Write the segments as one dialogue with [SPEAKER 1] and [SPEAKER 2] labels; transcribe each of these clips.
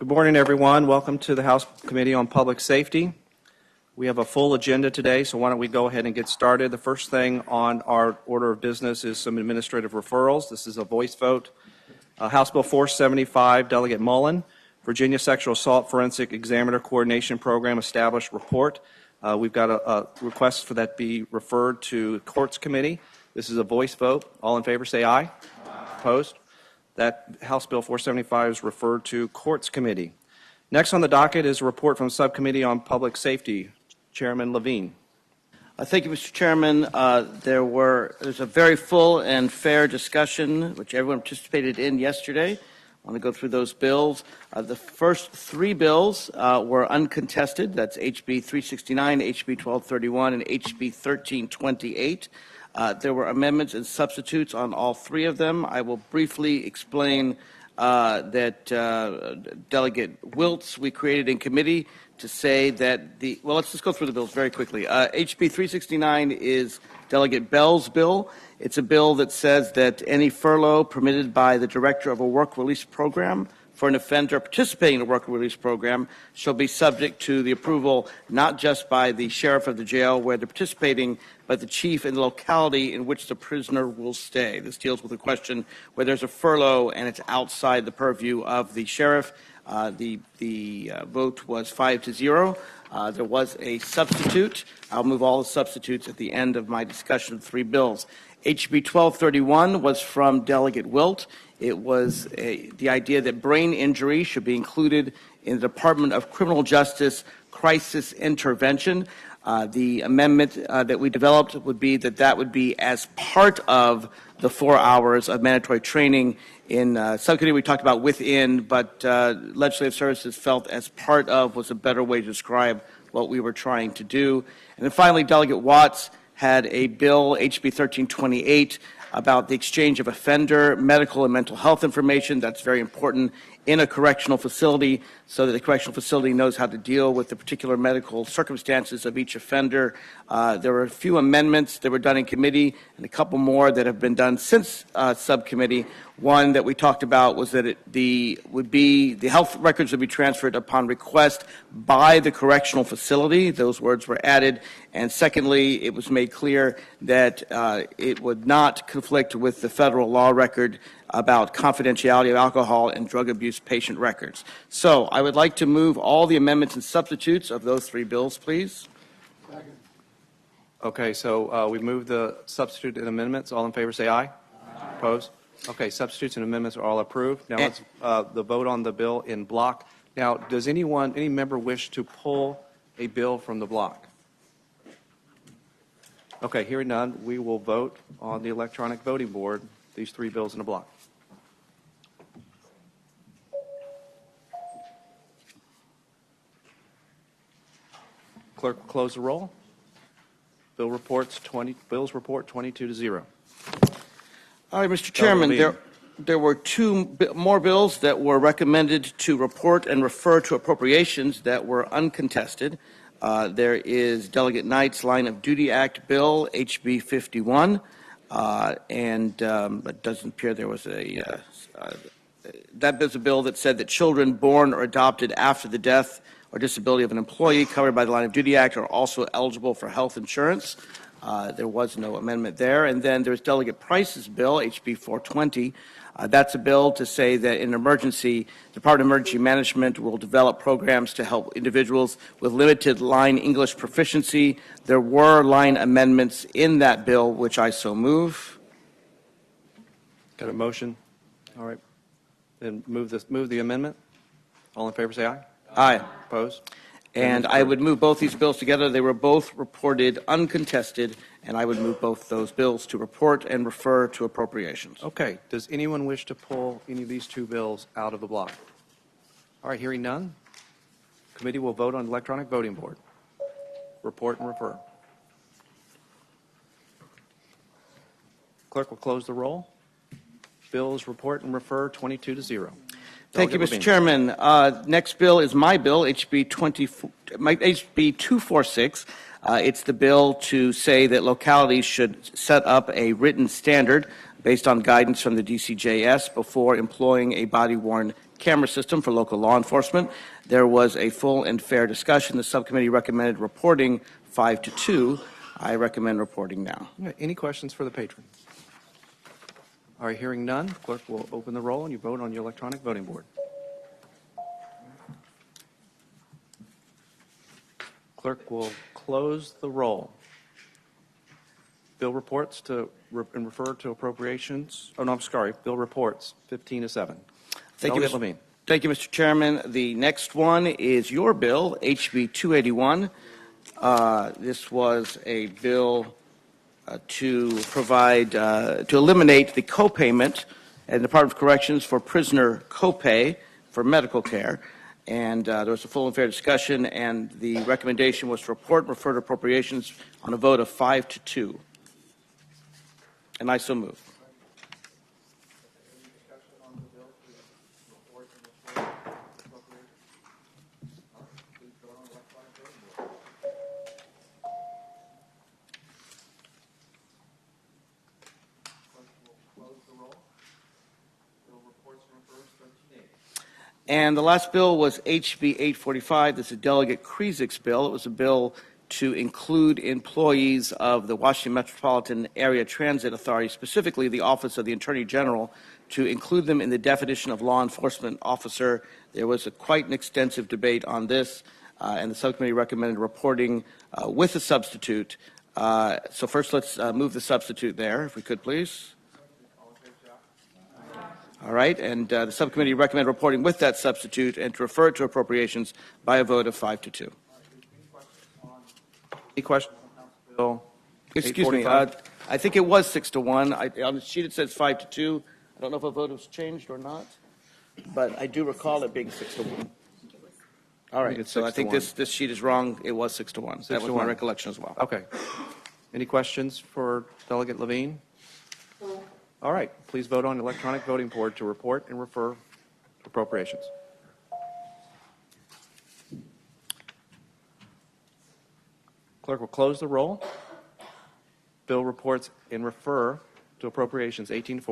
[SPEAKER 1] morning, everyone. Welcome to the House Committee on Public Safety. We have a full agenda today, so why don't we go ahead and get started. The first thing on our order of business is some administrative referrals. This is a voice vote. House Bill 475, Delegate Mullen, Virginia Sexual Assault Forensic Examiner Coordination Program Established Report. We've got a request for that be referred to Courts Committee. This is a voice vote. All in favor say aye. Aye. Opposed? That House Bill 475 is referred to Courts Committee. Next on the docket is a report from Subcommittee on Public Safety. Chairman Levine.
[SPEAKER 2] Thank you, Mr. Chairman. There's a very full and fair discussion, which everyone participated in yesterday. I want to go through those bills. The first three bills were uncontested. That's HB 369, HB 1231, and HB 1328. There were amendments and substitutes on all three of them. I will briefly explain that Delegate Wiltz, we created in committee to say that let's just go through the bills very quickly. HB 369 is Delegate Bell's bill. It's a bill that says that any furlough permitted by the director of a work release program for an offender participating in a work release program shall be subject to the approval not just by the sheriff of the jail where they're participating, but the chief in the locality in which the prisoner will stay. This deals with the question where there's a furlough and it's outside the purview of the sheriff. The vote was 5-0. There was a substitute. I'll move all the substitutes at the end of my discussion of three bills. HB 1231 was from Delegate Wilt. It was the idea that brain injury should be included in the Department of Criminal Justice crisis intervention. The amendment that we developed would be that would be as part of the 4 hours of mandatory training. In subcommittee, we talked about within, but Legislative Services felt as part of was a better way to describe what we were trying to do. And then finally, Delegate Watts had a bill, HB 1328, about the exchange of offender, medical, and mental health information. That's very important in a correctional facility so that the correctional facility knows how to deal with the particular medical circumstances of each offender. There were a few amendments that were done in committee and a couple more that have been done since subcommittee. One that we talked about was that the health records would be transferred upon request by the correctional facility. Those words were added. And secondly, it was made clear that it would not conflict with the federal law record about confidentiality of alcohol and drug abuse patient records. So I would like to move all the amendments and substitutes of those three bills, please.
[SPEAKER 3] Second.
[SPEAKER 1] Okay, so we move the substitute and amendments. All in favor say aye. Aye. Opposed? Okay, substitutes and amendments are all approved. Now let's the vote on the bill in block. Now, does any member wish to pull a bill from the block? Okay, hearing none, we will vote on the electronic voting board, these three bills in a block. Clerk will close the roll. Bills report 22-0.
[SPEAKER 2] All right, Mr. Chairman, there were two more bills that were recommended to report and refer to appropriations that were uncontested. There is Delegate Knight's Line of Duty Act bill, HB 51, and it doesn't appear there was that is a bill that said that children born or adopted after the death or disability of an employee covered by the Line of Duty Act are also eligible for health insurance. There was no amendment there. And then there's Delegate Price's bill, HB 420. That's a bill to say that in emergency, Department of Emergency Management will develop programs to help individuals with limited line English proficiency. There were line amendments in that bill, which I so move.
[SPEAKER 1] Got a motion? All right. Then move the amendment. All in favor say aye.
[SPEAKER 2] Aye.
[SPEAKER 1] Opposed?
[SPEAKER 2] And I would move both these bills together. They were both reported uncontested, and I would move both those bills to report and refer to appropriations.
[SPEAKER 1] Okay. Does anyone wish to pull any of these two bills out of the block? All right. Hearing none, committee will vote on electronic voting board. Report and refer. Clerk will close the roll. Bills report and refer 22-0.
[SPEAKER 2] Thank you, Mr. Chairman. Next bill is my bill, HB 246. It's the bill to say that localities should set up a written standard based on guidance from the DCJS before employing a body-worn camera system for local law enforcement. There was a full and fair discussion. The subcommittee recommended reporting 5-2. I recommend reporting now.
[SPEAKER 1] Any questions for the patron? All right, hearing none, clerk will open the roll and you vote on your electronic voting board. Clerk will close the roll. Bill reports and refer to appropriations. Oh, no, I'm sorry. Bill reports 15-7.
[SPEAKER 2] Thank you,
[SPEAKER 1] Delegate
[SPEAKER 2] Mr.
[SPEAKER 1] Levine.
[SPEAKER 2] Thank you, Mr. Chairman. The next one is your bill, HB 281. This was a bill to provide, to eliminate the copayment at the Department of Corrections for prisoner copay for medical care. And there was a full and fair discussion, and the recommendation was to report and refer to appropriations on a vote of 5-2. And I so move. And the last bill was HB 845. This is Delegate Krizik's bill. It was a bill to include employees of the Washington Metropolitan Area Transit Authority, specifically the Office of the Attorney General, to include them in the definition of law enforcement officer. There was quite an extensive debate on this, and the subcommittee recommended reporting with a substitute. So first, let's move the substitute there, if we could, please. All right, and the subcommittee recommended reporting with that substitute and to refer it to appropriations by a vote of 5-2.
[SPEAKER 1] Any questions on House Bill?
[SPEAKER 2] Excuse me,
[SPEAKER 1] 845?
[SPEAKER 2] I think it was 6-1. On the sheet it says 5-2. I don't know if a vote was changed or not, but I do recall it being 6-1. All right,
[SPEAKER 1] it's
[SPEAKER 2] so I think
[SPEAKER 1] 6-1.
[SPEAKER 2] this sheet is wrong. It was 6-1. That was my
[SPEAKER 1] 6-1.
[SPEAKER 2] recollection as well.
[SPEAKER 1] Okay. Any questions for Delegate Levine? All right. Please vote on electronic voting board to report and refer appropriations. Clerk will close the roll. Bill reports and refer to appropriations 18-4.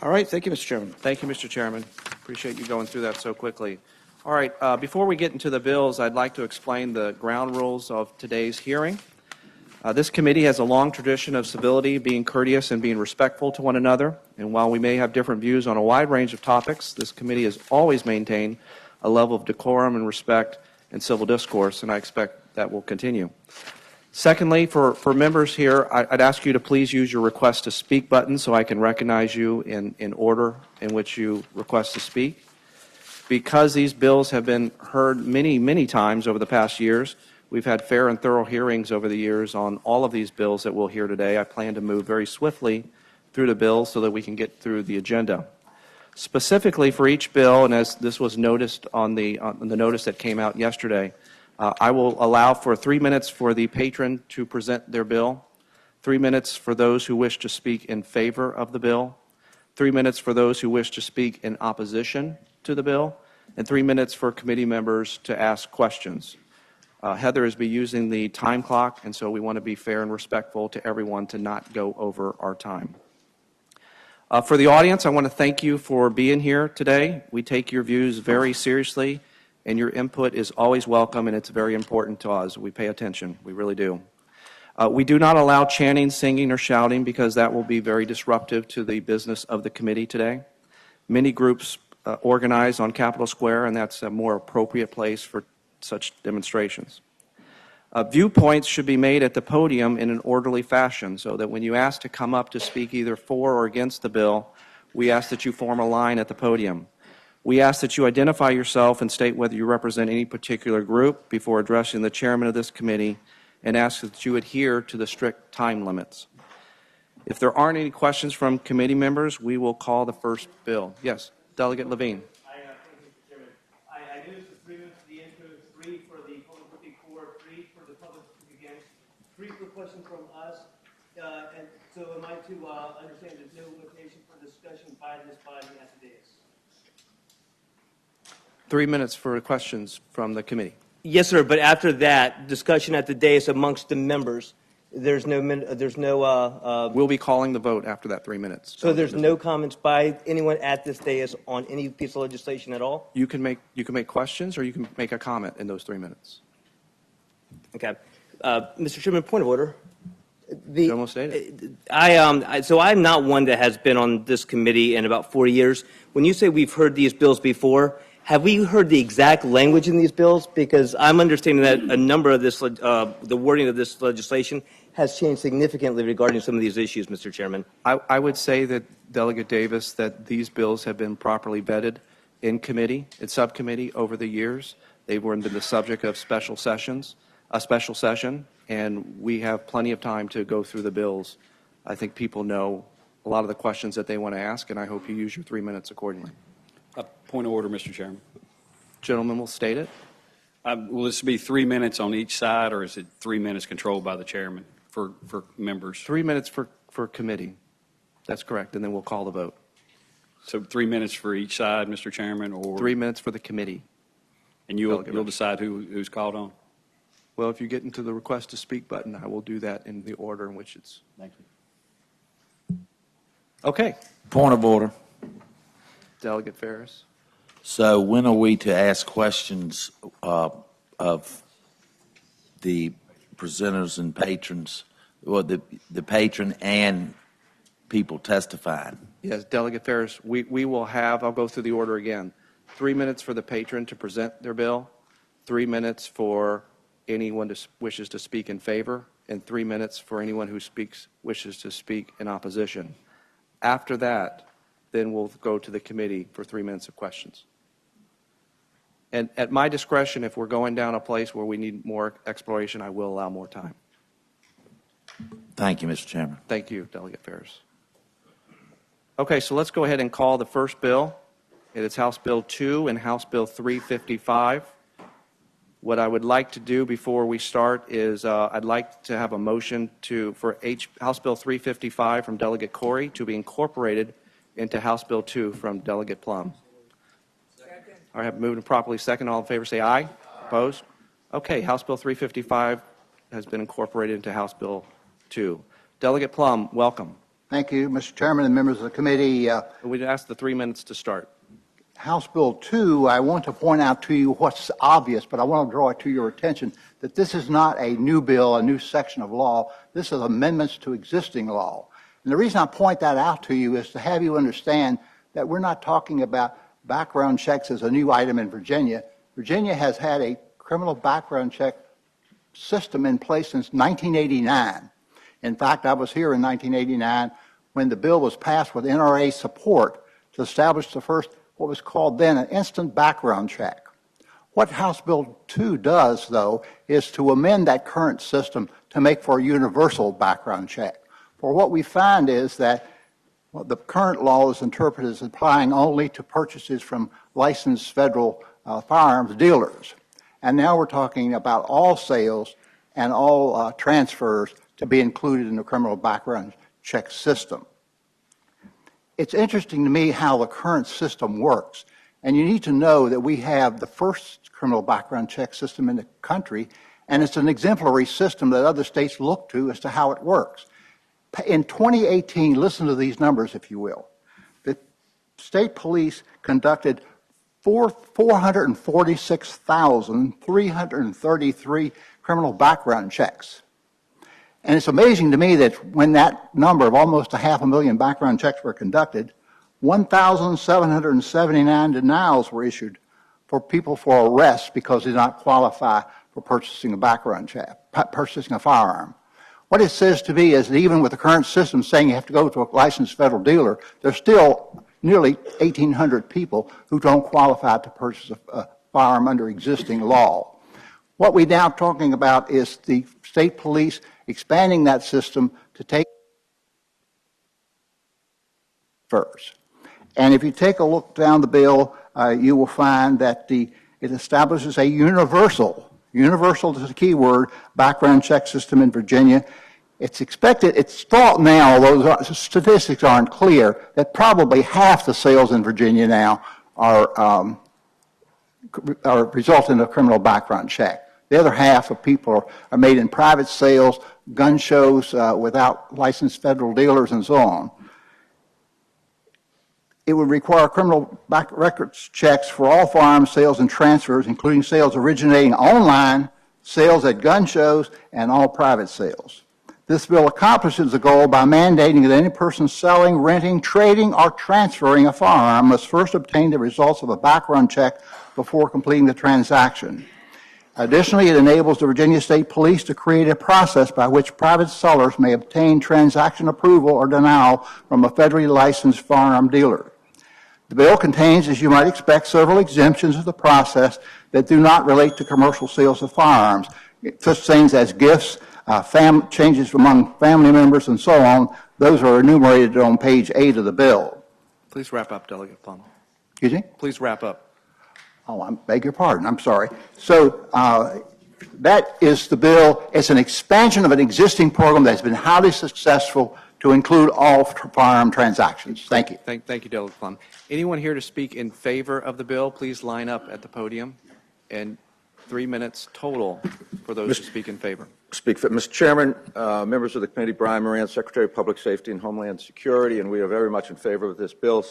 [SPEAKER 2] All right, thank you, Mr. Chairman.
[SPEAKER 1] Thank you, Mr. Chairman. Appreciate you going through that so quickly. All right, before we get into the bills, I'd like to explain the ground rules of today's hearing. This committee has a long tradition of civility, being courteous, and being respectful to one another. And while we may have different views on a wide range of topics, this committee has always maintained a level of decorum and respect and civil discourse, and I expect that will continue. Secondly, for members here, I'd ask you to please use your request to speak button so I can recognize you in order in which you request to speak. Because these bills have been heard many, many times over the past years, we've had fair and thorough hearings over the years on all of these bills that we'll hear today. I plan to move very swiftly through the bills so that we can get through the agenda. Specifically for each bill, and as this was noticed on the notice that came out yesterday, I will allow for 3 minutes for the patron to present their bill, 3 minutes for those who wish to speak in favor of the bill, 3 minutes for those who wish to speak in opposition to the bill, and 3 minutes for committee members to ask questions. Heather is using the time clock, and so we want to be fair and respectful to everyone to not go over our time. For the audience, I want to thank you for being here today. We take your views very seriously, and your input is always welcome, and it's very important to us. We pay attention. We really do. We do not allow chanting, singing, or shouting because that will be very disruptive to the business of the committee today. Many groups organize on Capitol Square, and that's a more appropriate place for such demonstrations. Viewpoints should be made at the podium in an orderly fashion so that when you ask to come up to speak either for or against the bill, we ask that you form a line at the podium. We ask that you identify yourself and state whether you represent any particular group before addressing the chairman of this committee, and ask that you adhere to the strict time limits. If there aren't any questions from committee members, we will call the first bill. Yes, Delegate Levine.
[SPEAKER 3] I knew this was 3 minutes for the intro, 3 for the public looking for, 3 for the public against, 3 for questions from us. And so am I to understand there's no limitation for discussion by this body at the dais?
[SPEAKER 1] 3 minutes for questions from the committee.
[SPEAKER 3] Yes, sir, but after that, discussion at the dais amongst the members There's no,
[SPEAKER 1] We'll be calling the vote after that 3 minutes.
[SPEAKER 3] so there's no comments by anyone at this dais on any piece of legislation at all?
[SPEAKER 1] You can make questions, or you can make a comment in those 3 minutes.
[SPEAKER 3] Okay. Mr. Chairman, point of order.
[SPEAKER 1] Gentleman stated.
[SPEAKER 3] So I'm not one that has been on this committee in about 4 years. When you say we've heard these bills before, have we heard the exact language in these bills? Because I'm understanding that a number of this, the wording of this legislation has changed significantly regarding some of these issues, Mr. Chairman.
[SPEAKER 1] I would say that, Delegate Davis, that these bills have been properly vetted in committee, in subcommittee over the years. They've been the subject of special sessions, a special session, and we have plenty of time to go through the bills. I think people know a lot of the questions that they want to ask, and I hope you use your 3 minutes accordingly.
[SPEAKER 4] Point of order, Mr. Chairman.
[SPEAKER 1] Gentlemen will state it.
[SPEAKER 4] Will this be 3 minutes on each side, or is it 3 minutes controlled by the chairman for members?
[SPEAKER 1] 3 minutes for committee. That's correct, and then we'll call the vote.
[SPEAKER 4] So 3 minutes for each side, Mr. Chairman, or?
[SPEAKER 1] 3 minutes for the committee.
[SPEAKER 4] And you'll decide who's called on?
[SPEAKER 1] Well, if you get into the request to speak button, I will do that in the order in which it's.
[SPEAKER 4] Thank you.
[SPEAKER 1] Okay.
[SPEAKER 5] Point of order.
[SPEAKER 1] Delegate Ferris.
[SPEAKER 5] So when are we to ask questions of the presenters and patrons, or the patron and people testifying?
[SPEAKER 1] Yes, Delegate Ferris, we will have, I'll go through the order again. 3 minutes for the patron to present their bill, 3 minutes for anyone who wishes to speak in favor, and 3 minutes for anyone who wishes to speak in opposition. After that, then we'll go to the committee for 3 minutes of questions. And at my discretion, if we're going down a place where we need more exploration, I will allow more time.
[SPEAKER 5] Thank you, Mr. Chairman.
[SPEAKER 1] Thank you, Delegate Ferris. Okay, so let's go ahead and call the first bill. It is House Bill 2 and House Bill 355. What I would like to do before we start is I'd like to have a motion for House Bill 355 from Delegate Corey to be incorporated into House Bill 2 from Delegate Plum. Second. All right, have moved and properly second. All in favor say aye. Aye. Opposed? Okay, House Bill 355 has been incorporated into House Bill 2. Delegate Plum, welcome.
[SPEAKER 6] Thank you, Mr. Chairman and members of the committee.
[SPEAKER 1] We'd ask the 3 minutes to start.
[SPEAKER 6] House Bill 2, I want to point out to you what's obvious, but I want to draw it to your attention that this is not a new bill, a new section of law. This is amendments to existing law. And the reason I point that out to you is to have you understand that we're not talking about background checks as a new item in Virginia. Virginia has had a criminal background check system in place since 1989. In fact, I was here in 1989 when the bill was passed with NRA support to establish the first, what was called then, an instant background check. What House Bill 2 does, though, is to amend that current system to make for a universal background check. For what we find is that the current law is interpreted as applying only to purchases from licensed federal firearms dealers. And now we're talking about all sales and all transfers to be included in the criminal background check system. It's interesting to me how the current system works. And you need to know that we have the first criminal background check system in the country, and it's an exemplary system that other states look to as to how it works. In 2018, listen to these numbers, if you will. The state police conducted 446,333 criminal background checks. And it's amazing to me that when that number of almost 500,000 background checks were conducted, 1,779 denials were issued for people for arrest because they did not qualify for purchasing a background check, purchasing a firearm. What it says to me is that even with the current system saying you have to go to a licensed federal dealer, there's still nearly 1,800 people who don't qualify to purchase a firearm under existing law. What we're now talking about is the state police expanding that system to take first. And if you take a look down the bill, you will find that it establishes a universal is the key word, background check system in Virginia. It's expected, it's thought now, although the statistics aren't clear, that probably half the sales in Virginia now are result in a criminal background check. The other half of people are made in private sales, gun shows without licensed federal dealers, and so on. It would require criminal records checks for all firearm sales and transfers, including sales originating online, sales at gun shows, and all private sales. This bill accomplishes the goal by mandating that any person selling, renting, trading, or transferring a firearm must first obtain the results of a background check before completing the transaction. Additionally, it enables the Virginia State Police to create a process by which private sellers may obtain transaction approval or denial from a federally licensed firearm dealer. The bill contains, as you might expect, several exemptions of the process that do not relate to commercial sales of firearms, such things as gifts, changes among family members, and so on. Those are enumerated on page 8 of the bill.
[SPEAKER 1] Please wrap up, Delegate Plum.
[SPEAKER 6] Excuse me?
[SPEAKER 1] Please wrap up.
[SPEAKER 6] Oh, I beg your pardon. I'm sorry. So that is the bill. It's an expansion of an existing program that's been highly successful to include all firearm transactions. Thank you.
[SPEAKER 1] Thank you, Delegate Plum. Anyone here to speak in favor of the bill, please line up at the podium. And 3 minutes total for those who speak in favor.
[SPEAKER 7] Mr. Chairman, members of the committee, Brian Moran, Secretary of Public Safety and Homeland Security, and we are very much in favor of this bill.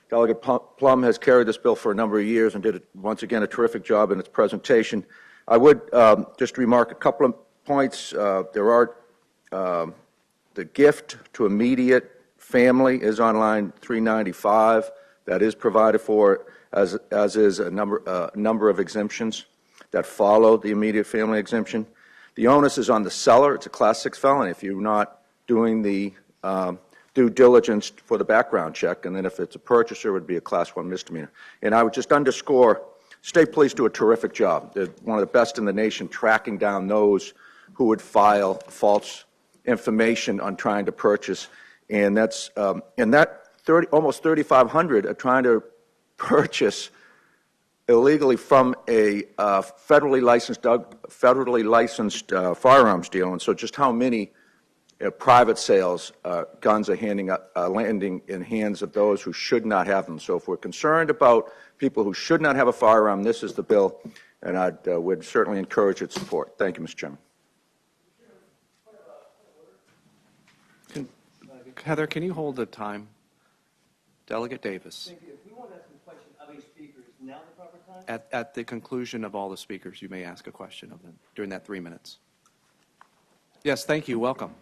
[SPEAKER 7] Delegate Plum has carried this bill for a number of years and did, once again, a terrific job in its presentation. I would just remark a couple of points. There are the gift to immediate family is on line 395. That is provided for, as is a number of exemptions that follow the immediate family exemption. The onus is on the seller. It's a Class 6 felony if you're not doing the due diligence for the background check, and then if it's a purchaser, it would be a Class 1 misdemeanor. And I would just underscore, state police do a terrific job. They're one of the best in the nation tracking down those who would file false information on trying to purchase, and that's almost 3,500 are trying to purchase illegally from a federally licensed firearms dealer. And so just how many private sales guns are landing in hands of those who should not have them. So if we're concerned about people who should not have a firearm, this is the bill, and I would certainly encourage its support. Thank you, Mr. Chairman.
[SPEAKER 1] Heather, can you hold the time? Delegate Davis.
[SPEAKER 3] Thank you. If we want to ask a question of a speaker, is now the proper time?
[SPEAKER 1] At the conclusion of all the speakers, you may ask a question of them during that 3 minutes. Yes, thank you. Welcome.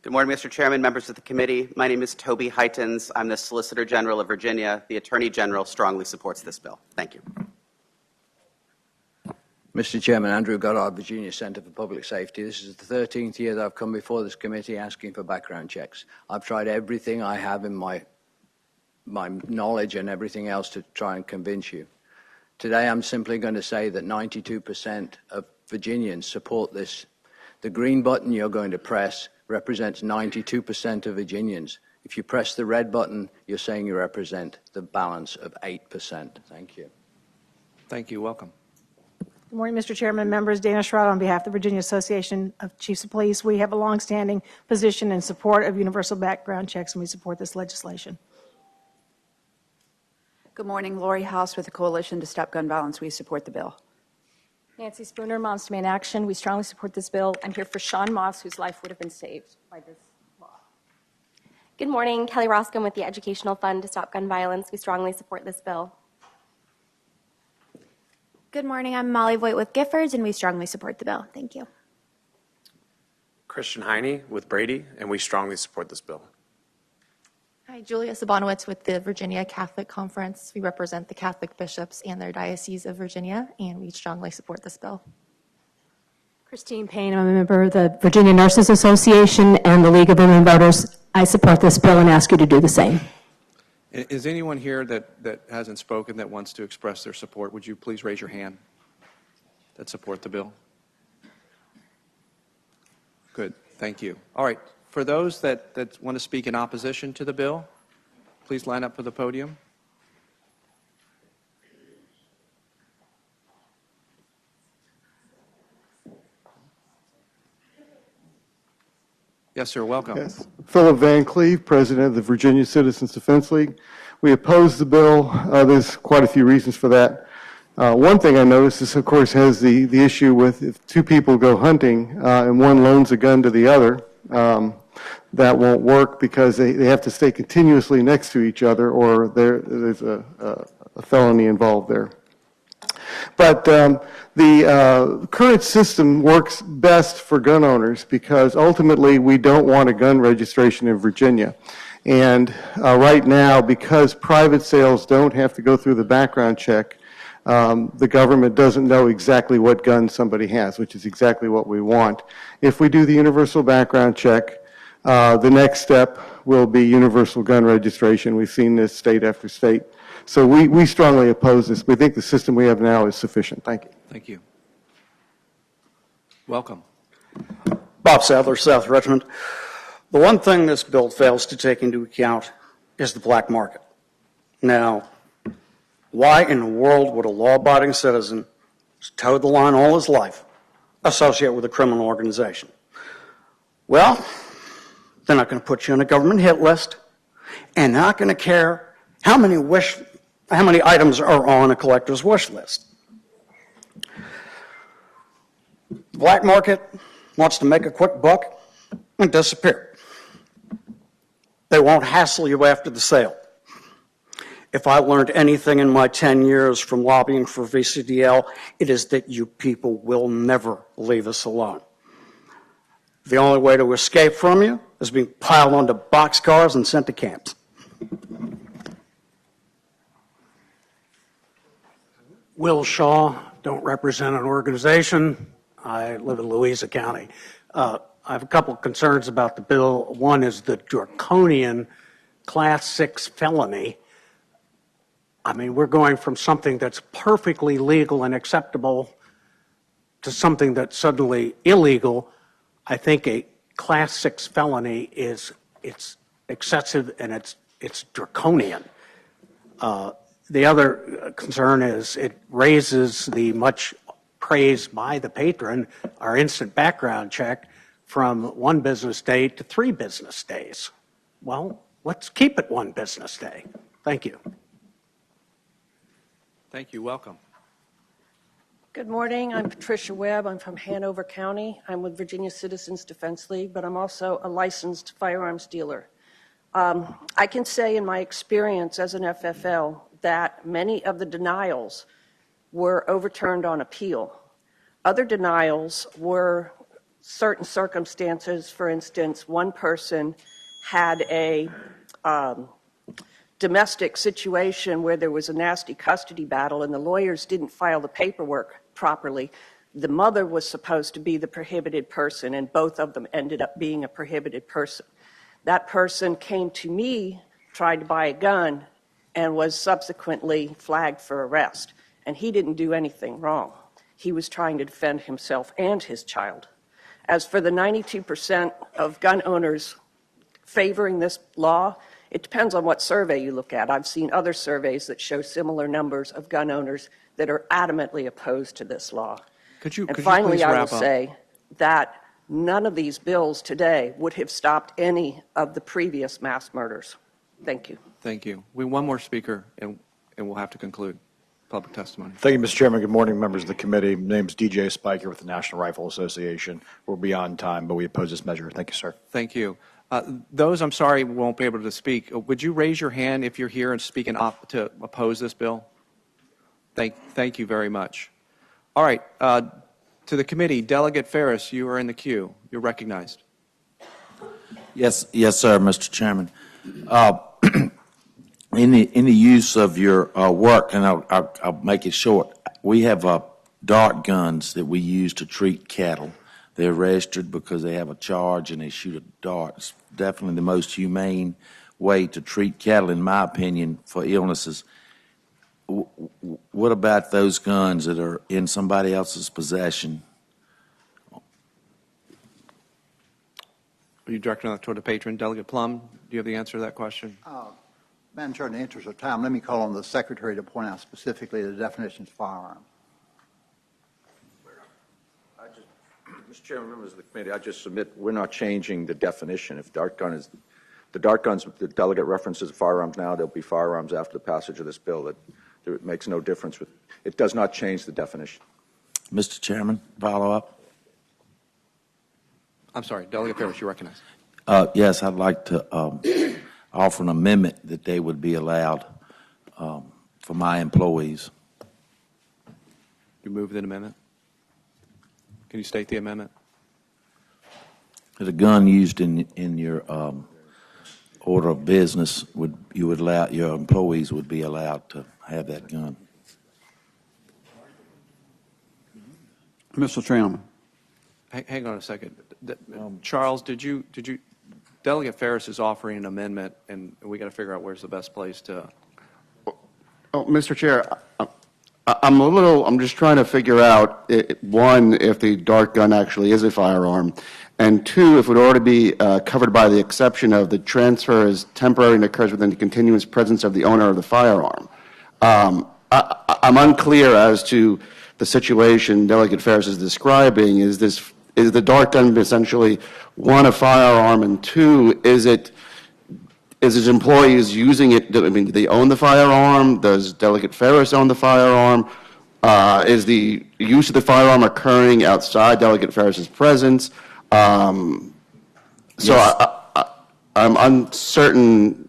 [SPEAKER 8] Good morning, Mr. Chairman, members of the committee. My name is Toby Heitens. I'm the Solicitor General of Virginia. The Attorney General strongly supports this bill. Thank you.
[SPEAKER 9] Mr. Chairman, Andrew Goddard, Virginia Center for Public Safety. This is the 13th year that I've come before this committee asking for background checks. I've tried everything I have in my knowledge and everything else to try and convince you. Today, I'm simply going to say that 92% of Virginians support this. The green button you're going to press represents 92% of Virginians. If you press the red button, you're saying you represent the balance of 8%. Thank you.
[SPEAKER 1] Thank you. Welcome.
[SPEAKER 10] Good morning, Mr. Chairman, members. Dana Schroeder on behalf of the Virginia Association of Chiefs of Police. We have a longstanding position in support of universal background checks, and we support this legislation.
[SPEAKER 11] Good morning, Lori House with the Coalition to Stop Gun Violence. We support the bill.
[SPEAKER 12] Nancy Spooner, Moms Demand Action. We strongly support this bill. I'm here for Sean Moss, whose life would have been saved by this law.
[SPEAKER 13] Good morning, Kelly Roscom with the Educational Fund to Stop Gun Violence. We strongly support this bill.
[SPEAKER 14] Good morning, I'm Molly Voigt with Giffords, and we strongly support the bill. Thank you.
[SPEAKER 15] Christian Heine with Brady, and we strongly support this bill.
[SPEAKER 16] Hi, Julia Sabanowitz with the Virginia Catholic Conference. We represent the Catholic bishops and their Diocese of Virginia, and we strongly support this bill.
[SPEAKER 12] Christine Payne, I'm a member of the Virginia Nurses Association and the League of Women Voters. I support this bill and ask you to do the same.
[SPEAKER 1] Is anyone here that hasn't spoken that wants to express their support? Would you please raise your hand that support the bill? Good. Thank you. All right. For those that want to speak in opposition to the bill, please line up for the podium. Yes, sir. Welcome.
[SPEAKER 17] Yes. Philip Van Cleve, President of the Virginia Citizens Defense League. We oppose the bill. There's quite a few reasons for that. One thing I noticed is, of course, has the issue with if two people go hunting and one loans a gun to the other, that won't work because they have to stay continuously next to each other, or there's a felony involved there. But the current system works best for gun owners because ultimately we don't want a gun registration in Virginia. And right now, because private sales don't have to go through the background check, the government doesn't know exactly what gun somebody has, which is exactly what we want. If we do the universal background check, the next step will be universal gun registration. We've seen this state after state. So we strongly oppose this. We think the system we have now is sufficient. Thank you.
[SPEAKER 1] Thank you. Welcome.
[SPEAKER 18] Bob Sadler, South Richmond. The one thing this bill fails to take into account is the black market. Now, why in the world would a law-abiding citizen who's towed the line all his life associate with a criminal organization? Well, they're not going to put you on a government hit list, and not going to care how many items are on a collector's wish list. The black market wants to make a quick buck and disappear. They won't hassle you after the sale. If I learned anything in my 10 years from lobbying for VCDL, it is that you people will never leave us alone. The only way to escape from you is being piled onto boxcars and sent to camps.
[SPEAKER 19] Will Shaw, don't represent an organization. I live in Louisa County. I have a couple of concerns about the bill. One is the draconian Class 6 felony. I mean, we're going from something that's perfectly legal and acceptable to something that's suddenly illegal. I think a Class 6 felony it's excessive and it's draconian. The other concern is it raises the much praised by the patron, our instant background check, from 1 business day to 3 business days. Well, let's keep it 1 business day. Thank you.
[SPEAKER 1] Thank you. Welcome.
[SPEAKER 20] Good morning. I'm Patricia Webb. I'm from Hanover County. I'm with Virginia Citizens Defense League, but I'm also a licensed firearms dealer. I can say in my experience as an FFL that many of the denials were overturned on appeal. Other denials were certain circumstances. For instance, one person had a domestic situation where there was a nasty custody battle and the lawyers didn't file the paperwork properly. The mother was supposed to be the prohibited person, and both of them ended up being a prohibited person. That person came to me, tried to buy a gun, and was subsequently flagged for arrest. And he didn't do anything wrong. He was trying to defend himself and his child. As for the 92% of gun owners favoring this law, it depends on what survey you look at. I've seen other surveys that show similar numbers of gun owners that are adamantly opposed to this law. And finally, I will say that none of these bills today would have stopped any of the previous mass murders. Thank you.
[SPEAKER 1] Thank you. We have one more speaker, and we'll have to conclude public testimony.
[SPEAKER 21] Thank you, Mr. Chairman. Good morning, members of the committee. My name is DJ Spiker with the National Rifle Association. We're beyond time, but we oppose this measure. Thank you, sir.
[SPEAKER 1] Thank you. Those, I'm sorry, won't be able to speak. Would you raise your hand if you're here and speaking to oppose this bill? Thank you very much. All right. To the committee, Delegate Ferris, you are in the queue. You're recognized.
[SPEAKER 5] Yes, sir, Mr. Chairman. In the use of your work, and I'll make it short, we have dart guns that we use to treat cattle. They're registered because they have a charge and they shoot a dart. It's definitely the most humane way to treat cattle, in my opinion, for illnesses. What about those guns that are in somebody else's possession?
[SPEAKER 1] Are you directing that toward the patron? Delegate Plum, do you have the answer to that question?
[SPEAKER 6] Madam Chair, in the interest of time, let me call on the Secretary to point out specifically the definitions of firearms.
[SPEAKER 7] Mr. Chairman, members of the committee, I just submit we're not changing the definition. If dart gun is, the dart guns the delegate references firearms now, there'll be firearms after the passage of this bill. That It makes no difference. It does not change the definition.
[SPEAKER 5] Mr. Chairman, follow up?
[SPEAKER 1] I'm sorry, Delegate Ferris, you recognize.
[SPEAKER 5] Yes, I'd like to offer an amendment that they would be allowed for my employees.
[SPEAKER 1] You move the amendment? Can you state the amendment?
[SPEAKER 5] The gun used in your order of business your employees would be allowed to have that gun.
[SPEAKER 2] Mr. Chairman.
[SPEAKER 1] Hang on a second. Charles, did you, Delegate Ferris is offering an amendment, and we got to figure out where's the best place to.
[SPEAKER 22] Oh, Mr. Chair, I'm just trying to figure out, one, if the dart gun actually is a firearm, and two, if it ought to be covered by the exception of the transfer is temporary and occurs within the continuous presence of the owner of the firearm. I'm unclear as to the situation Delegate Ferris is describing. Is the dart gun essentially, one, a firearm, and two, is his employees using it? I mean, do they own the firearm? Does Delegate Ferris own the firearm? Is the use of the firearm occurring outside Delegate Ferris's presence? So I'm uncertain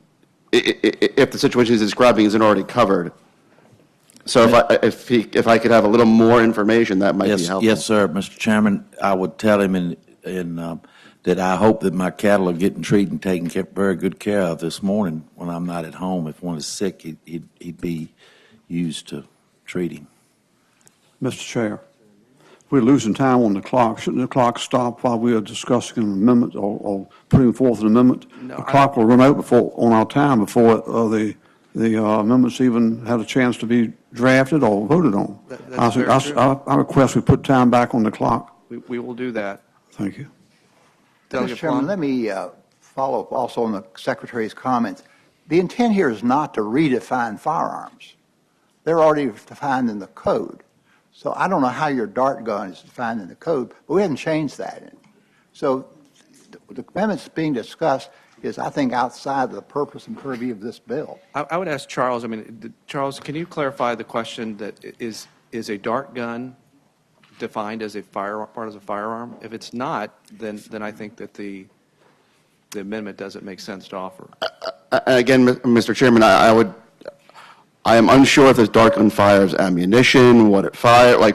[SPEAKER 22] if the situation he's describing isn't already covered. So if I could have a little more information, that might be helpful.
[SPEAKER 5] Yes, sir, Mr. Chairman. I would tell him that I hope that my cattle are getting treated and taken very good care of this morning when I'm not at home. If one is sick, he'd be used to treating.
[SPEAKER 2] Mr. Chair, we're losing time on the clock. Shouldn't the clock stop while we are discussing an amendment or putting forth an amendment?
[SPEAKER 1] No,
[SPEAKER 2] the clock will run out on our time before the amendments even had a chance to be drafted or voted on. I request we put time back on the clock.
[SPEAKER 1] We will do that.
[SPEAKER 2] Thank you.
[SPEAKER 6] Mr. Chairman, let me follow up also on the Secretary's comments. The intent here is not to redefine firearms. They're already defined in the code. So I don't know how your dart gun is defined in the code, but we haven't changed that. So the amendments being discussed is, I think, outside of the purpose and purview of this bill.
[SPEAKER 1] I would ask Charles, Charles, can you clarify the question that is a dart gun defined as a firearm? If it's not, then I think that the amendment doesn't make sense to offer.
[SPEAKER 22] Again, Mr. Chairman, I am unsure if this dart gun fires ammunition, what it fires.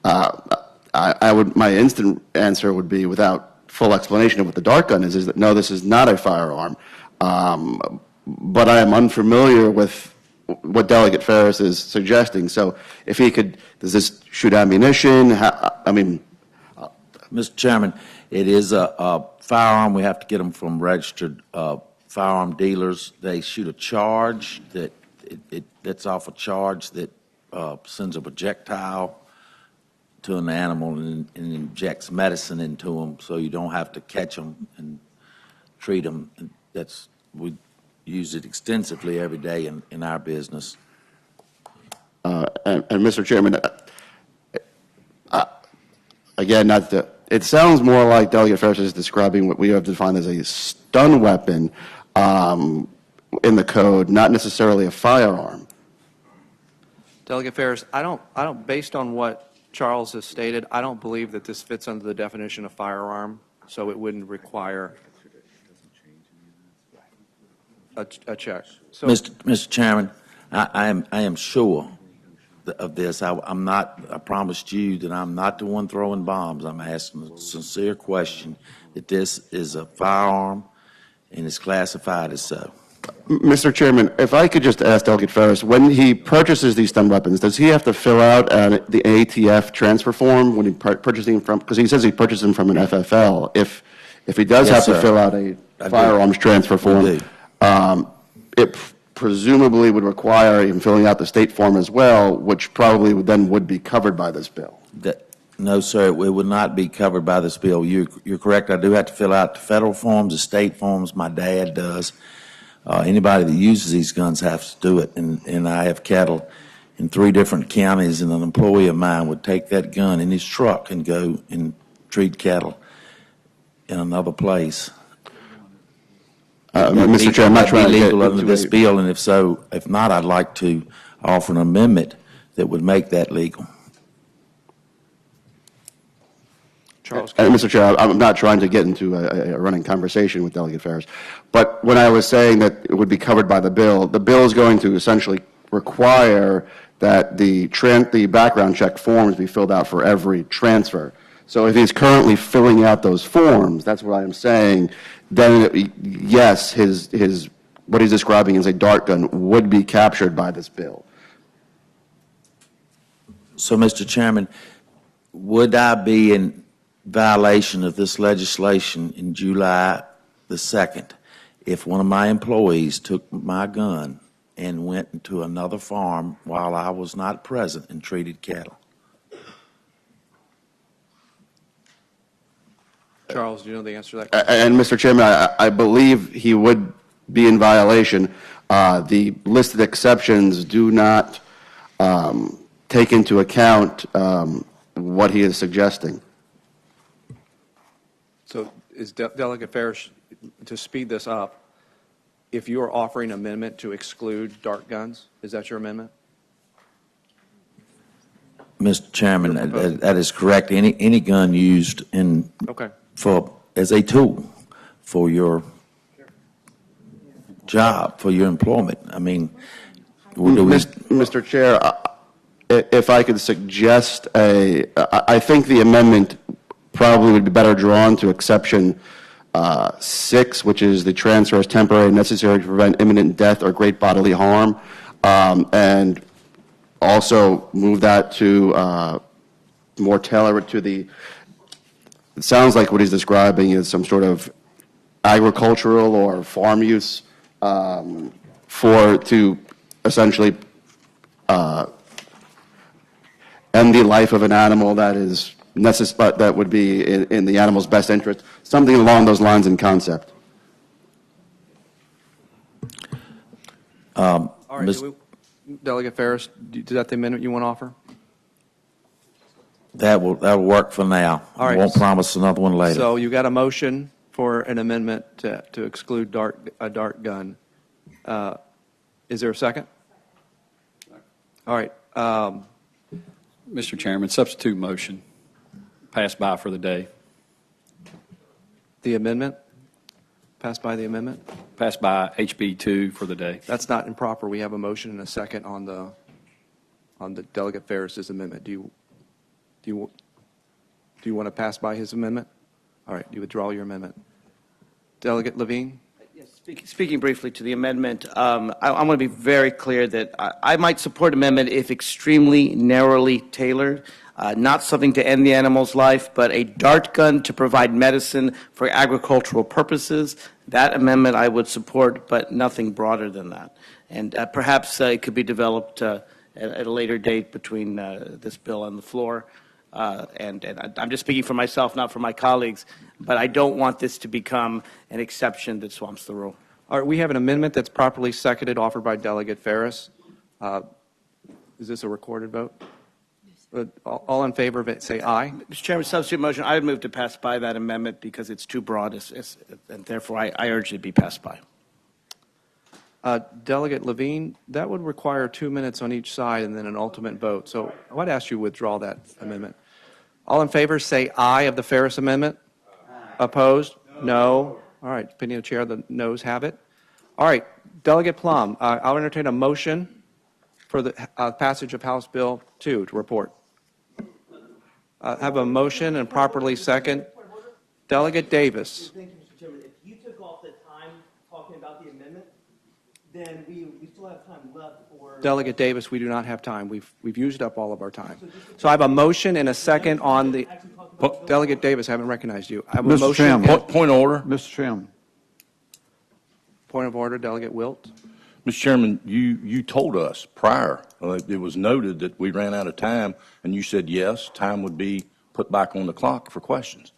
[SPEAKER 22] My instant answer would be, without full explanation of what the dart gun is that no, this is not a firearm. But I am unfamiliar with what Delegate Ferris is suggesting. So if he could, does this shoot ammunition?
[SPEAKER 5] Mr. Chairman, it is a firearm. We have to get them from registered firearm dealers. They shoot a charge that lets off a charge that sends a projectile to an animal and injects medicine into them, so you don't have to catch them and treat them. We use it extensively every day in our business.
[SPEAKER 22] And Mr. Chairman, again, it sounds more like Delegate Ferris is describing what we have defined as a stun weapon in the code, not necessarily a firearm.
[SPEAKER 1] Delegate Ferris, I don't, based on what Charles has stated, I don't believe that this fits under the definition of firearm, so it wouldn't require a check. So,
[SPEAKER 5] Mr. Chairman, I am sure of this. I promised you that I'm not the one throwing bombs. I'm asking a sincere question that this is a firearm and it's classified as so.
[SPEAKER 22] Mr. Chairman, if I could just ask Delegate Ferris, when he purchases these stun weapons, does he have to fill out the ATF transfer form when he purchasing from? Because he says he purchased them from an FFL. If he does have to fill out a firearms transfer form, it presumably would require him filling out the state form as well, which probably would be covered by this bill.
[SPEAKER 5] No, sir, it would not be covered by this bill. You're correct. I do have to fill out the federal forms, the state forms. My dad does. Anybody that uses these guns has to do it, and I have cattle in 3 different counties, and an employee of mine would take that gun in his truck and go and treat cattle in another place.
[SPEAKER 22] Mr. Chair, I'm not trying to get
[SPEAKER 5] legal under this bill, and if not, I'd like to offer an amendment that would make that legal.
[SPEAKER 1] Charles.
[SPEAKER 22] Mr. Chair, I'm not trying to get into a running conversation with Delegate Ferris, but when I was saying that it would be covered by the bill is going to essentially require that the background check forms be filled out for every transfer. So if he's currently filling out those forms, that's what I'm saying, then yes, his what he's describing as a dart gun would be captured by this bill.
[SPEAKER 5] So, Mr. Chairman, would I be in violation of this legislation in July the 2nd if one of my employees took my gun and went into another farm while I was not present and treated cattle?
[SPEAKER 1] Charles, do you know the answer to that question?
[SPEAKER 22] And Mr. Chairman, I believe he would be in violation. The listed exceptions do not take into account what he is suggesting.
[SPEAKER 1] So is Delegate Ferris, to speed this up, if you are offering an amendment to exclude dart guns, is that your amendment?
[SPEAKER 5] Mr. Chairman, that is correct. Any gun used in
[SPEAKER 1] Okay.
[SPEAKER 5] as a tool for your job, for your employment. I mean,
[SPEAKER 22] Mr. Chair, if I could suggest I think the amendment probably would be better drawn to exception 6, which is the transfer is temporary and necessary to prevent imminent death or great bodily harm, and also move that to more tailor it to the, it sounds like what he's describing is some sort of agricultural or farm use to essentially end the life of an animal that is that would be in the animal's best interest, something along those lines in concept.
[SPEAKER 1] All right, Delegate Ferris, is that the amendment you want to offer?
[SPEAKER 5] That'll work for now.
[SPEAKER 1] All right.
[SPEAKER 5] I won't promise another one later.
[SPEAKER 1] So you got a motion for an amendment to exclude a dart gun. Is there a second? All right.
[SPEAKER 3] Mr. Chairman, substitute motion. Pass by for the day.
[SPEAKER 1] The amendment? Pass by the amendment?
[SPEAKER 3] Pass by HB 2 for the day.
[SPEAKER 1] That's not improper. We have a motion and a second on the Delegate Ferris's amendment. Do you want to pass by his amendment? All right, you withdraw your amendment. Delegate Levine?
[SPEAKER 4] Yes, speaking briefly to the amendment, I want to be very clear that I might support amendment if extremely narrowly tailored, not something to end the animal's life, but a dart gun to provide medicine for agricultural purposes. That amendment I would support, but nothing broader than that. And perhaps it could be developed at a later date between this bill on the floor. And I'm just speaking for myself, not for my colleagues, but I don't want this to become an exception that swamps the rule.
[SPEAKER 1] All right, we have an amendment that's properly seconded, offered by Delegate Ferris. Is this a recorded vote? All in favor of it, say aye.
[SPEAKER 4] Mr. Chairman, substitute motion, I would move to pass by that amendment because it's too broad, and therefore I urge it be passed by.
[SPEAKER 1] Delegate Levine, that would require 2 minutes on each side and then an ultimate vote. So I would ask you to withdraw that amendment. All in favor, say aye of the Ferris amendment. Opposed? No. All right, opinion of the chair, the noes have it. All right, Delegate Plum, I'll entertain a motion for the passage of House Bill 2 to report. Have a motion and properly second. Delegate Davis.
[SPEAKER 23] Thank you, Mr. Chairman. If you took off the time talking about the amendment, then we still have time left for...
[SPEAKER 1] Delegate Davis, we do not have time. We've used up all of our time. So I have a motion and a second on the... Delegate Davis, I haven't recognized you. I have a
[SPEAKER 2] Mr.
[SPEAKER 1] motion.
[SPEAKER 2] Chairman.
[SPEAKER 24] Point of order.
[SPEAKER 2] Mr. Chairman.
[SPEAKER 1] Point of order, Delegate Wilt.
[SPEAKER 24] Mr. Chairman, you told us prior, it was noted that we ran out of time, and you said yes, time would be put back on the clock for questions.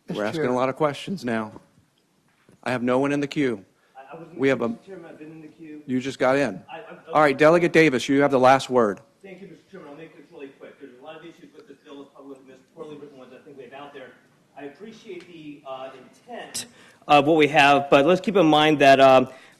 [SPEAKER 1] We're asking a lot of questions now. I have no one in the queue. We have a...
[SPEAKER 23] Mr. Chairman, I've been in the queue.
[SPEAKER 1] You just got in. All right, Delegate Davis, you have the last word.
[SPEAKER 23] Thank you, Mr. Chairman. I'll make this really quick. There's a lot of issues with this bill, probably the most poorly written ones I think we have out there. I appreciate the intent of what we have, but let's keep in mind that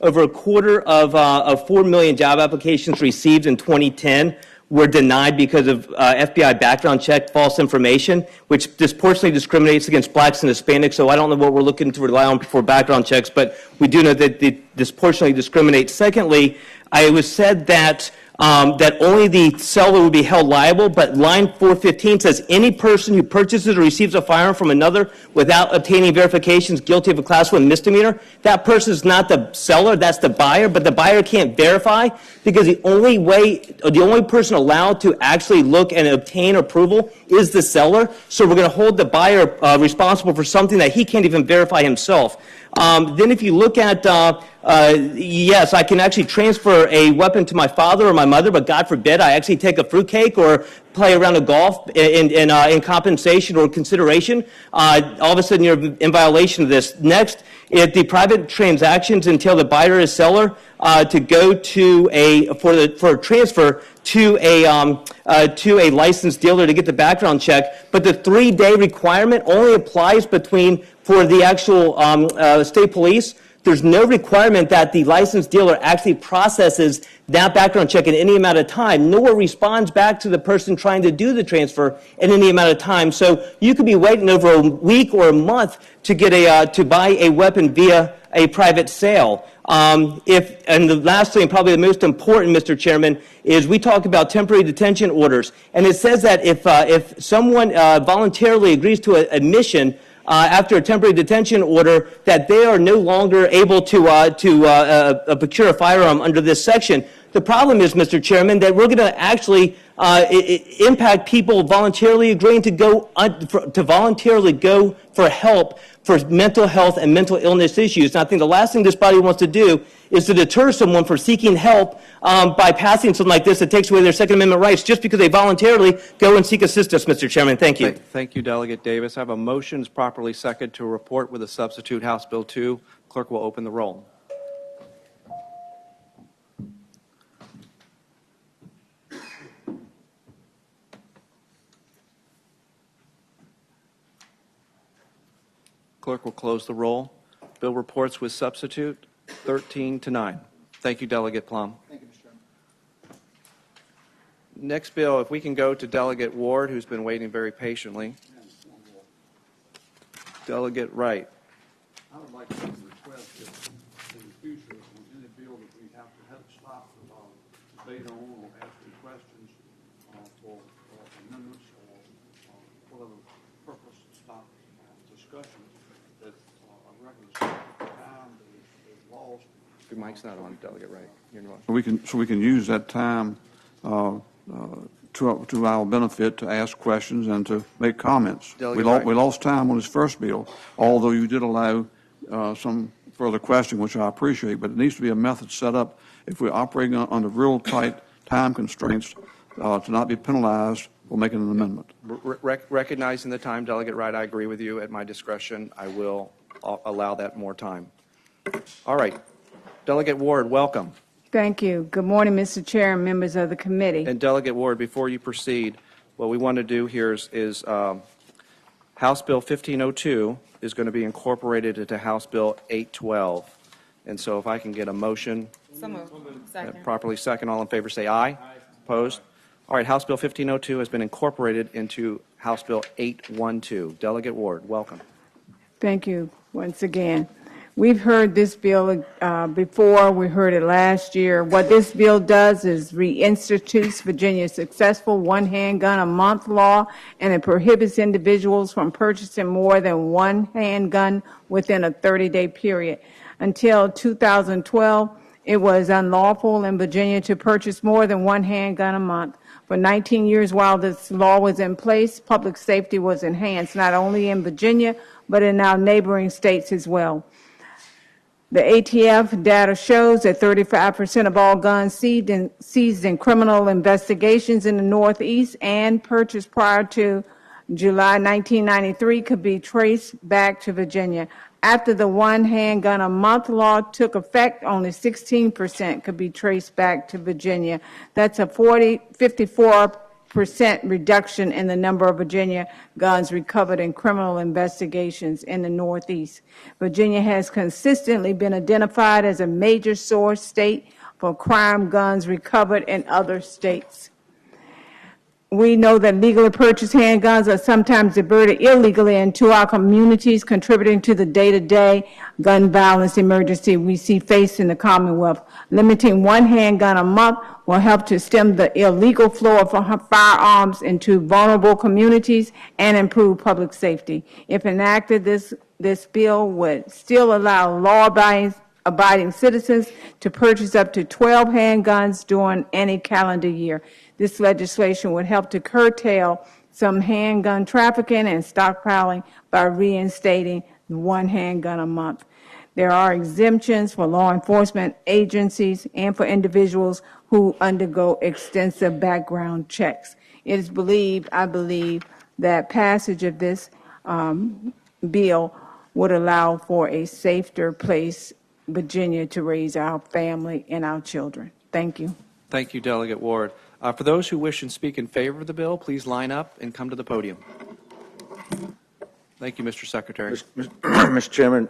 [SPEAKER 23] over a quarter of 4 million job applications received in 2010 were denied because of FBI background check false information, which disproportionately discriminates against blacks and Hispanics. So I don't know what we're looking to rely on for background checks, but we do know that it disproportionately discriminates. Secondly, it was said that that only the seller would be held liable, but line 415 says any person who purchases or receives a firearm from another without obtaining verification is guilty of a class 1 misdemeanor. That person is not the seller, that's the buyer, but the buyer can't verify because the only person allowed to actually look and obtain approval is the seller. So we're going to hold the buyer responsible for something that he can't even verify himself. Then if you look at, yes, I can actually transfer a weapon to my father or my mother, but God forbid I actually take a fruitcake or play a round of golf in compensation or consideration. All of a sudden you're in violation of this. Next, if the private transactions entail the buyer or seller to go to for a transfer to a licensed dealer to get the background check, but the 3-day requirement only applies for the actual state police. There's no requirement that the licensed dealer actually processes that background check in any amount of time, nor responds back to the person trying to do the transfer in any amount of time. So you could be waiting over a week or a month to get to buy a weapon via a private sale. And the last thing, probably the most important, Mr. Chairman, is we talk about temporary detention orders, and it says that if someone voluntarily agrees to admission after a temporary detention order, that they are no longer able to procure a firearm under this section. The problem is, Mr. Chairman, that we're going to actually impact people voluntarily agreeing to voluntarily go for help for mental health and mental illness issues. And I think the last thing this body wants to do is to deter someone from seeking help by passing something like this that takes away their Second Amendment rights just because they voluntarily go and seek assistance, Mr. Chairman. Thank you.
[SPEAKER 1] Thank you, Delegate Davis. I have a motion is properly seconded to report with a substitute House Bill 2. Clerk will open the roll. Clerk will close the roll. Bill reports with substitute 13-9. Thank you, Delegate Plum.
[SPEAKER 6] Thank you, Mr. Chairman.
[SPEAKER 1] Next bill, if we can go to Delegate Ward, who's been waiting very patiently. Delegate Wright.
[SPEAKER 2] I would like to request that in the future, on any bill that we have to stop debate on or asking questions for amendments or whatever purpose to stop discussion, that I reckon the time that is lost.
[SPEAKER 1] Your mic's not on, Delegate Wright. You're not.
[SPEAKER 2] So we can use that time to our benefit to ask questions and to make comments. We lost time on his first bill, although you did allow some further question, which I appreciate, but it needs to be a method set up if we're operating under real tight time constraints to not be penalized for making an amendment.
[SPEAKER 1] Recognizing the time, Delegate Wright, I agree with you. At my discretion, I will allow that more time. All right. Delegate Ward, welcome.
[SPEAKER 8] Thank you. Good morning, Mr. Chair and members of the committee.
[SPEAKER 1] And Delegate Ward, before you proceed, what we want to do here is House Bill 1502 is going to be incorporated into House Bill 812. And so if I can get a motion.
[SPEAKER 9] So moved. Second.
[SPEAKER 1] Properly second. All in favor say aye. Aye. Opposed? All right, House Bill 1502 has been incorporated into House Bill 812. Delegate Ward, welcome.
[SPEAKER 8] Thank you once again. We've heard this bill before. We heard it last year. What this bill does is reinstitutes Virginia's successful one handgun a month law, and it prohibits individuals from purchasing more than one handgun within a 30-day period. Until 2012, it was unlawful in Virginia to purchase more than one handgun a month. For 19 years while this law was in place, public safety was enhanced, not only in Virginia, but in our neighboring states as well. The ATF data shows that 35% of all guns seized in criminal investigations in the Northeast and purchased prior to July 1993 could be traced back to Virginia. After the one handgun a month law took effect, only 16% could be traced back to Virginia. That's a 54% 6% reduction in the number of Virginia guns recovered in criminal investigations in the Northeast. Virginia has consistently been identified as a major source state for crime guns recovered in other states. We know that legally purchased handguns are sometimes diverted illegally into our communities, contributing to the day-to-day gun violence emergency we see faced in the Commonwealth. Limiting one handgun a month will help to stem the illegal flow of firearms into vulnerable communities and improve public safety. If enacted, this bill would still allow law-abiding citizens to purchase up to 12 handguns during any calendar year. This legislation would help to curtail some handgun trafficking and stockpiling by reinstating one handgun a month. There are exemptions for law enforcement agencies and for individuals who undergo extensive background checks. It is believed, I believe, that passage of this bill would allow for a safer place, Virginia, to raise our family and our children. Thank you.
[SPEAKER 1] Thank you, Delegate Ward. For those who wish and speak in favor of the bill, please line up and come to the podium. Thank you, Mr. Secretary.
[SPEAKER 7] Mr. Chairman,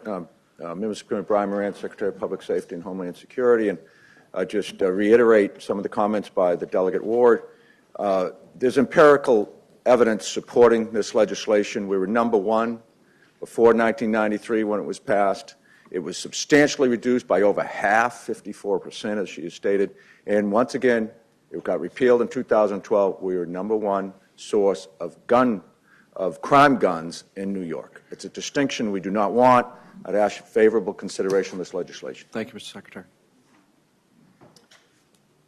[SPEAKER 7] Members of Committee, Brian Moran, Secretary of Public Safety and Homeland Security, and just reiterate some of the comments by the Delegate Ward. There's empirical evidence supporting this legislation. We were number one before 1993 when it was passed. It was substantially reduced by over half, 54%, as she has stated. And once again, it got repealed in 2012. We were number one source of crime guns in New York. It's a distinction we do not want. I'd ask favorable consideration of this legislation.
[SPEAKER 1] Thank you, Mr. Secretary.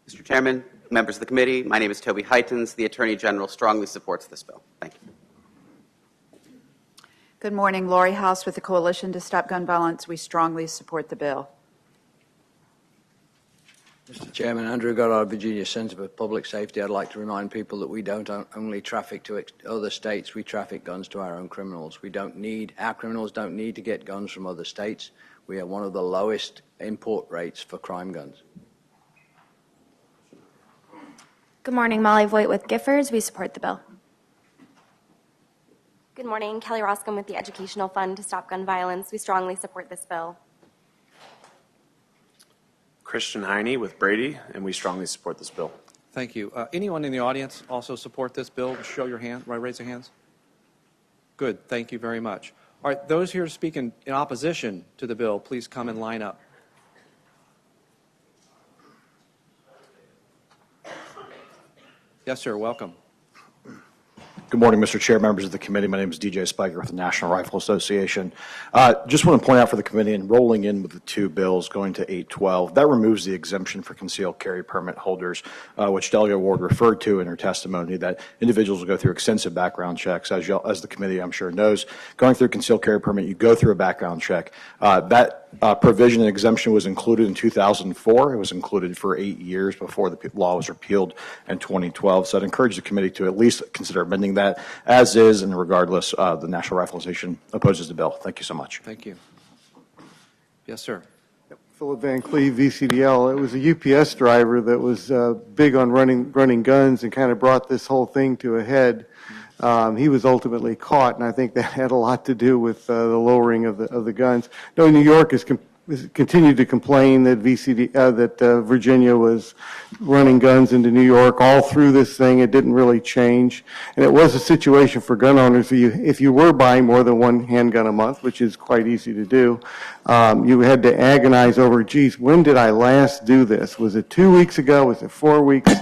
[SPEAKER 9] Mr. Chairman, members of the committee, my name is Toby Heitens. The Attorney General strongly supports this bill. Thank you.
[SPEAKER 10] Good morning. Lori House with the Coalition to Stop Gun Violence. We strongly support the bill.
[SPEAKER 11] Mr. Chairman, Andrew Goddard, Virginia Centre for Public Safety. I'd like to remind people that we don't only traffic to other states, we traffic guns to our own criminals. Our criminals don't need to get guns from other states. We have one of the lowest import rates for crime guns.
[SPEAKER 14] Good morning, Molly Voigt with Giffords. We support the bill.
[SPEAKER 13] Good morning, Kelly Roscom with the Educational Fund to Stop Gun Violence. We strongly support this bill.
[SPEAKER 15] Christian Heine with Brady, and we strongly support this bill.
[SPEAKER 1] Thank you. Anyone in the audience also support this bill? Show your hand. Raise your hands. Good. Thank you very much. All right. Those here speaking in opposition to the bill, please come and line up. Yes, sir. Welcome.
[SPEAKER 21] Good morning, Mr. Chair, members of the committee. My name is DJ Spiker with the National Rifle Association. Just want to point out for the committee, in rolling in with the two bills going to 812, that removes the exemption for concealed carry permit holders, which Delegate Ward referred to in her testimony, that individuals will go through extensive background checks. As the committee, I'm sure, knows, going through a concealed carry permit, you go through a background check. That provision and exemption was included in 2004. It was included for 8 years before the law was repealed in 2012. So I'd encourage the committee to at least consider amending that as is, and regardless, the National Rifle Association opposes the bill. Thank you so much.
[SPEAKER 1] Thank you. Yes, sir.
[SPEAKER 17] Philip Van Cleve, VCDL. It was a UPS driver that was big on running guns and kind of brought this whole thing to a head. He was ultimately caught, and I think that had a lot to do with the lowering of the guns. No, New York has continued to complain that Virginia was running guns into New York all through this thing. It didn't really change, and it was a situation for gun owners. If you were buying more than one handgun a month, which is quite easy to do, you had to agonize over, geez, when did I last do this? Was it 2 weeks ago? Was it 4 weeks?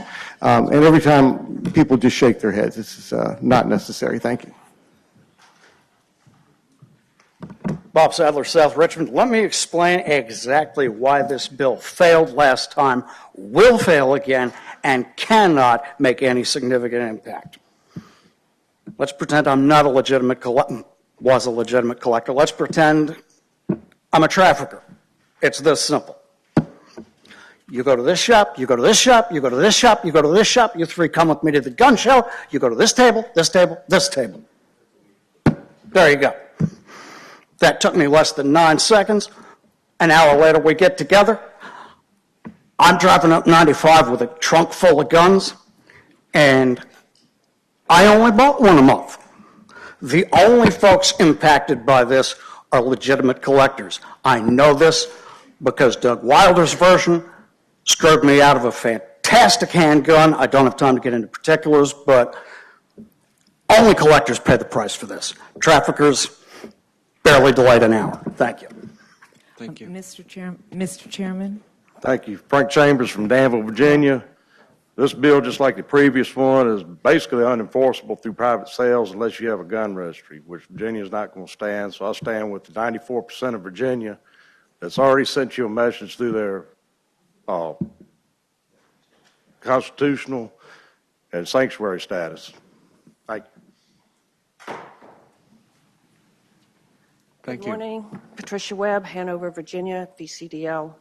[SPEAKER 17] And every time people just shake their heads. This is not necessary. Thank you.
[SPEAKER 18] Bob Sadler, South Richmond. Let me explain exactly why this bill failed last time, will fail again, and cannot make any significant impact. Let's pretend I'm not a legitimate collector. Let's pretend I'm a trafficker. It's this simple. You go to this shop, you go to this shop, you go to this shop, you go to this shop, you three come with me to the gun show, you go to this table, this table, this table. There you go. That took me less than 9 seconds. An hour later, we get together. I'm driving up 95 with a trunk full of guns, and I only bought one a month. The only folks impacted by this are legitimate collectors. I know this because Doug Wilder's version screwed me out of a fantastic handgun. I don't have time to get into particulars, but only collectors pay the price for this. Traffickers barely delayed an hour. Thank you.
[SPEAKER 1] Thank you.
[SPEAKER 12] Mr. Chairman?
[SPEAKER 16] Thank you. Frank Chambers from Danville, Virginia. This bill, just like the previous one, is basically unenforceable through private sales unless you have a gun registry, which Virginia is not going to stand. So I stand with the 94% of Virginia that's already sent you a message through their constitutional and sanctuary status. Thank you.
[SPEAKER 1] Thank
[SPEAKER 19] Good
[SPEAKER 1] you.
[SPEAKER 19] morning. Patricia Webb, Hanover, Virginia, VCDL.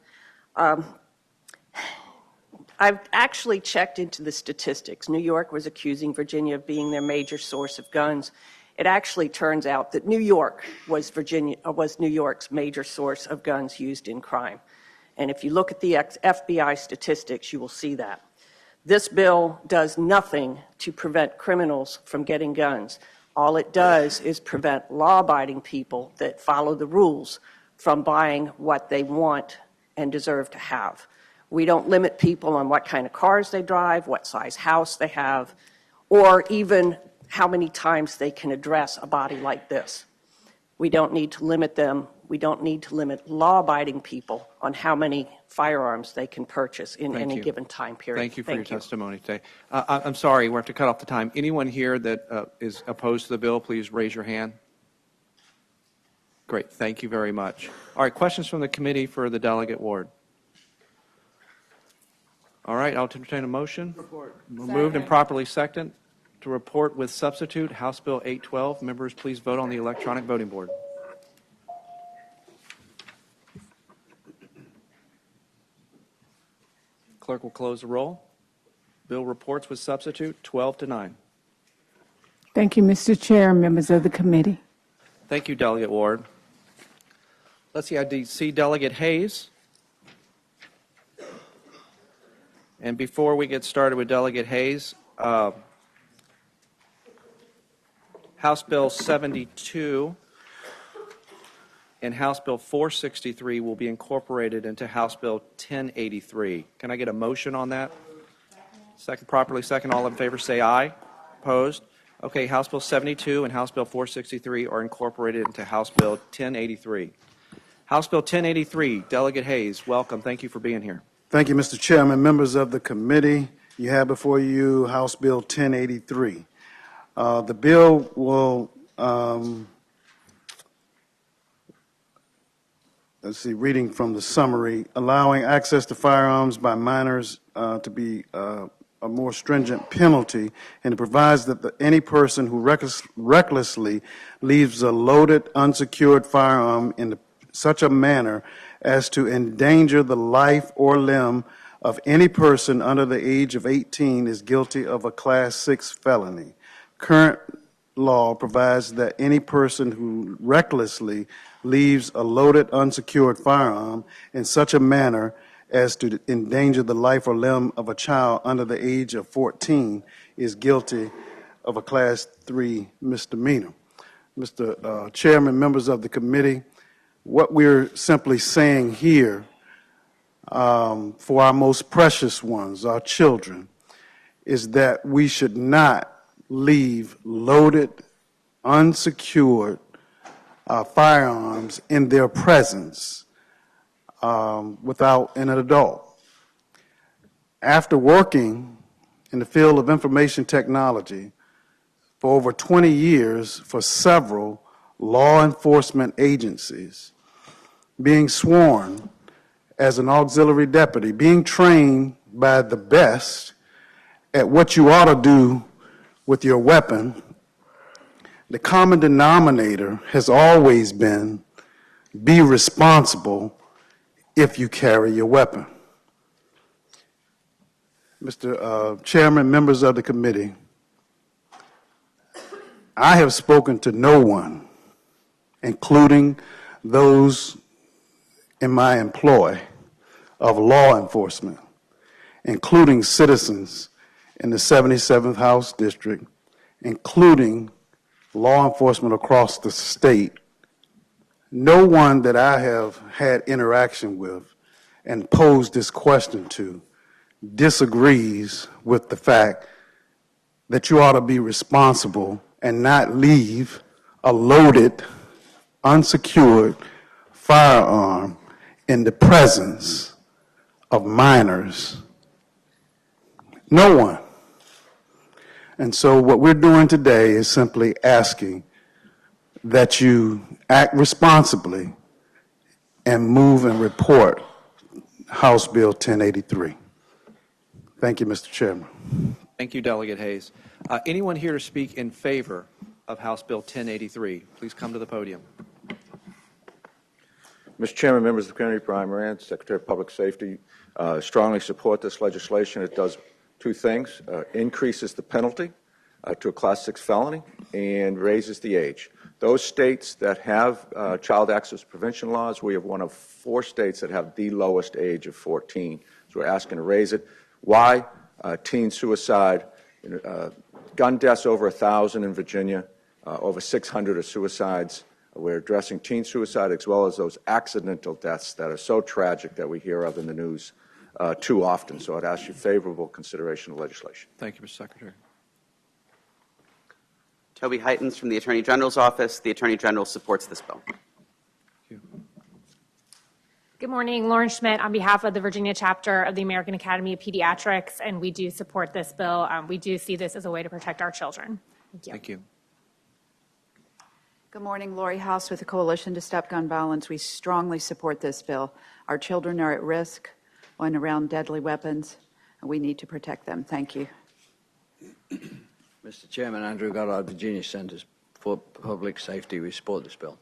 [SPEAKER 19] I've actually checked into the statistics. New York was accusing Virginia of being their major source of guns. It actually turns out that New York was New York's major source of guns used in crime. And if you look at the FBI statistics, you will see that. This bill does nothing to prevent criminals from getting guns. All it does is prevent law-abiding people that follow the rules from buying what they want and deserve to have. We don't limit people on what kind of cars they drive, what size house they have, or even how many times they can address a body like this. We don't need to limit them. We don't need to limit law-abiding people on how many firearms they can purchase in any given time period.
[SPEAKER 1] Thank you for your testimony today. I'm sorry, we have to cut off the time. Anyone here that is opposed to the bill, please raise your hand. Great, thank you very much. All right, questions from the committee for the delegate ward. All right, I'll entertain a motion. Moved and properly second to report with substitute House Bill 812. Members, please vote on the electronic voting board. Clerk will close the roll. Bill reports with substitute 12-9.
[SPEAKER 8] Thank you, Mr. Chair, members of the committee.
[SPEAKER 1] Thank you, Delegate Ward. Let's see, I see Delegate Hayes. And before we get started with Delegate Hayes, House Bill 72 and House Bill 463 will be incorporated into House Bill 1083. Can I get a motion on that? Second, properly second. All in favor say aye. Opposed? Okay, House Bill 72 and House Bill 463 are incorporated into House Bill 1083. House Bill 1083, Delegate Hayes, welcome. Thank you for being here.
[SPEAKER 20] Thank you, Mr. Chairman. Members of the committee, you have before you House Bill 1083. The bill will, reading from the summary, allowing access to firearms by minors to be a more stringent penalty, and it provides that any person who recklessly leaves a loaded, unsecured firearm in such a manner as to endanger the life or limb of any person under the age of 18 is guilty of a Class 6 felony. Current law provides that any person who recklessly leaves a loaded, unsecured firearm in such a manner as to endanger the life or limb of a child under the age of 14 is guilty of a Class 3 misdemeanor. Mr. Chairman, members of the committee, what we're simply saying here for our most precious ones, our children, is that we should not leave loaded, unsecured firearms in their presence without an adult. After working in the field of information technology for over 20 years for several law enforcement agencies, being sworn as an auxiliary deputy, being trained by the best at what you ought to do with your weapon, the common denominator has always been be responsible if you carry your weapon. Mr. Chairman, members of the committee, I have spoken to no one, including those in my employ of law enforcement, including citizens in the 77th House District including law enforcement across the state, no one that I have had interaction with and posed this question to disagrees with the fact that you ought to be responsible and not leave a loaded, unsecured firearm in the presence of minors. No one. And so what we're doing today is simply asking that you act responsibly and move and report House Bill 1083. Thank you, Mr. Chairman.
[SPEAKER 1] Thank you, Delegate Hayes. Anyone here to speak in favor of House Bill 1083? Please come to the podium.
[SPEAKER 7] Mr. Chairman, members of the committee, Brian Moran, Secretary of Public Safety, strongly support this legislation. It does two things: increases the penalty to a Class 6 felony and raises the age. Those states that have child access prevention laws, we have one of 4 states that have the lowest age of 14. So we're asking to raise it. Why? Teen suicide, gun deaths over 1,000 in Virginia, over 600 are suicides. We're addressing teen suicide as well as those accidental deaths that are so tragic that we hear of in the news too often. So I'd ask you favorable consideration of legislation.
[SPEAKER 1] Thank you, Mr. Secretary.
[SPEAKER 9] Toby Heitens from the Attorney General's Office. The Attorney General supports this bill.
[SPEAKER 3] Good morning, Lauren Schmidt on behalf of the Virginia chapter of the American Academy of Pediatrics, and we do support this bill. We do see this as a way to protect our children. Thank you.
[SPEAKER 1] Thank you.
[SPEAKER 10] Good morning, Lori House with the Coalition to Stop Gun Violence. We strongly support this bill. Our children are at risk when around deadly weapons, and we need to protect them. Thank you.
[SPEAKER 11] Mr. Chairman, Andrew Goddard, Virginia Centers for Public Safety. We support this bill.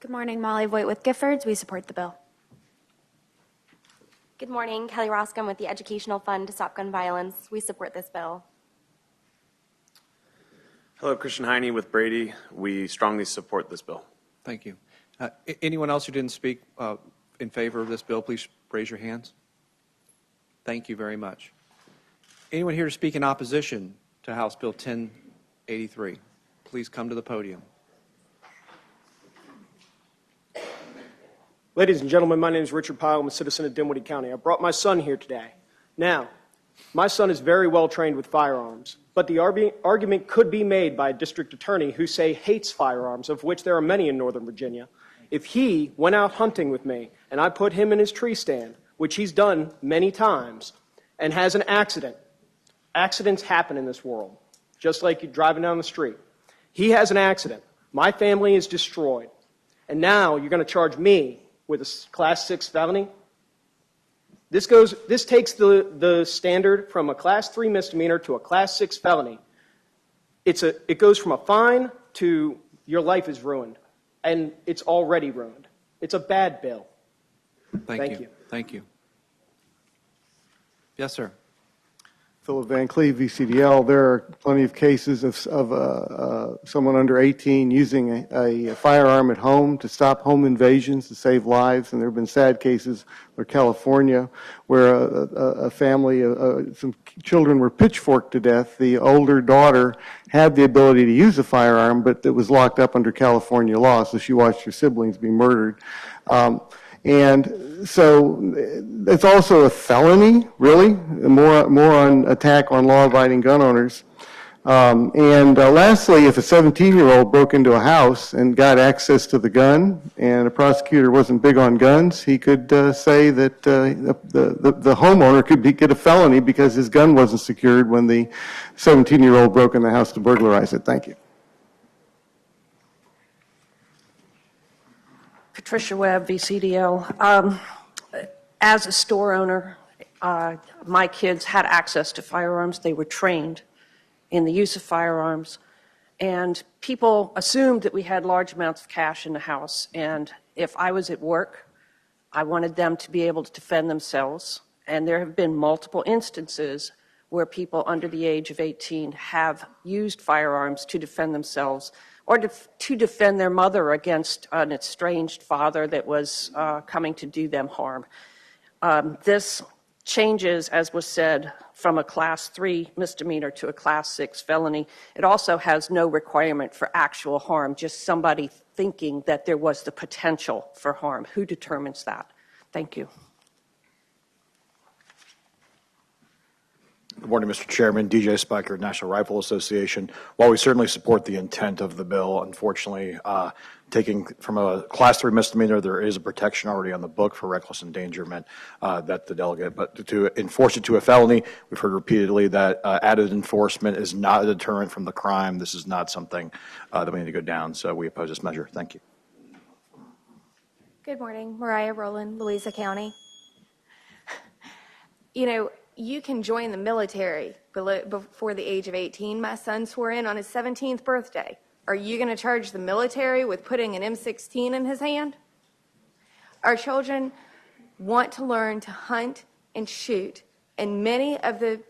[SPEAKER 14] Good morning, Molly Voigt with Giffords. We support the bill.
[SPEAKER 13] Good morning, Kelly Roscom with the Educational Fund to Stop Gun Violence. We support this bill.
[SPEAKER 15] Hello, Christian Heine with Brady. We strongly support this bill.
[SPEAKER 1] Thank you. Anyone else who didn't speak in favor of this bill, please raise your hands. Thank you very much. Anyone here to speak in opposition to House Bill 1083? Please come to the podium.
[SPEAKER 4] Ladies and gentlemen, my name is Richard Pyle. I'm a citizen of Dinwiddie County. I brought my son here today. Now, my son is very well trained with firearms, but the argument could be made by a district attorney who hates firearms, of which there are many in Northern Virginia. If he went out hunting with me and I put him in his tree stand, which he's done many times, and has an accident, accidents happen in this world, just like you're driving down the street. He has an accident. My family is destroyed. And now you're going to charge me with a Class 6 felony? This takes the standard from a Class 3 misdemeanor to a Class 6 felony. It goes from a fine to your life is ruined, and it's already ruined. It's a bad bill. Thank you.
[SPEAKER 1] Thank you. Yes, sir.
[SPEAKER 17] Philip Van Cleve, VCDL. There are plenty of cases of someone under 18 using a firearm at home to stop home invasions, to save lives. And there have been sad cases like California where a family, some children were pitchforked to death. The older daughter had the ability to use a firearm, but it was locked up under California law, so she watched her siblings be murdered. And so it's also a felony, really, more on attack on law-abiding gun owners. Lastly, if a 17-year-old broke into a house and got access to the gun and a prosecutor wasn't big on guns, he could say that the homeowner could get a felony because his gun wasn't secured when the 17-year-old broke in the house to burglarize it. Thank you.
[SPEAKER 19] Patricia Webb, VCDL. As a store owner, my kids had access to firearms. They were trained in the use of firearms. And people assumed that we had large amounts of cash in the house. And if I was at work, I wanted them to be able to defend themselves. And there have been multiple instances where people under the age of 18 have used firearms to defend themselves or to defend their mother against an estranged father that was coming to do them harm. This changes, as was said, from a Class 3 misdemeanor to a Class 6 felony. It also has no requirement for actual harm, just somebody thinking that there was the potential for harm. Who determines that? Thank you.
[SPEAKER 21] Good morning, Mr. Chairman. DJ Spiker, National Rifle Association. While we certainly support the intent of the bill, unfortunately, taking from a Class 3 misdemeanor, there is a protection already on the book for reckless endangerment that the delegate, but to enforce it to a felony, we've heard repeatedly that added enforcement is not a deterrent from the crime. This is not something that we need to go down, so we oppose this measure. Thank you.
[SPEAKER 14] Good morning. Mariah Rowland, Louisa County. You know, you can join the military before the age of 18. My son swore in on his 17th birthday. Are you going to charge the military with putting an M16 in his hand? Our children want to learn to hunt and shoot, and many of the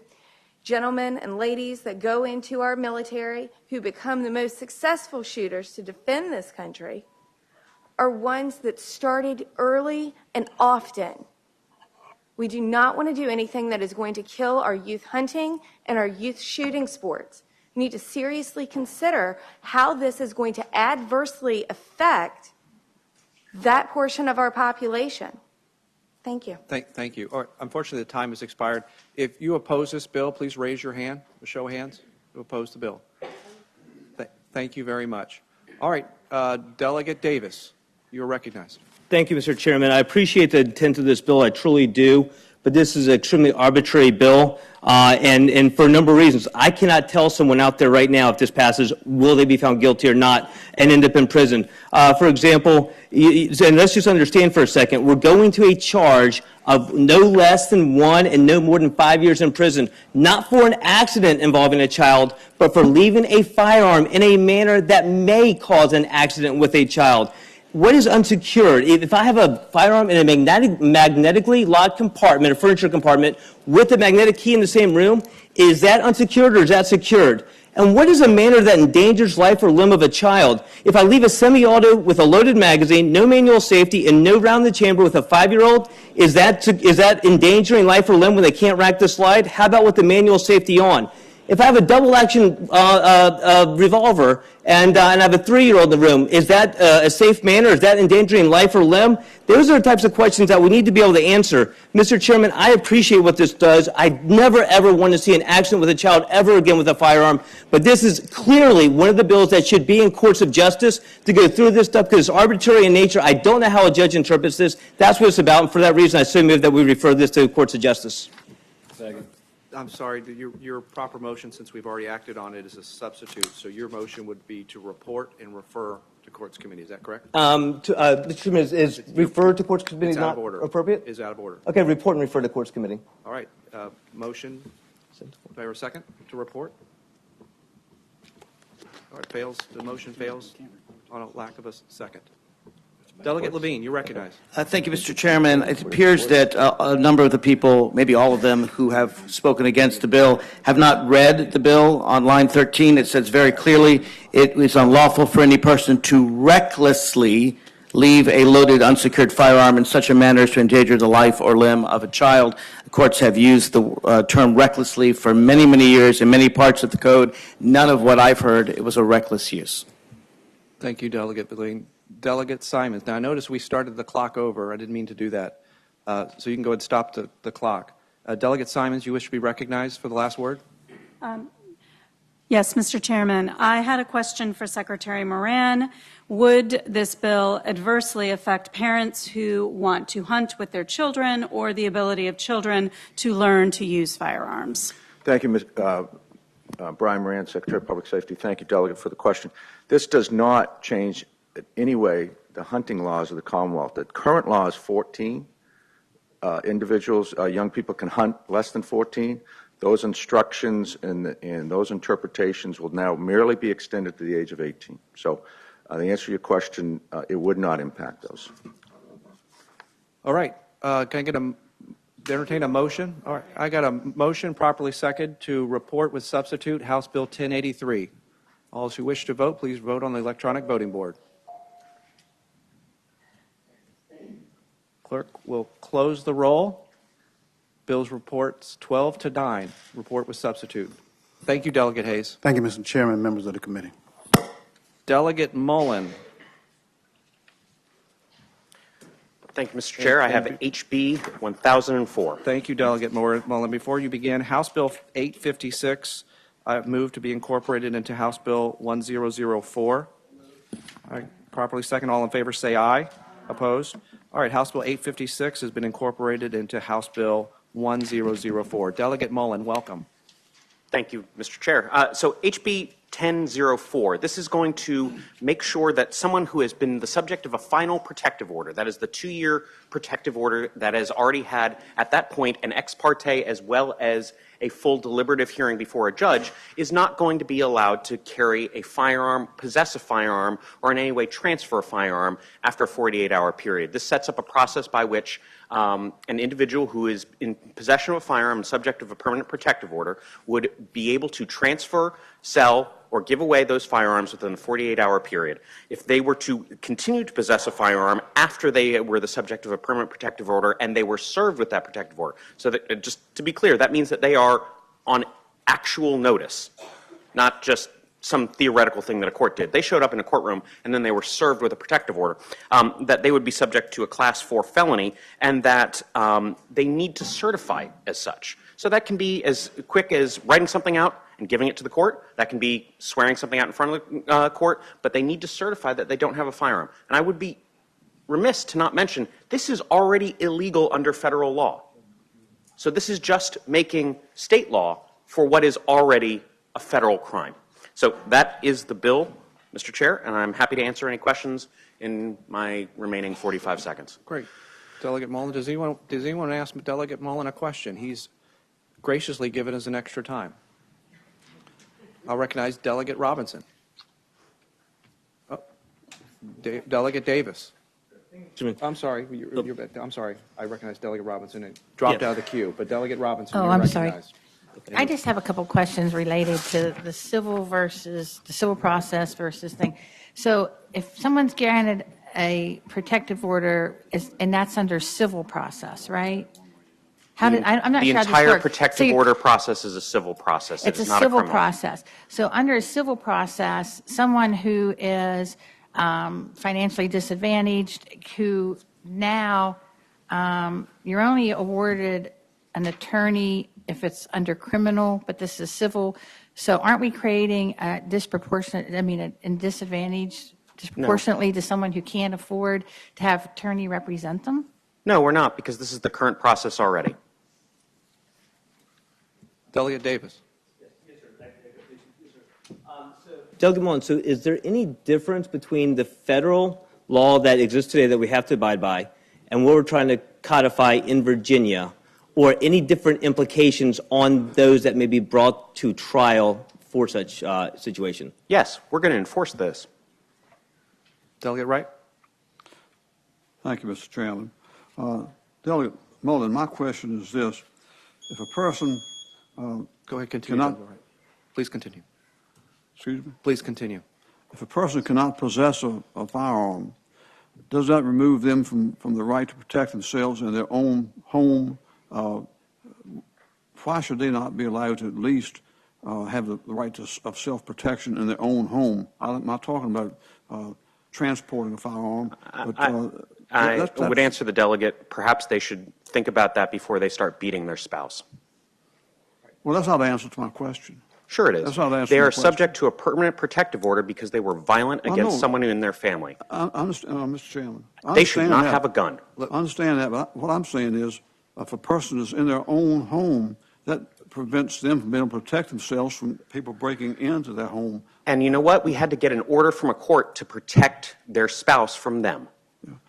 [SPEAKER 14] gentlemen and ladies that go into our military who become the most successful shooters to defend this country are ones that started early and often. We do not want to do anything that is going to kill our youth hunting and our youth shooting sports. We need to seriously consider how this is going to adversely affect that portion of our population. Thank you.
[SPEAKER 1] Thank you. All right, unfortunately, the time has expired. If you oppose this bill, please raise your hand. A show of hands. Who oppose the bill? Thank you very much. All right, Delegate Davis, you are recognized.
[SPEAKER 5] Thank you, Mr. Chairman. I appreciate the intent of this bill. I truly do. But this is an extremely arbitrary bill, and for a number of reasons. I cannot tell someone out there right now, if this passes, will they be found guilty or not and end up in prison. For example, and let's just understand for a second, we're going to a charge of no less than 1 and no more than 5 years in prison, not for an accident involving a child, but for leaving a firearm in a manner that may cause an accident with a child. What is unsecured? If I have a firearm in a magnetically locked compartment, a furniture compartment, with a magnetic key in the same room, is that unsecured or is that secured? And what is a manner that endangers life or limb of a child? If I leave a semi-auto with a loaded magazine, no manual safety, and no round in the chamber with a 5-year-old, is that endangering life or limb when they can't rack the slide? How about with the manual safety on? If I have a double-action revolver and I have a 3-year-old in the room, is that a safe manner? Is that endangering life or limb? Those are the types of questions that we need to be able to answer. Mr. Chairman, I appreciate what this does. I never, ever want to see an accident with a child ever again with a firearm. But this is clearly one of the bills that should be in courts of justice to go through this stuff because it's arbitrary in nature. I don't know how a judge interprets this. That's what it's about. And for that reason, I so move that we refer this to courts of justice.
[SPEAKER 1] Second. I'm sorry, your proper motion, since we've already acted on it, is a substitute. So your motion would be to report and refer to courts committee. Is that correct?
[SPEAKER 5] Mr. Chairman, is refer to courts committee
[SPEAKER 1] It's out
[SPEAKER 5] not
[SPEAKER 1] of order.
[SPEAKER 5] appropriate?
[SPEAKER 1] Is out of order.
[SPEAKER 5] Okay, report and refer to courts committee.
[SPEAKER 1] All right. Motion. Do I have a second to report? All right. Fails. The motion fails on a lack of a second. Delegate Levine, you recognize.
[SPEAKER 22] Thank you, Mr. Chairman. It appears that a number of the people, maybe all of them, who have spoken against the bill have not read the bill. On line 13, it says very clearly it is unlawful for any person to recklessly leave a loaded, unsecured firearm in such a manner as to endanger the life or limb of a child. The courts have used the term recklessly for many, many years in many parts of the code. None of what I've heard, it was a reckless use.
[SPEAKER 1] Thank you, Delegate Levine. Delegate Simons. Now, I noticed we started the clock over. I didn't mean to do that. So you can go ahead and stop the clock. Delegate Simons, you wish to be recognized for the last word?
[SPEAKER 23] Yes, Mr. Chairman. I had a question for Secretary Moran. Would this bill adversely affect parents who want to hunt with their children or the ability of children to learn to use firearms?
[SPEAKER 7] Thank you, Ms. Brian Moran, Secretary of Public Safety. Thank you, Delegate, for the question. This does not change in any way the hunting laws of the Commonwealth. The current law is 14 individuals, young people can hunt less than 14. Those instructions and those interpretations will now merely be extended to the age of 18. So the answer to your question, it would not impact those.
[SPEAKER 1] All right. Can I get entertain a motion? All right. I got a motion properly seconded to report with substitute House Bill 1083. All those who wish to vote, please vote on the electronic voting board. Clerk will close the roll. Bills reports 12 to 9. Report with substitute. Thank you, Delegate Hayes.
[SPEAKER 20] Thank you, Mr. Chairman, members of the committee.
[SPEAKER 1] Delegate Mullen.
[SPEAKER 15] Thank you, Mr. Chair. I have HB 1004.
[SPEAKER 1] Thank you, Delegate Mullen. Before you begin, House Bill 856, I have moved to be incorporated into House Bill 1004. All right, properly second. All in favor, say aye. Opposed? All right, House Bill 856 has been incorporated into House Bill 1004. Delegate Mullen, welcome.
[SPEAKER 15] Thank you, Mr. Chair. So HB 1004, this is going to make sure that someone who has been the subject of a final protective order, that is the 2-year protective order that has already had, at that point, an ex parte as well as a full deliberative hearing before a judge, is not going to be allowed to carry a firearm, possess a firearm, or in any way transfer a firearm after a 48-hour period. This sets up a process by which an individual who is in possession of a firearm and subject of a permanent protective order would be able to transfer, sell, or give away those firearms within a 48-hour period. If they were to continue to possess a firearm after they were the subject of a permanent protective order and they were served with that protective order, so that, just to be clear, that means that they are on actual notice, not just some theoretical thing that a court did. They showed up in a courtroom and then they were served with a protective order, that they would be subject to a Class 4 felony and that they need to certify as such. So that can be as quick as writing something out and giving it to the court. That can be swearing something out in front of the court, but they need to certify that they don't have a firearm. And I would be remiss to not mention, this is already illegal under federal law. So this is just making state law for what is already a federal crime. So that is the bill, Mr. Chair, and I'm happy to answer any questions in my remaining 45 seconds.
[SPEAKER 1] Great. Delegate Mullen, does anyone ask Delegate Mullen a question? He's graciously given us an extra time. I'll recognize Delegate Robinson. Oh, Delegate Davis. I'm sorry. I'm sorry. I recognize Delegate Robinson. It dropped out of the queue, but Delegate Robinson, you're
[SPEAKER 12] I'm sorry.
[SPEAKER 1] recognized.
[SPEAKER 12] I just have a couple questions related to the civil process versus thing. So if someone's granted a protective order, and that's under civil process, right? I'm not sure how this works.
[SPEAKER 15] The entire protective order process is a civil process.
[SPEAKER 12] It's
[SPEAKER 15] is
[SPEAKER 12] a
[SPEAKER 15] not
[SPEAKER 12] civil
[SPEAKER 15] criminal
[SPEAKER 12] process. So under a civil process, someone who is financially disadvantaged, who now you're only awarded an attorney if it's under criminal, but this is civil. So aren't we creating a disadvantage disproportionately to someone who can't afford to have attorney represent them?
[SPEAKER 15] No, we're not, because this is the current process already.
[SPEAKER 1] Delegate Davis.
[SPEAKER 5] Delegate Mullen, so is there any difference between the federal law that exists today that we have to abide by and what we're trying to codify in Virginia, or any different implications on those that may be brought to trial for such situation?
[SPEAKER 15] Yes, we're going to enforce this.
[SPEAKER 1] Delegate Wright.
[SPEAKER 2] Thank you, Mr. Chairman. Delegate Mullen, my question is this. If a person
[SPEAKER 1] Go ahead, continue. Delegate Wright. Please continue.
[SPEAKER 2] Excuse me?
[SPEAKER 1] Please continue.
[SPEAKER 2] If a person cannot possess a firearm, does that remove them from the right to protect themselves in their own home? Why should they not be allowed to at least have the right of self-protection in their own home? I'm not talking about transporting a firearm. But,
[SPEAKER 15] I would answer the delegate, perhaps they should think about that before they start beating their spouse.
[SPEAKER 2] Well, that's not the answer to my question.
[SPEAKER 15] Sure it is.
[SPEAKER 2] That's not the answer
[SPEAKER 15] They
[SPEAKER 2] to my
[SPEAKER 15] are
[SPEAKER 2] question.
[SPEAKER 15] subject to a permanent protective order because they were violent against someone in their family.
[SPEAKER 2] Mr. Chairman.
[SPEAKER 15] They should not have a gun.
[SPEAKER 2] I understand that, but what I'm saying is, if a person is in their own home, that prevents them from being able to protect themselves from people breaking into their home.
[SPEAKER 15] And you know what? We had to get an order from a court to protect their spouse from them.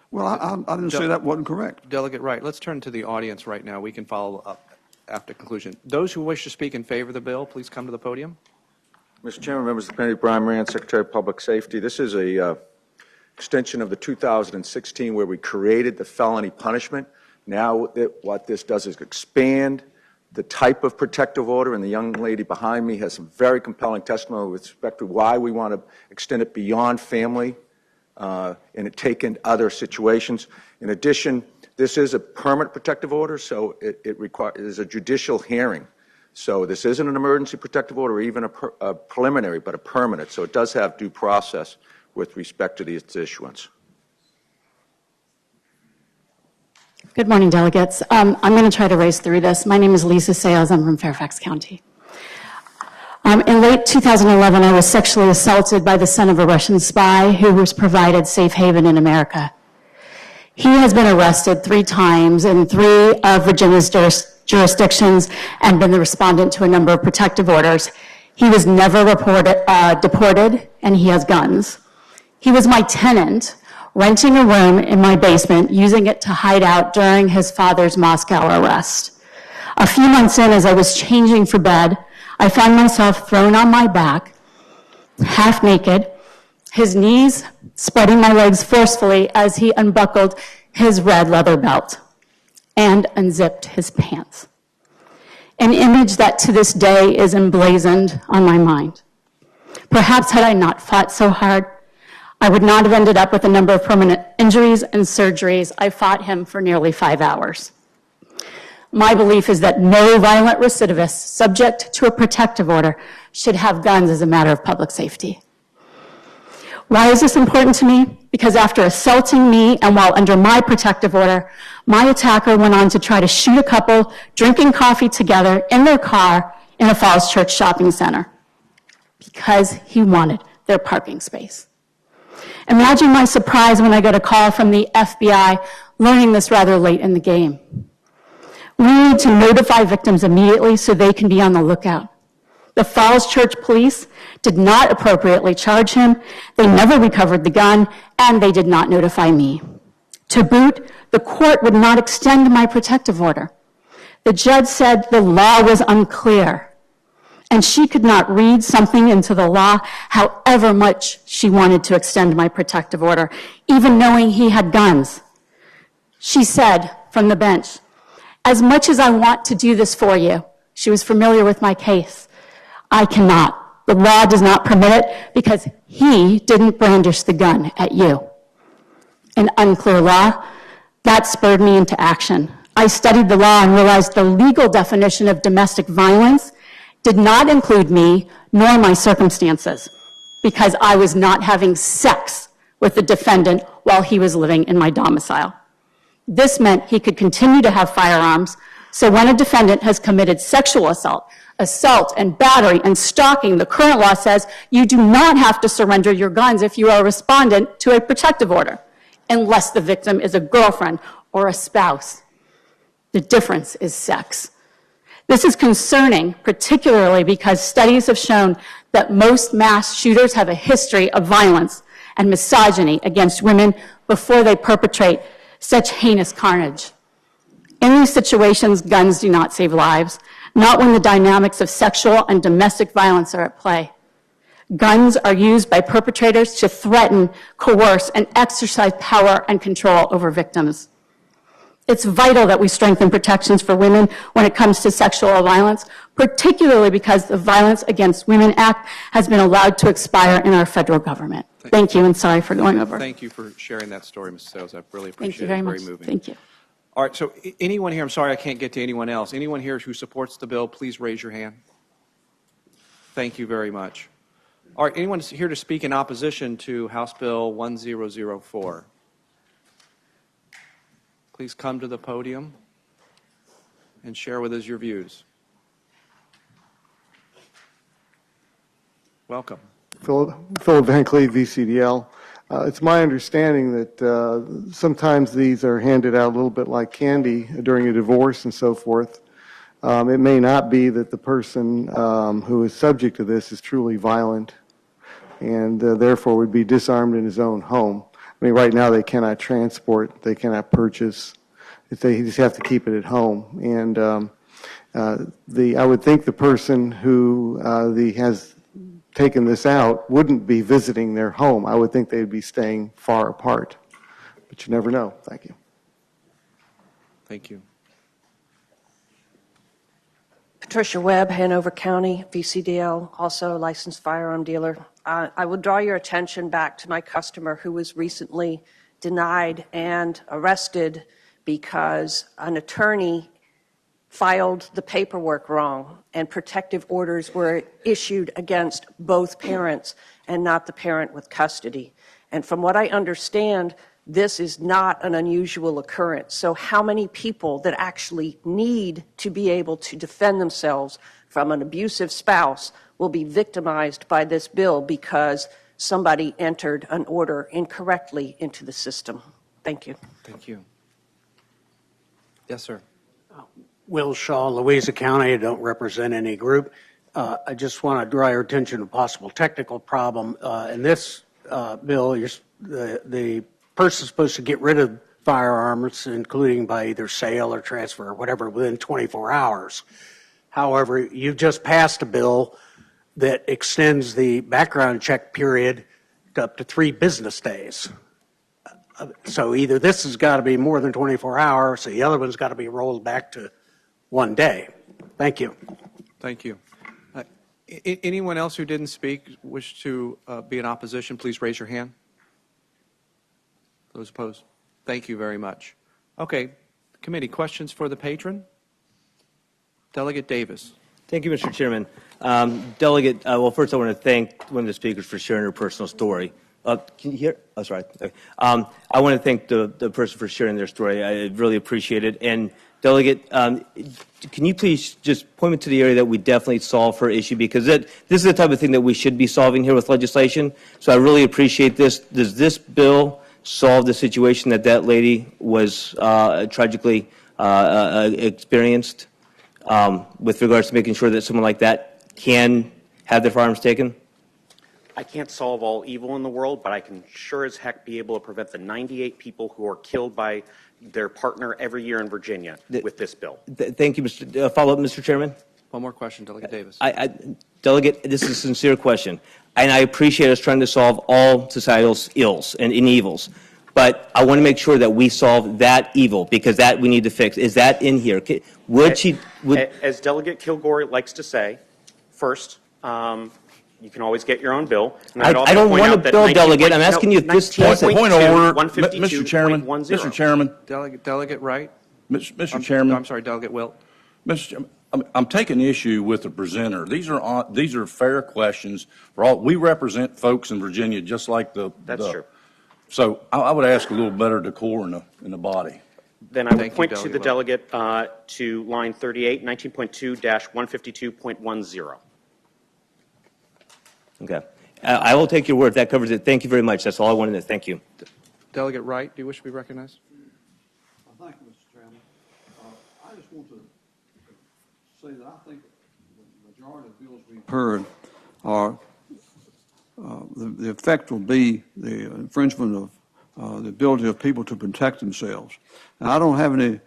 [SPEAKER 2] Well, I didn't say that wasn't correct.
[SPEAKER 1] Delegate Wright, let's turn to the audience right now. We can follow up after conclusion. Those who wish to speak in favor of the bill, please come to the podium.
[SPEAKER 7] Mr. Chairman, members of the committee, Brian Moran, Secretary of Public Safety. This is a extension of the 2016 where we created the felony punishment. Now what this does is expand the type of protective order, and the young lady behind me has some very compelling testimony with respect to why we want to extend it beyond family and take in other situations. In addition, This is a permanent protective order, so it requires a judicial hearing. So this isn't an emergency protective order or even a preliminary, but a permanent. So it does have due process with respect to its issuance.
[SPEAKER 6] Good morning, delegates. I'm going to try to race through this. My name is Lisa Sales. I'm from Fairfax County. In late 2011, I was sexually assaulted by the son of a Russian spy who was provided safe haven in America. He has been arrested 3 times in 3 of Virginia's jurisdictions and been the respondent to a number of protective orders. He was never deported, and he has guns. He was my tenant, renting a room in my basement, using it to hide out during his father's Moscow arrest. A few months in, as I was changing for bed, I found myself thrown on my back, half naked, his knees spreading my legs forcefully as he unbuckled his red leather belt and unzipped his pants. An image that to this day is emblazoned on my mind. Perhaps had I not fought so hard, I would not have ended up with a number of permanent injuries and surgeries. I fought him for nearly 5 hours. My belief is that no violent recidivist subject to a protective order should have guns as a matter of public safety. Why is this important to me? Because after assaulting me and while under my protective order, my attacker went on to try to shoot a couple drinking coffee together in their car in a Falls Church shopping center because he wanted their parking space. Imagine my surprise when I got a call from the FBI learning this rather late in the game. We need to notify victims immediately so they can be on the lookout. The Falls Church police did not appropriately charge him, they never recovered the gun, and they did not notify me. To boot, the court would not extend my protective order. The judge said the law was unclear, and she could not read something into the law however much she wanted to extend my protective order, even knowing he had guns. She said from the bench, "As much as I want to do this for you," she was familiar with my case, "I cannot. The law does not permit it because he didn't brandish the gun at you." An unclear law, that spurred me into action. I studied the law and realized the legal definition of domestic violence did not include me nor my circumstances because I was not having sex with the defendant while he was living in my domicile. This meant he could continue to have firearms, so when a defendant has committed sexual assault and battery and stalking, the current law says you do not have to surrender your guns if you are a respondent to a protective order, unless the victim is a girlfriend or a spouse. The difference is sex. This is concerning, particularly because studies have shown that most mass shooters have a history of violence and misogyny against women before they perpetrate such heinous carnage. In these situations, guns do not save lives, not when the dynamics of sexual and domestic violence are at play. Guns are used by perpetrators to threaten, coerce, and exercise power and control over victims. It's vital that we strengthen protections for women when it comes to sexual violence, particularly because the Violence Against Women Act has been allowed to expire in our federal government. Thank you, and sorry for going over.
[SPEAKER 1] Thank you for sharing that story, Mrs. Sales. I really appreciate it.
[SPEAKER 6] Thank you very much.
[SPEAKER 1] moving.
[SPEAKER 6] Thank you.
[SPEAKER 1] All right, so anyone here, I'm sorry I can't get to anyone else. Anyone here who supports the bill, please raise your hand. Thank you very much. All right, anyone here to speak in opposition to House Bill 1004? Please come to the podium and share with us your views. Welcome.
[SPEAKER 17] Philip Van Cleve, VCDL. It's my understanding that sometimes these are handed out a little bit like candy during a divorce and so forth. It may not be that the person who is subject to this is truly violent and therefore would be disarmed in his own home. I mean, right now they cannot transport, they cannot purchase. They just have to keep it at home. And I would think the person who has taken this out wouldn't be visiting their home. I would think they'd be staying far apart. But you never know. Thank you.
[SPEAKER 1] Thank you.
[SPEAKER 19] Patricia Webb, Hanover County, VCDL, also a licensed firearm dealer. I will draw your attention back to my customer who was recently denied and arrested because an attorney filed the paperwork wrong and protective orders were issued against both parents and not the parent with custody. And from what I understand, this is not an unusual occurrence. So how many people that actually need to be able to defend themselves from an abusive spouse will be victimized by this bill because somebody entered an order incorrectly into the system? Thank you.
[SPEAKER 1] Thank you. Yes, sir.
[SPEAKER 8] Will Shaw, Louisa County. I don't represent any group. I just want to draw your attention to a possible technical problem. In this bill, the person's supposed to get rid of firearms, including by either sale or transfer or whatever, within 24 hours. However, you've just passed a bill that extends the background check period to up to 3 business days. So either this has got to be more than 24 hours, or the other one's got to be rolled back to 1 day. Thank you.
[SPEAKER 1] Thank you. Anyone else who didn't speak wish to be in opposition, please raise your hand. Those opposed? Thank you very much. Okay, committee, questions for the patron? Delegate Davis.
[SPEAKER 5] Thank you, Mr. Chairman. Delegate, well, first I want to thank one of the speakers for sharing her personal story. Can you hear? Oh, sorry. I want to thank the person for sharing their story. I really appreciate it. And Delegate, can you please just point me to the area that we definitely solve her issue? Because this is the type of thing that we should be solving here with legislation. So I really appreciate this. Does this bill solve the situation that lady was tragically experienced with regards to making sure that someone like that can have their firearms taken?
[SPEAKER 15] I can't solve all evil in the world, but I can sure as heck be able to prevent the 98 people who are killed by their partner every year in Virginia with this bill.
[SPEAKER 5] Thank you, Mr. Follow-up, Mr. Chairman.
[SPEAKER 1] One more question, Delegate Davis.
[SPEAKER 5] Delegate, this is a sincere question, and I appreciate us trying to solve all societal ills and evils, but I want to make sure that we solve that evil, because that we need to fix. Is that in here?
[SPEAKER 15] As Delegate Kilgore likes to say, first, you can always get your own bill. And
[SPEAKER 5] I don't want a bill, Delegate. I'm asking you if this does it.
[SPEAKER 21] Point of order, Mr. Chairman. Mr. Chairman.
[SPEAKER 1] Delegate Wright.
[SPEAKER 21] Mr. Chairman.
[SPEAKER 1] I'm sorry, Delegate Wilt.
[SPEAKER 21] Mr. Chairman, I'm taking issue with the presenter. These are fair questions. We represent folks in Virginia just like the.
[SPEAKER 15] That's true.
[SPEAKER 21] So I would ask a little better decor in the body.
[SPEAKER 15] Then I would point to the delegate to line 38, 19.2-152.10.
[SPEAKER 5] Okay. I will take your word. That covers it. Thank you very much. That's all I wanted to. Thank you.
[SPEAKER 1] Delegate Wright, do you wish to be recognized?
[SPEAKER 2] Thank you, Mr. Chairman. I just want to say that I think the majority of bills we've heard are the effect will be the infringement of the ability of people to protect themselves. Now, I don't have any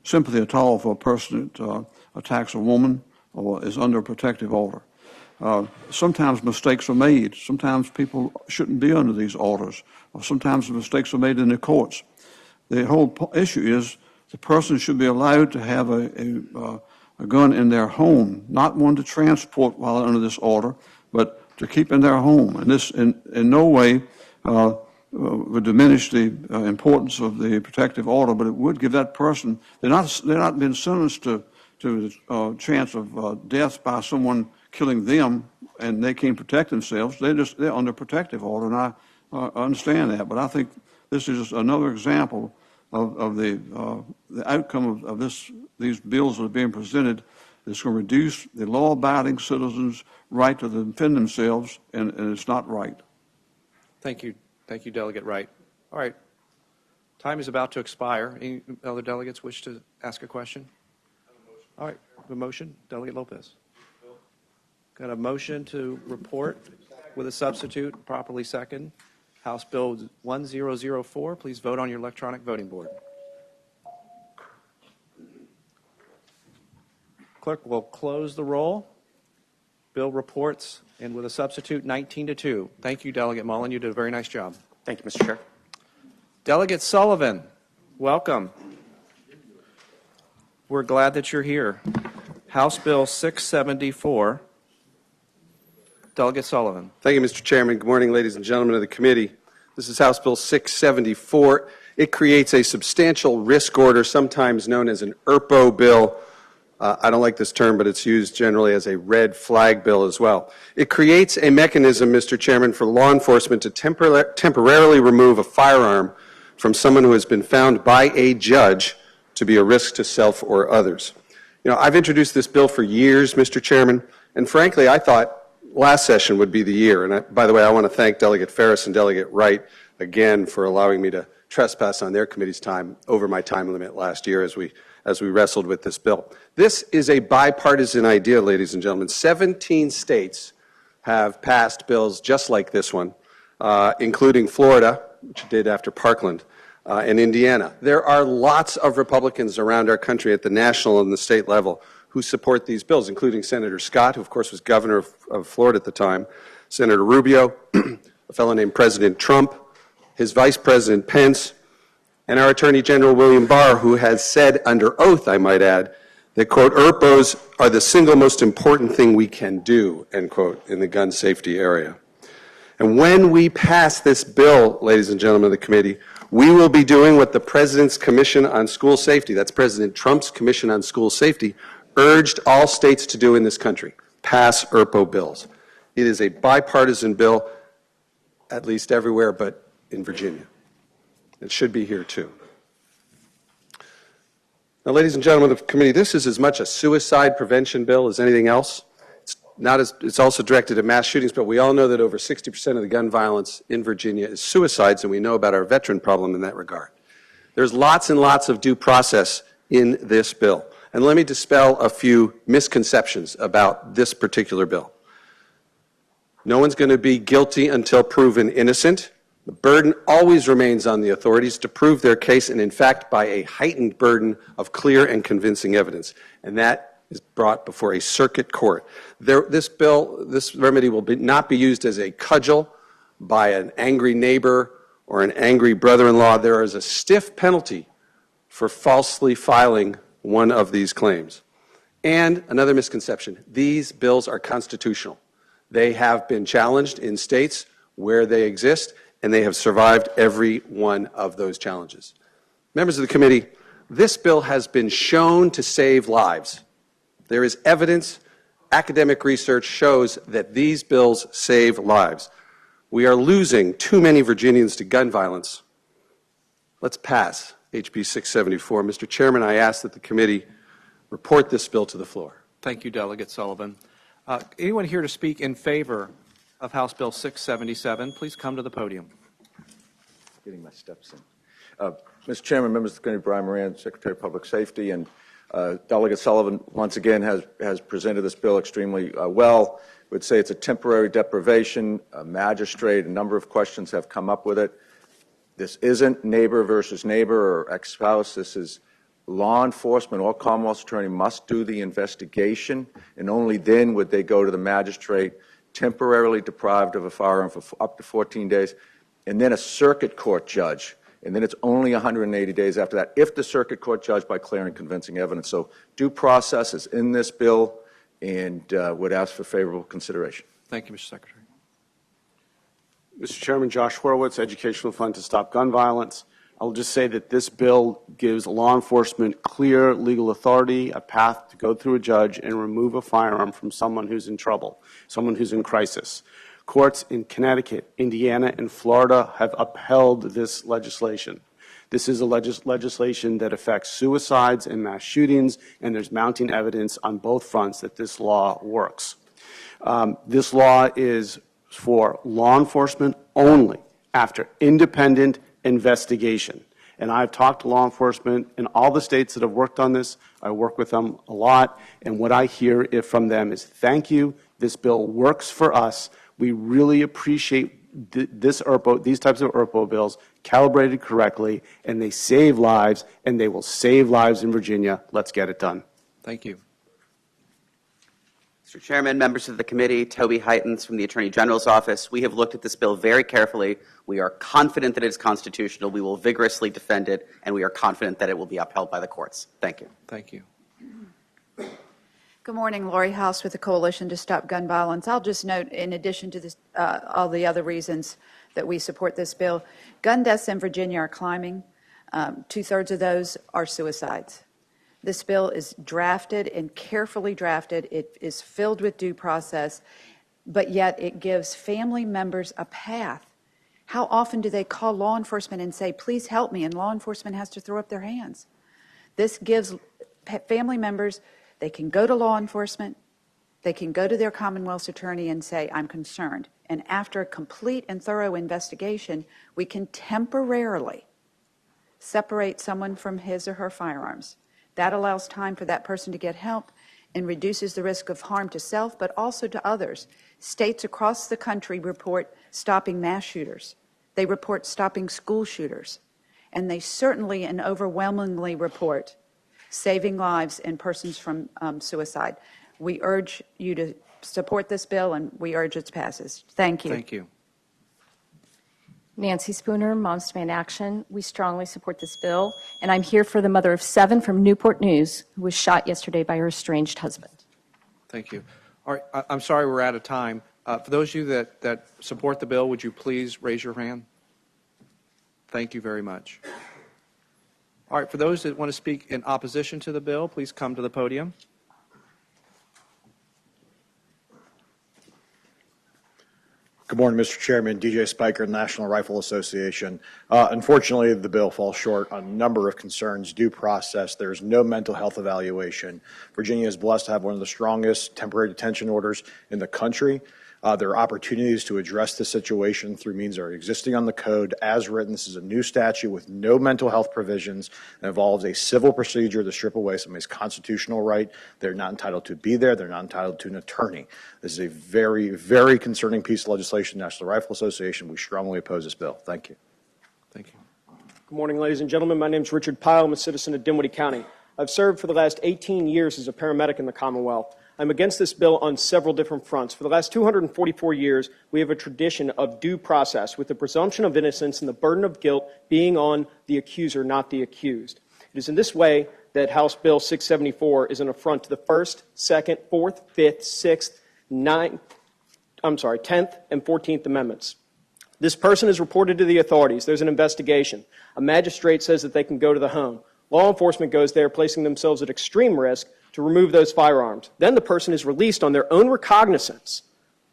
[SPEAKER 2] sympathy at all for a person that attacks a woman or is under a protective order. Sometimes mistakes are made. Sometimes people shouldn't be under these orders, or sometimes mistakes are made in the courts. The whole issue is the person should be allowed to have a gun in their home, not one to transport while under this order, but to keep in their home. And this in no way would diminish the importance of the protective order, but it would give that person, they're not been sentenced to the chance of death by someone killing them, and they can't protect themselves. They're under protective order, and I understand that. But I think this is just another example of the outcome of these bills that are being presented. It's going to reduce the law-abiding citizens' right to defend themselves, and it's not right.
[SPEAKER 1] Thank you. Thank you, Delegate Wright. All right. Time is about to expire. Any other delegates wish to ask a question? All right. A motion. Delegate Lopez. Got a motion to report with a substitute, properly second. House Bill 1004. Please vote on your electronic voting board. Clerk will close the roll. Bill reports, and with a substitute, 19-2. Thank you, Delegate Mullen. You did a very nice job.
[SPEAKER 15] Thank you, Mr. Chair.
[SPEAKER 1] Delegate Sullivan, welcome. We're glad that you're here. House Bill 674. Delegate Sullivan.
[SPEAKER 16] Thank you, Mr. Chairman. Good morning, ladies and gentlemen of the committee. This is House Bill 674.
[SPEAKER 9] It creates a substantial risk order, sometimes known as an ERPO bill. I don't like this term, but it's used generally as a red flag bill as well. It creates a mechanism, Mr. Chairman, for law enforcement to temporarily remove a firearm from someone who has been found by a judge to be a risk to self or others. You know, I've introduced this bill for years, Mr. Chairman, and frankly, I thought last session would be the year. And by the way, I want to thank Delegate Ferris and Delegate Wright again for allowing me to trespass on their committee's time over my time limit last year as we wrestled with this bill. This is a bipartisan idea, ladies and gentlemen. 17 states have passed bills just like this one, including Florida, which did after Parkland, and Indiana. There are lots of Republicans around our country at the national and the state level who support these bills, including Senator Scott, who of course was governor of Florida at the time, Senator Rubio, a fellow named President Trump, his Vice President Pence, and our Attorney General William Barr, who has said under oath, I might add, that, quote, ERPOs are the single most important thing we can do, end quote, in the gun safety area. And when we pass this bill, ladies and gentlemen of the committee, we will be doing what the President's Commission on School Safety, that's President Trump's Commission on School Safety, urged all states to do in this country, pass ERPO bills. It is a bipartisan bill, at least everywhere but in Virginia. It should be here too. Now, ladies and gentlemen of the committee, this is as much a suicide prevention bill as anything else. It's also directed at mass shootings, but we all know that over 60% of the gun violence in Virginia is suicides, and we know about our veteran problem in that regard. There's lots and lots of due process in this bill. And let me dispel a few misconceptions about this particular bill. No one's going to be guilty until proven innocent. The burden always remains on the authorities to prove their case, and in fact, by a heightened burden of clear and convincing evidence. And that is brought before a circuit court. This remedy will not be used as a cudgel by an angry neighbor or an angry brother-in-law. There is a stiff penalty for falsely filing one of these claims. And another misconception, these bills are constitutional. They have been challenged in states where they exist, and they have survived every one of those challenges. Members of the committee, this bill has been shown to save lives. There is evidence, academic research shows that these bills save lives. We are losing too many Virginians to gun violence. Let's pass HB 674. Mr. Chairman, I ask that the committee report this bill to the floor.
[SPEAKER 1] Thank you, Delegate Sullivan. Anyone here to speak in favor of House Bill 677, please come to the podium.
[SPEAKER 7] Getting my steps in. Mr. Chairman, members of the committee, Brian Moran, Secretary of Public Safety, and Delegate Sullivan once again has presented this bill extremely well. I would say it's a temporary deprivation. A magistrate, a number of questions have come up with it. This isn't neighbor versus neighbor or ex-spouse. This is law enforcement or Commonwealth's attorney must do the investigation, and only then would they go to the magistrate, temporarily deprived of a firearm for up to 14 days, and then a circuit court judge, and then it's only 180 days after that if the circuit court judge by clear and convincing evidence. So due process is in this bill, and would ask for favorable consideration.
[SPEAKER 1] Thank you, Mr. Secretary.
[SPEAKER 16] Mr. Chairman, Josh Horowitz, Educational Fund to Stop Gun Violence. I'll just say that this bill gives law enforcement clear legal authority, a path to go through a judge and remove a firearm from someone who's in trouble, someone who's in crisis. Courts in Connecticut, Indiana, and Florida have upheld this legislation. This is a legislation that affects suicides and mass shootings, and there's mounting evidence on both fronts that this law works. This law is for law enforcement only after independent investigation. And I've talked to law enforcement in all the states that have worked on this. I work with them a lot, and what I hear from them is, thank you, this bill works for us. We really appreciate these types of ERPO bills calibrated correctly, and they save lives, and they will save lives in Virginia. Let's get it done.
[SPEAKER 1] Thank you.
[SPEAKER 18] Mr. Chairman, members of the committee, Toby Heitens from the Attorney General's Office. We have looked at this bill very carefully. We are confident that it is constitutional. We will vigorously defend it, and we are confident that it will be upheld by the courts. Thank you.
[SPEAKER 1] Thank you.
[SPEAKER 10] Good morning, Lori House with the Coalition to Stop Gun Violence. I'll just note, in addition to this, all the other reasons that we support this bill, gun deaths in Virginia are climbing. 2/3 of those are suicides. This bill is drafted and carefully drafted. It is filled with due process, but yet it gives family members a path. How often do they call law enforcement and say, please help me, and law enforcement has to throw up their hands? This gives family members, they can go to law enforcement, they can go to their Commonwealth's attorney and say, I'm concerned. And after a complete and thorough investigation, we can temporarily separate someone from his or her firearms. That allows time for that person to get help and reduces the risk of harm to self, but also to others. States across the country report stopping mass shooters. They report stopping school shooters. And they certainly and overwhelmingly report saving lives and persons from suicide. We urge you to support this bill, and we urge its passage. Thank you.
[SPEAKER 1] Thank you.
[SPEAKER 3] Nancy Spooner, Moms Demand Action. We strongly support this bill, and I'm here for the mother of 7 from Newport News who was shot yesterday by her estranged husband.
[SPEAKER 1] Thank you. All right, I'm sorry we're out of time. For those of you that support the bill, would you please raise your hand? Thank you very much. All right, for those that want to speak in opposition to the bill, please come to the podium.
[SPEAKER 21] Good morning, Mr. Chairman. DJ Spiker, National Rifle Association. Unfortunately, the bill falls short on a number of concerns. Due process, there's no mental health evaluation. Virginia is blessed to have one of the strongest temporary detention orders in the country. There are opportunities to address the situation through means that are existing on the code as written. This is a new statute with no mental health provisions and involves a civil procedure to strip away somebody's constitutional right. They're not entitled to be there. They're not entitled to an attorney. This is a very, very concerning piece of legislation. National Rifle Association, we strongly oppose this bill. Thank you.
[SPEAKER 1] Thank you.
[SPEAKER 4] Good morning, ladies and gentlemen. My name is Richard Pyle. I'm a citizen of Dinwiddie County. I've served for the last 18 years as a paramedic in the Commonwealth. I'm against this bill on several different fronts. For the last 244 years, we have a tradition of due process with the presumption of innocence and the burden of guilt being on the accuser, not the accused. It is in this way that House Bill 674 is an affront to the 1st, 2nd, 4th, 5th, 6th, 10th, and 14th Amendments. This person is reported to the authorities. There's an investigation. A magistrate says that they can go to the home. Law enforcement goes there, placing themselves at extreme risk to remove those firearms. Then the person is released on their own recognizance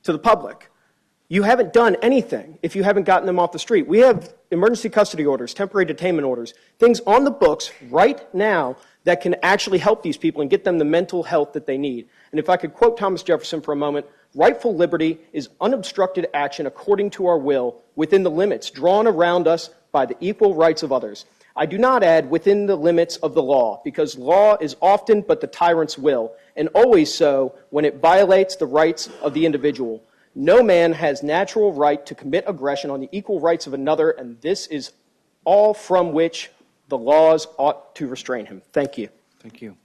[SPEAKER 4] to the public. You haven't done anything if you haven't gotten them off the street. We have emergency custody orders, temporary detainment orders, things on the books right now that can actually help these people and get them the mental health that they need. And if I could quote Thomas Jefferson for a moment, rightful liberty is unobstructed action according to our will within the limits drawn around us by the equal rights of others. I do not add within the limits of the law, because law is often but the tyrant's will, and always so when it violates the rights of the individual. No man has natural right to commit aggression on the equal rights of another, and this is all from which the laws ought to restrain him. Thank you.
[SPEAKER 1] Thank you.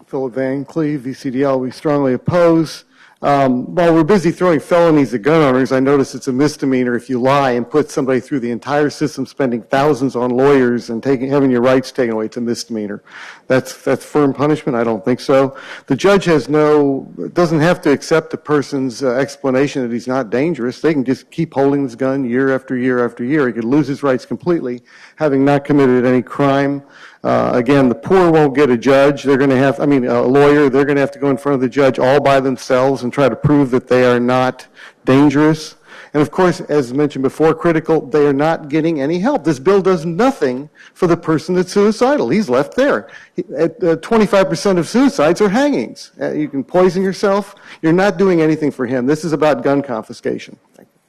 [SPEAKER 17] Philip Van Cleve, VCDL, we strongly oppose. While we're busy throwing felonies at gun owners, I notice it's a misdemeanor if you lie and put somebody through the entire system, spending thousands on lawyers and having your rights taken away. It's a misdemeanor. That's firm punishment? I don't think so. The judge doesn't have to accept the person's explanation that he's not dangerous. They can just keep holding this gun year after year after year. He could lose his rights completely, having not committed any crime. Again, the poor won't get a judge. They're going to have, a lawyer. They're going to have to go in front of the judge all by themselves and try to prove that they are not dangerous. And of course, as mentioned before, critical, they are not getting any help. This bill does nothing for the person that's suicidal. He's left there. 25% of suicides are hangings. You can poison yourself. You're not doing anything for him. This is about gun confiscation. Thank you.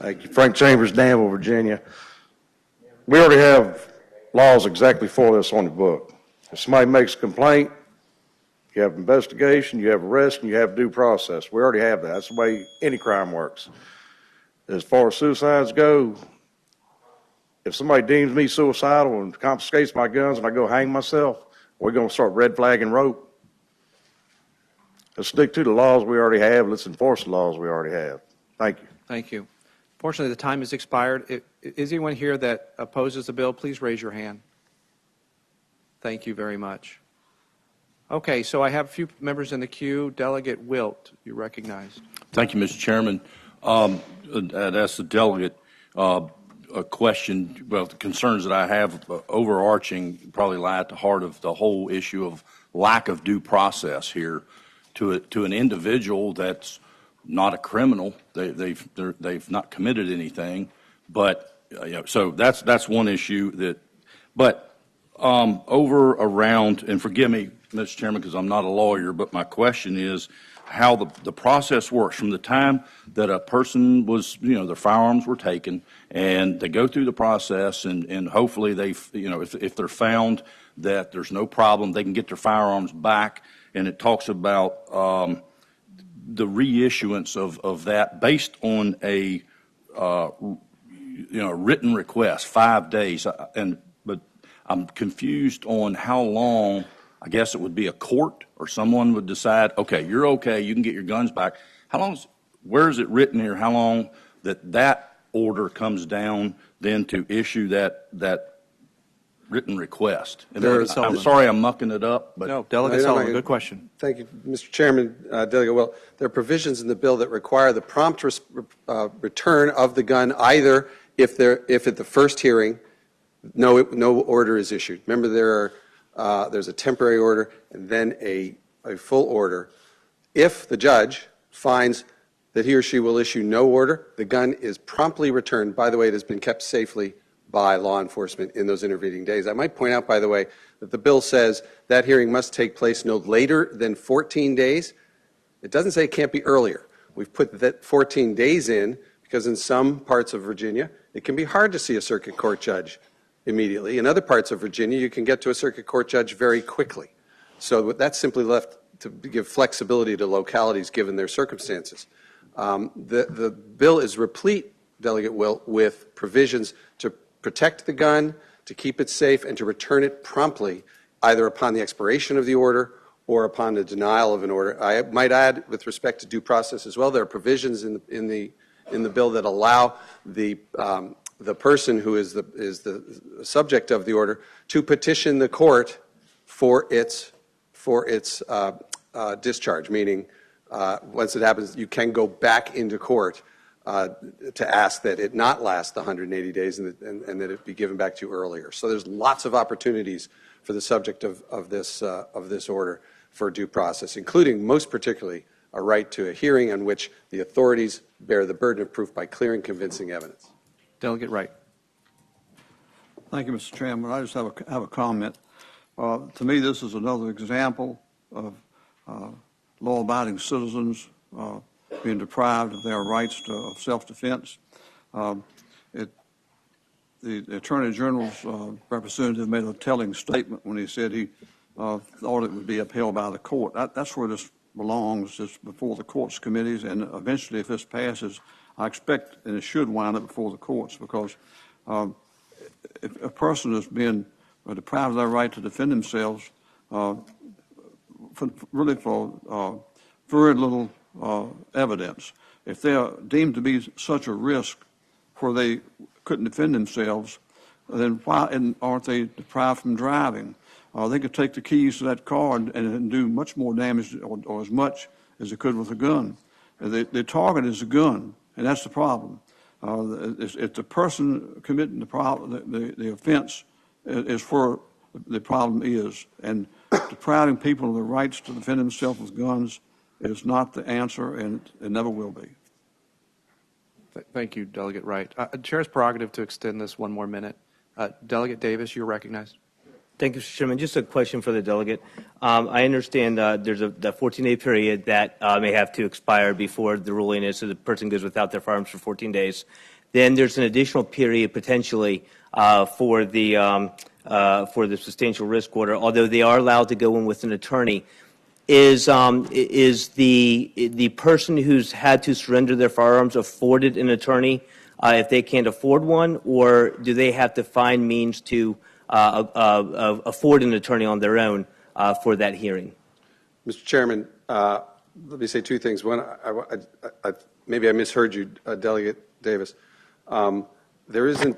[SPEAKER 11] Thank you. Frank Chambers, Danville, Virginia. We already have laws exactly for this on the book. If somebody makes a complaint, you have investigation, you have arrest, and you have due process. We already have that. That's the way any crime works. As far as suicides go, if somebody deems me suicidal and confiscates my guns and I go hang myself, we're going to start red flagging rope. Let's stick to the laws we already have. Let's enforce the laws we already have. Thank you.
[SPEAKER 1] Thank you. Fortunately, the time has expired. Is anyone here that opposes the bill? Please raise your hand. Thank you very much. Okay, so I have a few members in the queue. Delegate Wilt, you're recognized.
[SPEAKER 13] Thank you, Mr. Chairman. I'd ask the delegate, a question, well, the concerns that I have overarching probably lie at the heart of the whole issue of lack of due process here to an individual that's not a criminal. They've not committed anything, but so that's one issue but over around, and forgive me, Mr. Chairman, because I'm not a lawyer, but my question is how the process works from the time that a person was, their firearms were taken, and they go through the process, and hopefully if they're found that there's no problem, they can get their firearms back, and it talks about the reissuance of that based on a written request, 5 days, but I'm confused on how long. I guess it would be a court or someone would decide, okay, you're okay, you can get your guns back. Where is it written here, how long that order comes down then to issue that written request? And I'm sorry I'm mucking it up, but.
[SPEAKER 1] No, Delegate Sullivan, good question.
[SPEAKER 9] Thank you, Mr. Chairman. Delegate Will, there are provisions in the bill that require the prompt return of the gun either if at the first hearing no order is issued. Remember, there's a temporary order and then a full order. If the judge finds that he or she will issue no order, the gun is promptly returned. By the way, it has been kept safely by law enforcement in those intervening days. I might point out, by the way, that the bill says that hearing must take place no later than 14 days. It doesn't say it can't be earlier. We've put that 14 days in because in some parts of Virginia, it can be hard to see a circuit court judge immediately. In other parts of Virginia, you can get to a circuit court judge very quickly. So that's simply left to give flexibility to localities given their circumstances. The bill is replete, Delegate Will, with provisions to protect the gun, to keep it safe, and to return it promptly, either upon the expiration of the order or upon the denial of an order. I might add, with respect to due process as well, there are provisions in the bill that allow the person who is the subject of the order to petition the court for its discharge, meaning once it happens, you can go back into court to ask that it not last the 180 days and that it be given back to you earlier. So there's lots of opportunities for the subject of this order for due process, including most particularly a right to a hearing on which the authorities bear the burden of proof by clear and convincing evidence.
[SPEAKER 1] Delegate Wright.
[SPEAKER 2] Thank you, Mr. Chairman. I just have a comment. To me, this is another example of law-abiding citizens being deprived of their rights of self-defense. The Attorney General's representative made a telling statement when he said he thought it would be upheld by the court. That's where this belongs, is before the courts committees, and eventually, if this passes, I expect, and it should wind up before the courts, because if a person has been deprived of their right to defend themselves for very little evidence, if they are deemed to be such a risk where they couldn't defend themselves, then why aren't they deprived from driving? They could take the keys to that car and do much more damage or as much as they could with a gun. The target is a gun, and that's the problem. If the person committing the offense is where the problem is, and depriving people of the rights to defend themselves with guns is not the answer, and it never will be.
[SPEAKER 1] Thank you, Delegate Wright. Chair's prerogative to extend this one more minute. Delegate Davis, you're recognized.
[SPEAKER 5] Thank you, Mr. Chairman. Just a question for the delegate. I understand there's the 14-day period that may have to expire before the ruling is, so the person goes without their firearms for 14 days. Then there's an additional period potentially for the substantial risk order, although they are allowed to go in with an attorney. Is the person who's had to surrender their firearms afforded an attorney if they can't afford one, or do they have to find means to afford an attorney on their own for that hearing?
[SPEAKER 9] Mr. Chairman, let me say two things. One, maybe I misheard you, Delegate Davis. There isn't,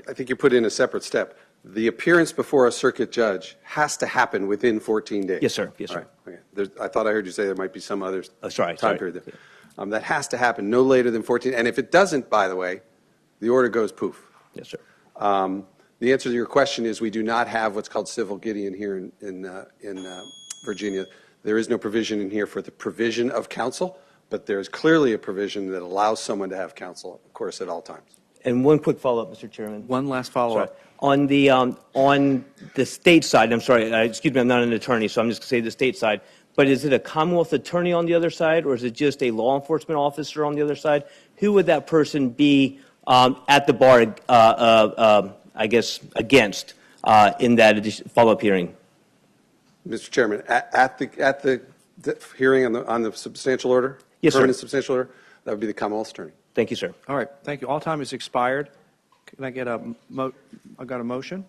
[SPEAKER 9] I think you put in a separate step. The appearance before a circuit judge has to happen within 14 days.
[SPEAKER 5] Yes, sir. Yes, sir.
[SPEAKER 9] Right. Okay. I thought I heard you say there might be some other time period there.
[SPEAKER 5] Yeah.
[SPEAKER 9] That has to happen no later than 14. And if it doesn't, by the way, The order goes poof.
[SPEAKER 5] Yes, sir.
[SPEAKER 9] The answer to your question is we do not have what's called civil Gideon here in Virginia. There is no provision in here for the provision of counsel, but there's clearly a provision that allows someone to have counsel, of course, at all times.
[SPEAKER 5] And one quick follow-up, Mr. Chairman.
[SPEAKER 1] One last follow-up.
[SPEAKER 5] Sorry. On the state side, I'm sorry, excuse me, I'm not an attorney, so I'm just going to say the state side, but is it a Commonwealth attorney on the other side, or is it just a law enforcement officer on the other side? Who would that person be at the bar, I guess, against in that follow-up hearing?
[SPEAKER 9] Mr. Chairman, at the hearing on the substantial order?
[SPEAKER 5] Yes, sir.
[SPEAKER 9] Permanent substantial order? That would be the Commonwealth's attorney.
[SPEAKER 5] Thank you, sir.
[SPEAKER 1] All right, thank you. All time is expired. Can I get I got a motion?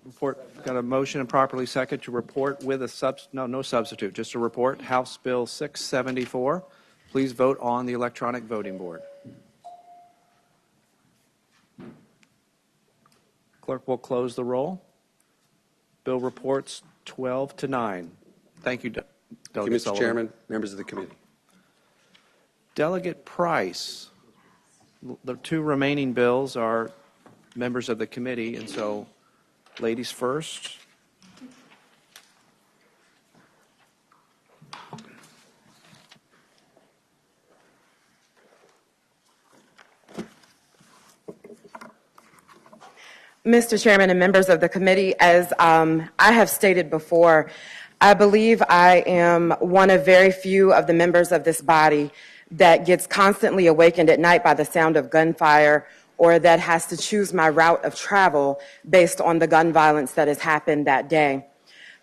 [SPEAKER 1] Report, got a motion and properly second to report with a no substitute, just a report. House Bill 674. Please vote on the electronic voting board. Clerk will close the roll. Bill reports 12-9. Thank you,
[SPEAKER 9] Thank you,
[SPEAKER 1] Delegate
[SPEAKER 9] Mr.
[SPEAKER 1] Sullivan.
[SPEAKER 9] Chairman, members of the committee.
[SPEAKER 1] Delegate Price. The two remaining bills are members of the committee, and so ladies first.
[SPEAKER 14] Mr. Chairman and members of the committee, as I have stated before, I believe I am one of very few of the members of this body that gets constantly awakened at night by the sound of gunfire or that has to choose my route of travel based on the gun violence that has happened that day.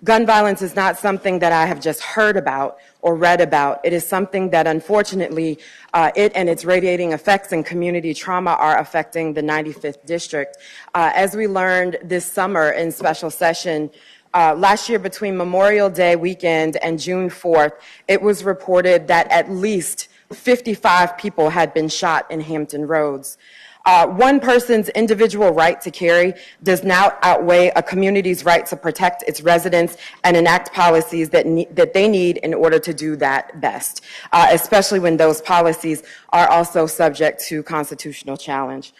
[SPEAKER 14] Gun violence is not something that I have just heard about or read about. It is something that, unfortunately, it and its radiating effects and community trauma are affecting the 95th District. As we learned this summer in special session, last year between Memorial Day weekend and June 4th, it was reported that at least 55 people had been shot in Hampton Roads. One person's individual right to carry does not outweigh a community's right to protect its residents and enact policies that they need in order to do that best, especially when those policies are also subject to constitutional challenge.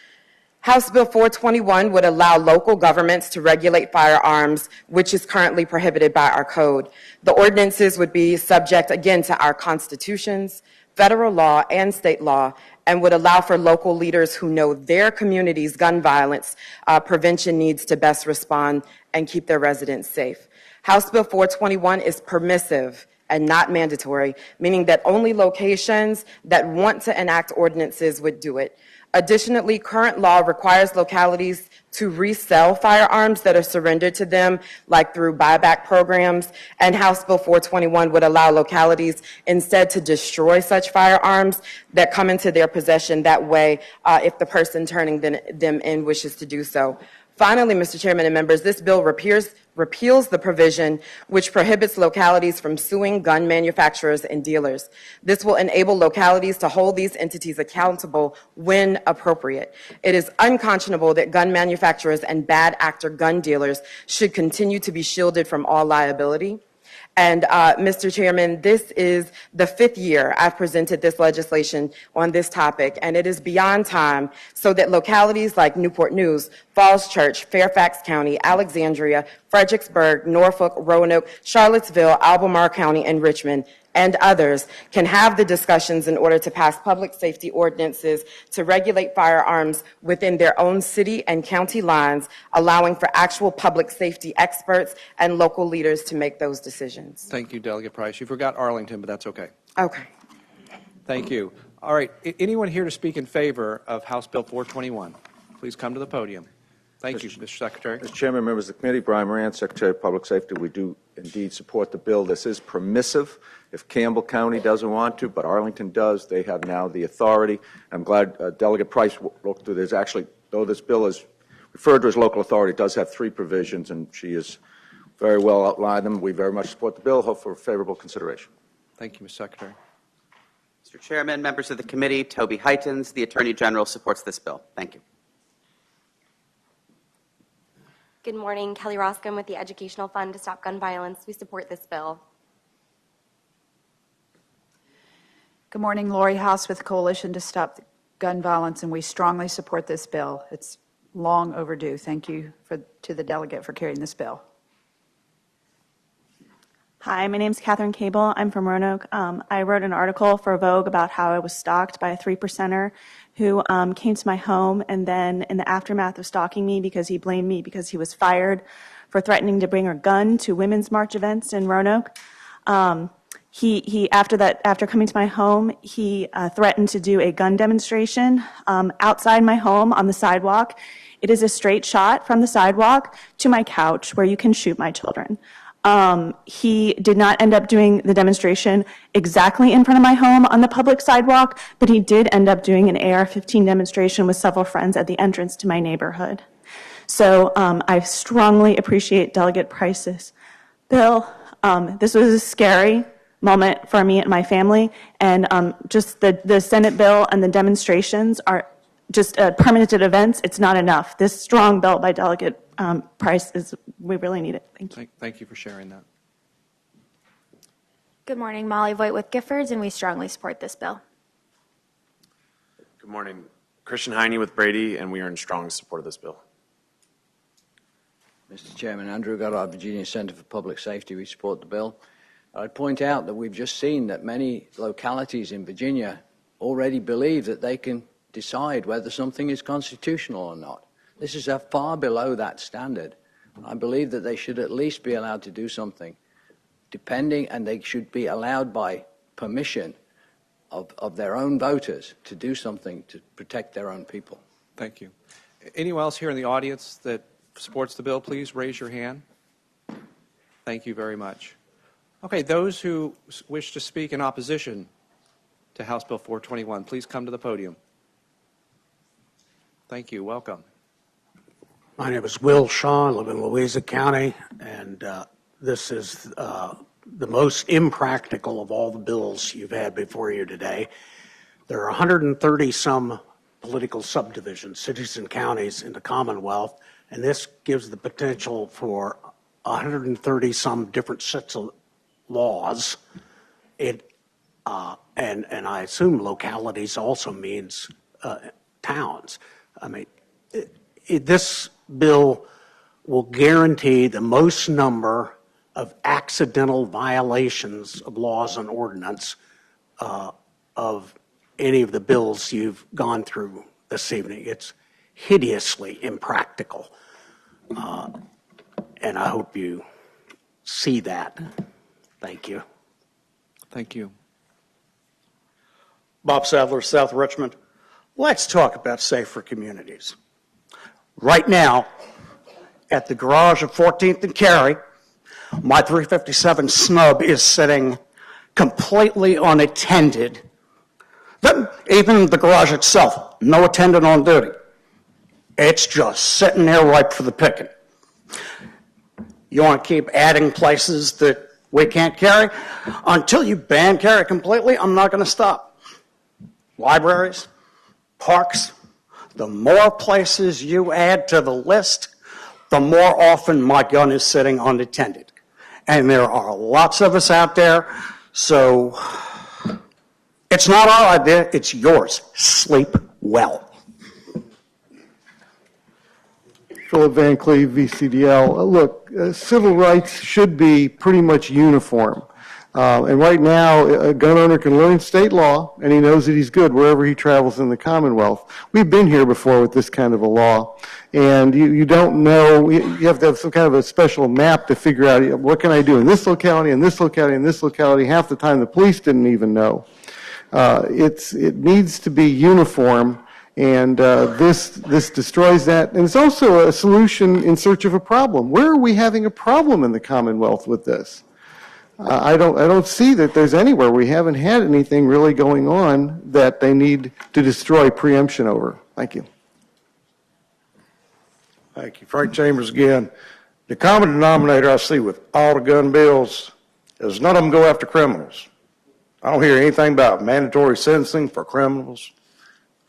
[SPEAKER 14] House Bill 421 would allow local governments to regulate firearms, which is currently prohibited by our code. The ordinances would be subject, again, to our constitutions, federal law, and state law, and would allow for local leaders who know their community's gun violence prevention needs to best respond and keep their residents safe. House Bill 421 is permissive and not mandatory, meaning that only locations that want to enact ordinances would do it. Additionally, current law requires localities to resell firearms that are surrendered to them, like through buyback programs, and House Bill 421 would allow localities instead to destroy such firearms that come into their possession that way if the person turning them in wishes to do so. Finally, Mr. Chairman and members, this bill repeals the provision which prohibits localities from suing gun manufacturers and dealers. This will enable localities to hold these entities accountable when appropriate. It is unconscionable that gun manufacturers and bad actor gun dealers should continue to be shielded from all liability. And, Mr. Chairman, this is the 5th year I've presented this legislation on this topic, and it is beyond time so that localities like Newport News, Falls Church, Fairfax County, Alexandria, Fredericksburg, Norfolk, Roanoke, Charlottesville, Albemarle County, and Richmond, and others can have the discussions in order to pass public safety ordinances to regulate firearms within their own city and county lines, allowing for actual public safety experts and local leaders to make those decisions.
[SPEAKER 1] Thank you, Delegate Price. You forgot Arlington, but that's okay.
[SPEAKER 14] Okay.
[SPEAKER 1] Thank you. All right, anyone here to speak in favor of House Bill 421? Please come to the podium. Thank you, Mr. Secretary.
[SPEAKER 7] Mr. Chairman, members of the committee, Brian Moran, Secretary of Public Safety. We do indeed support the bill. This is permissive if Campbell County doesn't want to, but Arlington does. They have now the authority. I'm glad Delegate Price looked through this. Actually, though this bill is referred to as local authority, it does have 3 provisions, and she has very well outlined them. We very much support the bill. Hope for favorable consideration.
[SPEAKER 1] Thank you, Mr. Secretary.
[SPEAKER 18] Mr. Chairman, members of the committee, Toby Heitens, the Attorney General, supports this bill. Thank you.
[SPEAKER 22] Good morning. Kelly Roscom with the Educational Fund to Stop Gun Violence. We support this bill.
[SPEAKER 10] Good morning. Lori House with Coalition to Stop gun violence, and we strongly support this bill. It's long overdue. Thank you to the delegate for carrying this bill.
[SPEAKER 12] Hi, my name's Catherine Cable. I'm from Roanoke. I wrote an article for Vogue about how I was stalked by a 3%er who came to my home, and then in the aftermath of stalking me because he blamed me because he was fired for threatening to bring a gun to women's march events in Roanoke. After coming to my home, he threatened to do a gun demonstration outside my home on the sidewalk. It is a straight shot from the sidewalk to my couch where you can shoot my children. He did not end up doing the demonstration exactly in front of my home on the public sidewalk, but he did end up doing an AR-15 demonstration with several friends at the entrance to my neighborhood. So I strongly appreciate Delegate Price's bill. This was a scary moment for me and my family, and just the Senate bill and the demonstrations are just permanent events. It's not enough. This strong bill by Delegate Price we really need it. Thank you.
[SPEAKER 1] Thank you for sharing that.
[SPEAKER 22] Good morning, Molly Voigt with Giffords, and we strongly support this bill.
[SPEAKER 20] Good morning. Christian Heine with Brady, and we are in strong support of this bill.
[SPEAKER 23] Mr. Chairman, Andrew Goddard, Virginia Center for Public Safety. We support the bill. I'd point out that we've just seen that many localities in Virginia already believe that they can decide whether something is constitutional or not. This is far below that standard. I believe that they should at least be allowed to do something, and they should be allowed by permission of their own voters to do something to protect their own people.
[SPEAKER 1] Thank you. Anyone else here in the audience that supports the bill, please raise your hand. Thank you very much. Okay, those who wish to speak in opposition to House Bill 421, please come to the podium. Thank you. Welcome.
[SPEAKER 8] My name is Will Shaw. I live in Louisa County, and this is the most impractical of all the bills you've had before you today. There are 130-some political subdivisions, cities and counties in the Commonwealth, and this gives the potential for 130-some different sets of laws. And I assume localities also means towns. I mean, this bill will guarantee the most number of accidental violations of laws and ordinance of any of the bills you've gone through this evening. It's hideously impractical, and I hope you see that. Thank you.
[SPEAKER 1] Thank you.
[SPEAKER 24] Bob Sadler, South Richmond. Let's talk about safer communities. Right now, at the garage of 14th and Cary, my 357 snub is sitting completely unattended. Even the garage itself, no attendant on duty. It's just sitting there ripe for the picking. You want to keep adding places that we can't carry? Until you ban carry completely, I'm not going to stop. Libraries, parks, the more places you add to the list, the more often my gun is sitting unattended. And there are lots of us out there, so it's not our idea, it's yours. Sleep well.
[SPEAKER 17] Philip Van Cleve, VCDL. Look, civil rights should be pretty much uniform. And right now, a gun owner can learn state law, and he knows that he's good wherever he travels in the Commonwealth. We've been here before with this kind of a law, and you don't know, you have to have some kind of a special map to figure out, what can I do in this locality, in this locality, in this locality. Half the time, the police didn't even know. It needs to be uniform, and this destroys that. And it's also a solution in search of a problem. Where are we having a problem in the Commonwealth with this? I don't see that there's anywhere we haven't had anything really going on that they need to destroy preemption over. Thank you.
[SPEAKER 11] Thank you. Frank Chambers again. The common denominator I see with all the gun bills is none of them go after criminals. I don't hear anything about mandatory sentencing for criminals.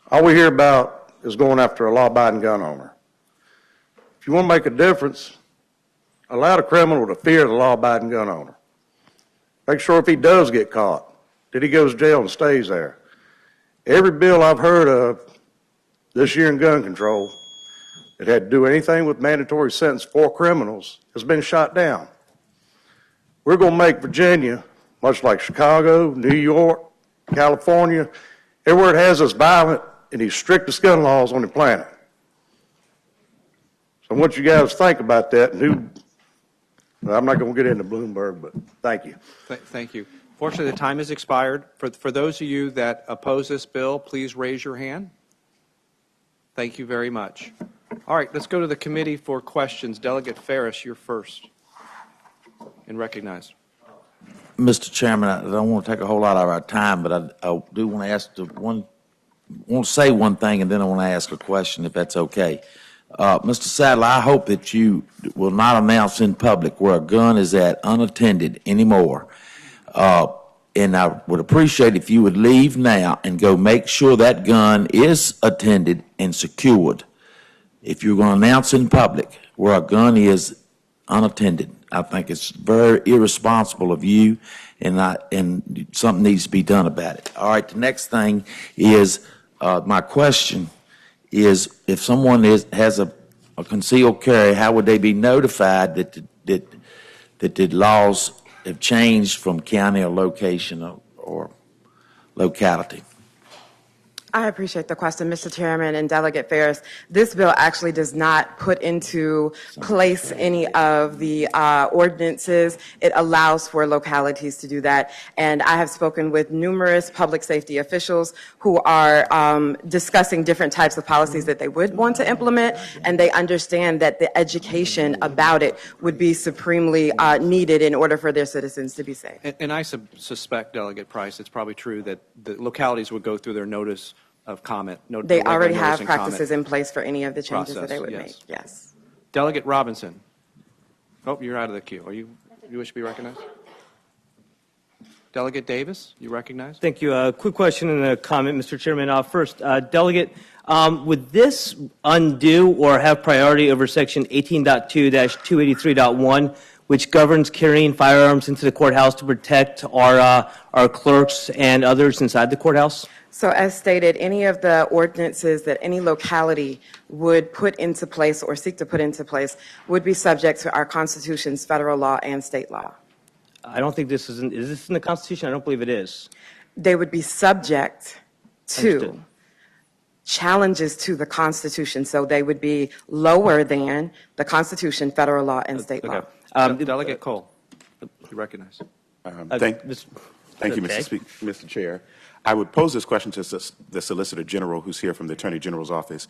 [SPEAKER 11] All we hear about is going after a law-abiding gun owner. If you want to make a difference, allow the criminal to fear the law-abiding gun owner. Make sure if he does get caught, that he goes to jail and stays there. Every bill I've heard of this year in gun control that had to do anything with mandatory sentence for criminals has been shot down. We're going to make Virginia, much like Chicago, New York, California, everywhere it has us violent and these strictest gun laws on the planet. So I want you guys to think about that. I'm not going to get into Bloomberg, but thank you.
[SPEAKER 1] Thank you. Fortunately, the time has expired. For those of you that oppose this bill, please raise your hand. Thank you very much. All right, let's go to the committee for questions. Delegate Ferris, you're first and recognized.
[SPEAKER 6] Mr. Chairman, I don't want to take a whole lot of our time, but I do want to ask want to say one thing, and then I want to ask a question, if that's okay. Mr. Sadler, I hope that you will not announce in public where a gun is at unattended anymore. And I would appreciate if you would leave now and go make sure that gun is attended and secured. If you're going to announce in public where a gun is unattended, I think it's very irresponsible of you, and something needs to be done about it. All right, the next thing is, my question is, if someone has a concealed carry, how would they be notified that the laws have changed from county or location or locality?
[SPEAKER 14] I appreciate the question, Mr. Chairman and Delegate Ferris. This bill actually does not put into place any of the ordinances. It allows for localities to do that. And I have spoken with numerous public safety officials who are discussing different types of policies that they would want to implement, and they understand that the education about it would be supremely needed in order for their citizens to be safe.
[SPEAKER 1] And I suspect, Delegate Price, it's probably true that the localities would go through their notice of comment.
[SPEAKER 14] They already have practices in place for any of the changes that they would make. Yes.
[SPEAKER 1] Delegate Robinson. Oh, you're out of the queue. You wish to be recognized? Delegate Davis, you recognized?
[SPEAKER 5] Thank you. A quick question and a comment, Mr. Chairman. First, Delegate, would this undo or have priority over Section 18.2-283.1, which governs carrying firearms into the courthouse to protect our clerks and others inside the courthouse?
[SPEAKER 14] So as stated, any of the ordinances that any locality would put into place or seek to put into place would be subject to our Constitution's federal law and state law.
[SPEAKER 5] I don't think is this in the Constitution? I don't believe it is.
[SPEAKER 14] They would be subject to
[SPEAKER 5] Understood.
[SPEAKER 14] challenges to the Constitution, so they would be lower than the Constitution, federal law, and state law.
[SPEAKER 1] Delegate Cole, you recognize.
[SPEAKER 15] Thank you, Mr. Chair. I would pose this question to the Solicitor General, who's here from the Attorney General's office.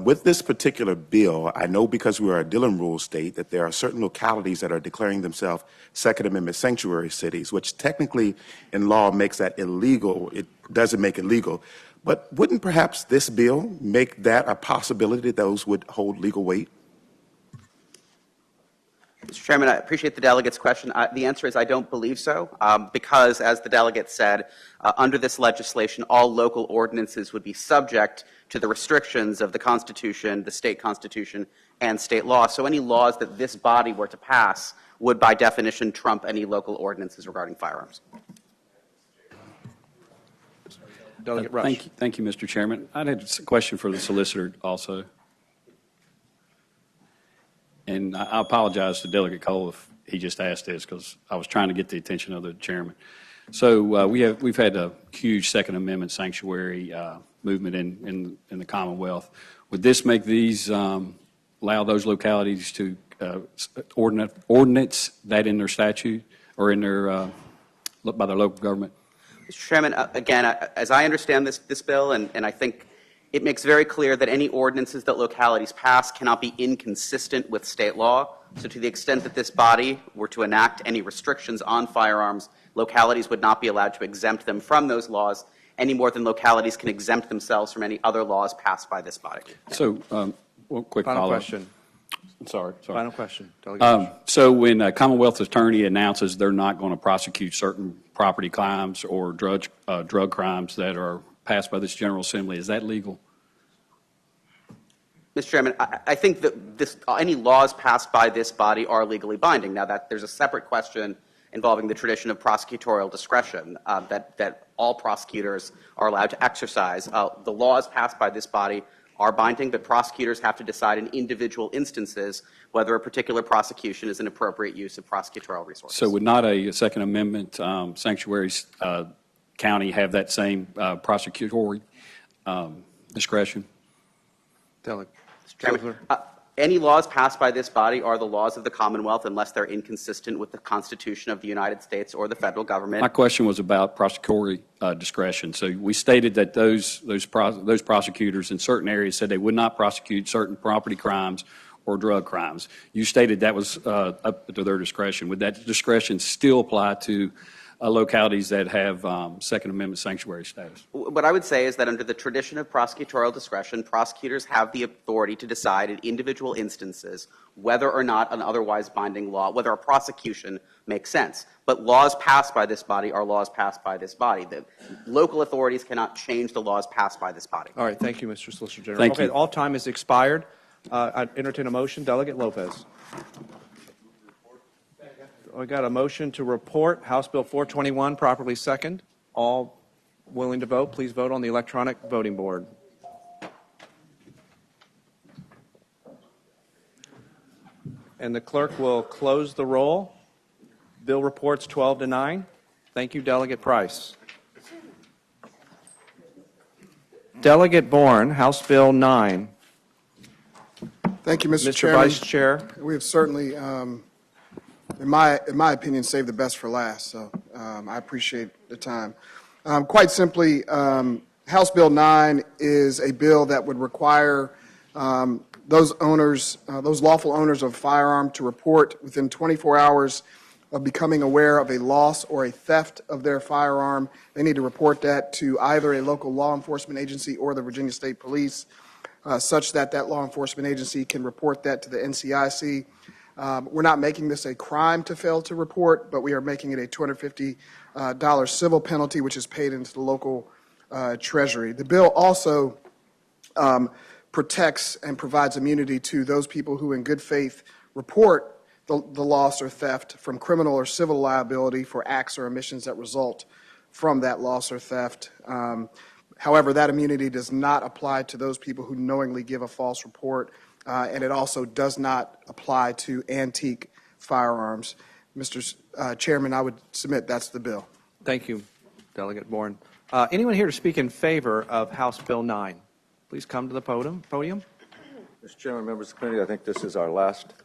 [SPEAKER 15] With this particular bill, I know because we are a Dillon Rule state that there are certain localities that are declaring themselves Second Amendment sanctuary cities, which technically in law makes that illegal. It doesn't make it legal. But wouldn't perhaps this bill make that a possibility that those would hold legal weight?
[SPEAKER 18] Mr. Chairman, I appreciate the delegate's question. The answer is I don't believe so, because, as the delegate said, under this legislation, all local ordinances would be subject to the restrictions of the Constitution, the state constitution, and state law. So any laws that this body were to pass would, by definition, trump any local ordinances regarding firearms.
[SPEAKER 1] Delegate Rush.
[SPEAKER 16] Thank you, Mr. Chairman. I had a question for the solicitor also. And I apologize to Delegate Cole if he just asked this, because I was trying to get the attention of the chairman. So we've had a huge Second Amendment sanctuary movement in the Commonwealth. Would this make these allow those localities to ordinance that in their statute or in their by their local government?
[SPEAKER 18] Mr. Chairman, again, as I understand this bill, and I think it makes very clear that any ordinances that localities pass cannot be inconsistent with state law. So to the extent that this body were to enact any restrictions on firearms, localities would not be allowed to exempt them from those laws any more than localities can exempt themselves from any other laws passed by this body.
[SPEAKER 16] So, one quick
[SPEAKER 1] Final
[SPEAKER 16] follow-up.
[SPEAKER 1] question.
[SPEAKER 16] Sorry.
[SPEAKER 1] Final question. Delegate
[SPEAKER 16] So when a Commonwealth attorney announces they're not going to prosecute certain property crimes or drug crimes that are passed by this General Assembly, is that legal?
[SPEAKER 18] Mr. Chairman, I think that any laws passed by this body are legally binding. Now, that there's a separate question involving the tradition of prosecutorial discretion that all prosecutors are allowed to exercise. The laws passed by this body are binding, but prosecutors have to decide in individual instances whether a particular prosecution is an appropriate use of prosecutorial resources.
[SPEAKER 16] So would not a Second Amendment sanctuary county have that same prosecutory discretion?
[SPEAKER 1] Delegate.
[SPEAKER 18] Chairman, any laws passed by this body are the laws of the Commonwealth unless they're inconsistent with the Constitution of the United States or the federal government.
[SPEAKER 16] My question was about prosecutory discretion. So we stated that those prosecutors in certain areas said they would not prosecute certain property crimes or drug crimes. You stated that was up to their discretion. Would that discretion still apply to localities that have Second Amendment sanctuary status?
[SPEAKER 18] What I would say is that under the tradition of prosecutorial discretion, prosecutors have the authority to decide in individual instances whether or not an otherwise binding law, whether a prosecution makes sense. But laws passed by this body are laws passed by this body. The local authorities cannot change the laws passed by this body.
[SPEAKER 1] All right, thank you, Mr. Solicitor General.
[SPEAKER 16] Thank
[SPEAKER 1] okay,
[SPEAKER 16] you.
[SPEAKER 1] all time is expired. I entertain a motion. Delegate Lopez. We got a motion to report House Bill 421, properly second. All willing to vote, please vote on the electronic voting board. And the clerk will close the roll. Bill reports 12-9. Thank you, Delegate Price. Delegate Bourne, House Bill 9.
[SPEAKER 3] Thank you, Mr.
[SPEAKER 1] Mr.
[SPEAKER 3] Chairman.
[SPEAKER 1] Vice Chair.
[SPEAKER 3] We have certainly, in my opinion, saved the best for last, so I appreciate the time. Quite simply, House Bill 9 is a bill that would require those owners, those lawful owners of a firearm to report within 24 hours of becoming aware of a loss or a theft of their firearm. They need to report that to either a local law enforcement agency or the Virginia State Police, such that that law enforcement agency can report that to the NCIC. We're not making this a crime to fail to report, but we are making it a $250 civil penalty, which is paid into the local treasury. The bill also protects and provides immunity to those people who in good faith report the loss or theft from criminal or civil liability for acts or omissions that result from that loss or theft. However, that immunity does not apply to those people who knowingly give a false report, and it also does not apply to antique firearms. Mr. Chairman, I would submit that's the bill.
[SPEAKER 1] Thank you, Delegate Bourne. Anyone here to speak in favor of House Bill 9? Please come to the podium.
[SPEAKER 7] Mr. Chairman, members of the committee, I think this is our last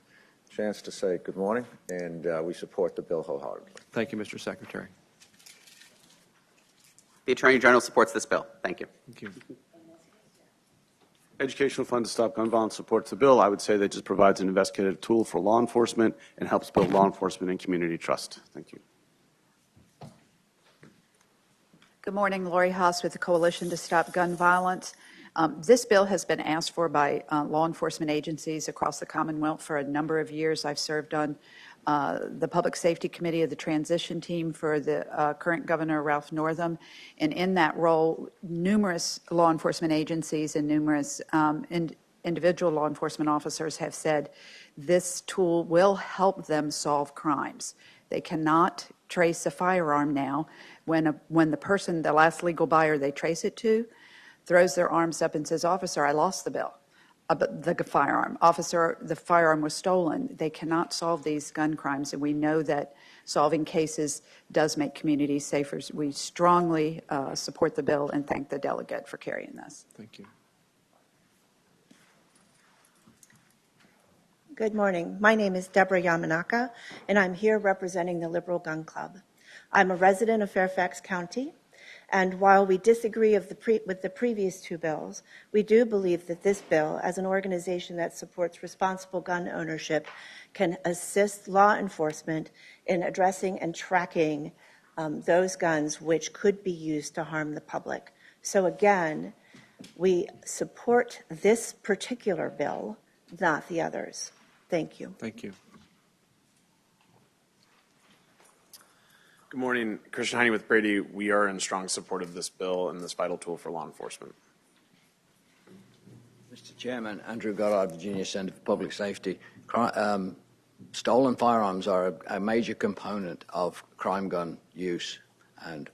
[SPEAKER 7] chance to say good morning, and we support the bill wholeheartedly.
[SPEAKER 1] Thank you, Mr. Secretary.
[SPEAKER 18] The Attorney General supports this bill. Thank you.
[SPEAKER 1] Thank you.
[SPEAKER 20] Educational Fund to Stop Gun Violence supports the bill. I would say that just provides an investigative tool for law enforcement and helps build law enforcement and community trust. Thank you.
[SPEAKER 10] Good morning, Lori Haas with the Coalition to Stop Gun Violence. This bill has been asked for by law enforcement agencies across the Commonwealth for a number of years. I've served on the Public Safety Committee of the transition team for the current Governor Ralph Northam, and in that role, numerous law enforcement agencies and numerous individual law enforcement officers have said this tool will help them solve crimes. They cannot trace a firearm now when the person, the last legal buyer they trace it to, throws their arms up and says, "Officer, I lost the bill." But the firearm. Officer, the firearm was stolen. They cannot solve these gun crimes, and we know that solving cases does make communities safer. We strongly support the bill and thank the delegate for carrying this.
[SPEAKER 1] Thank you.
[SPEAKER 4] Good morning. My name is Deborah Yamanaka, and I'm here representing the Liberal Gun Club. I'm a resident of Fairfax County, and while we disagree with the previous two bills, we do believe that this bill, as an organization that supports responsible gun ownership, can assist law enforcement in addressing and tracking those guns which could be used to harm the public. So again, we support this particular bill, not the others. Thank you.
[SPEAKER 1] Thank you.
[SPEAKER 20] Good morning. Christian Heine with Brady. We are in strong support of this bill and this vital tool for law enforcement.
[SPEAKER 23] Mr. Chairman, Andrew Goddard, Virginia Center for Public Safety. stolen firearms are a major component of crime gun use, and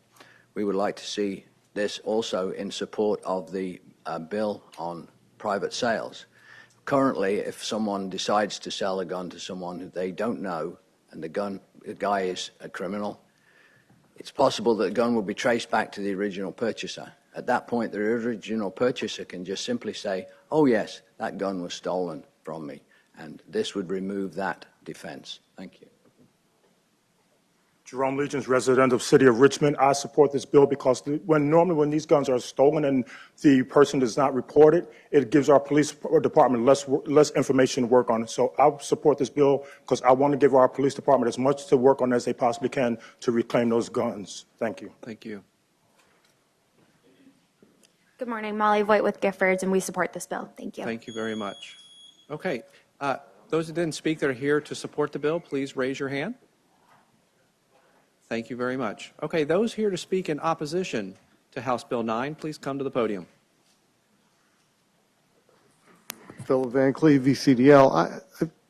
[SPEAKER 23] we would like to see this also in support of the bill on private sales. Currently, if someone decides to sell a gun to someone who they don't know, and the guy is a criminal, it's possible that the gun will be traced back to the original purchaser. At that point, the original purchaser can just simply say, oh yes, that gun was stolen from me, and this would remove that defense. Thank you.
[SPEAKER 2] Jerome Legends, resident of City of Richmond. I support this bill because normally when these guns are stolen and the person does not report it, it gives our police department less information to work on. So I support this bill because I want to give our police department as much to work on as they possibly can to reclaim those guns. Thank you.
[SPEAKER 1] Thank you.
[SPEAKER 22] Good morning, Molly Voigt with Giffords, and we support this bill. Thank you.
[SPEAKER 1] Thank you very much. Okay. Those that didn't speak that are here to support the bill, please raise your hand. Thank you very much. Okay, those here to speak in opposition to House Bill 9, please come to the podium.
[SPEAKER 17] Philip Van Cleve, VCDL. I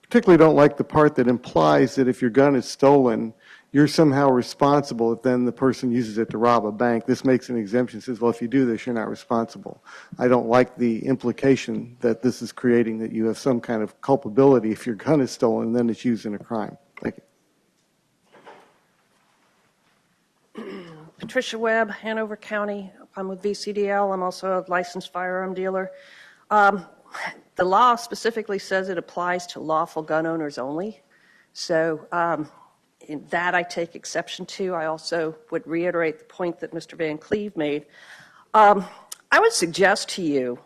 [SPEAKER 17] particularly don't like the part that implies that if your gun is stolen, you're somehow responsible if then the person uses it to rob a bank. This makes an exemption, says, well, if you do this, you're not responsible. I don't like the implication that this is creating that you have some kind of culpability if your gun is stolen and then it's used in a crime. Thank you.
[SPEAKER 13] Patricia Webb, Hanover County. I'm with VCDL. I'm also a licensed firearm dealer. The law specifically says it applies to lawful gun owners only. So in that I take exception to. I also would reiterate the point that Mr. Van Cleve made. I would suggest to you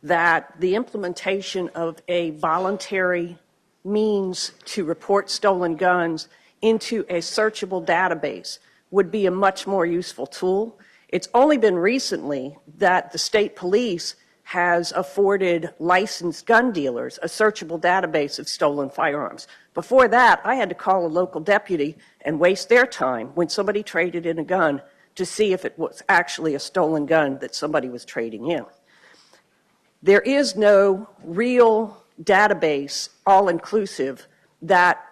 [SPEAKER 13] that the implementation of a voluntary means to report stolen guns into a searchable database would be a much more useful tool. It's only been recently that the state police has afforded licensed gun dealers a searchable database of stolen firearms. Before that, I had to call a local deputy and waste their time when somebody traded in a gun to see if it was actually a stolen gun that somebody was trading in. There is no real database, all-inclusive, that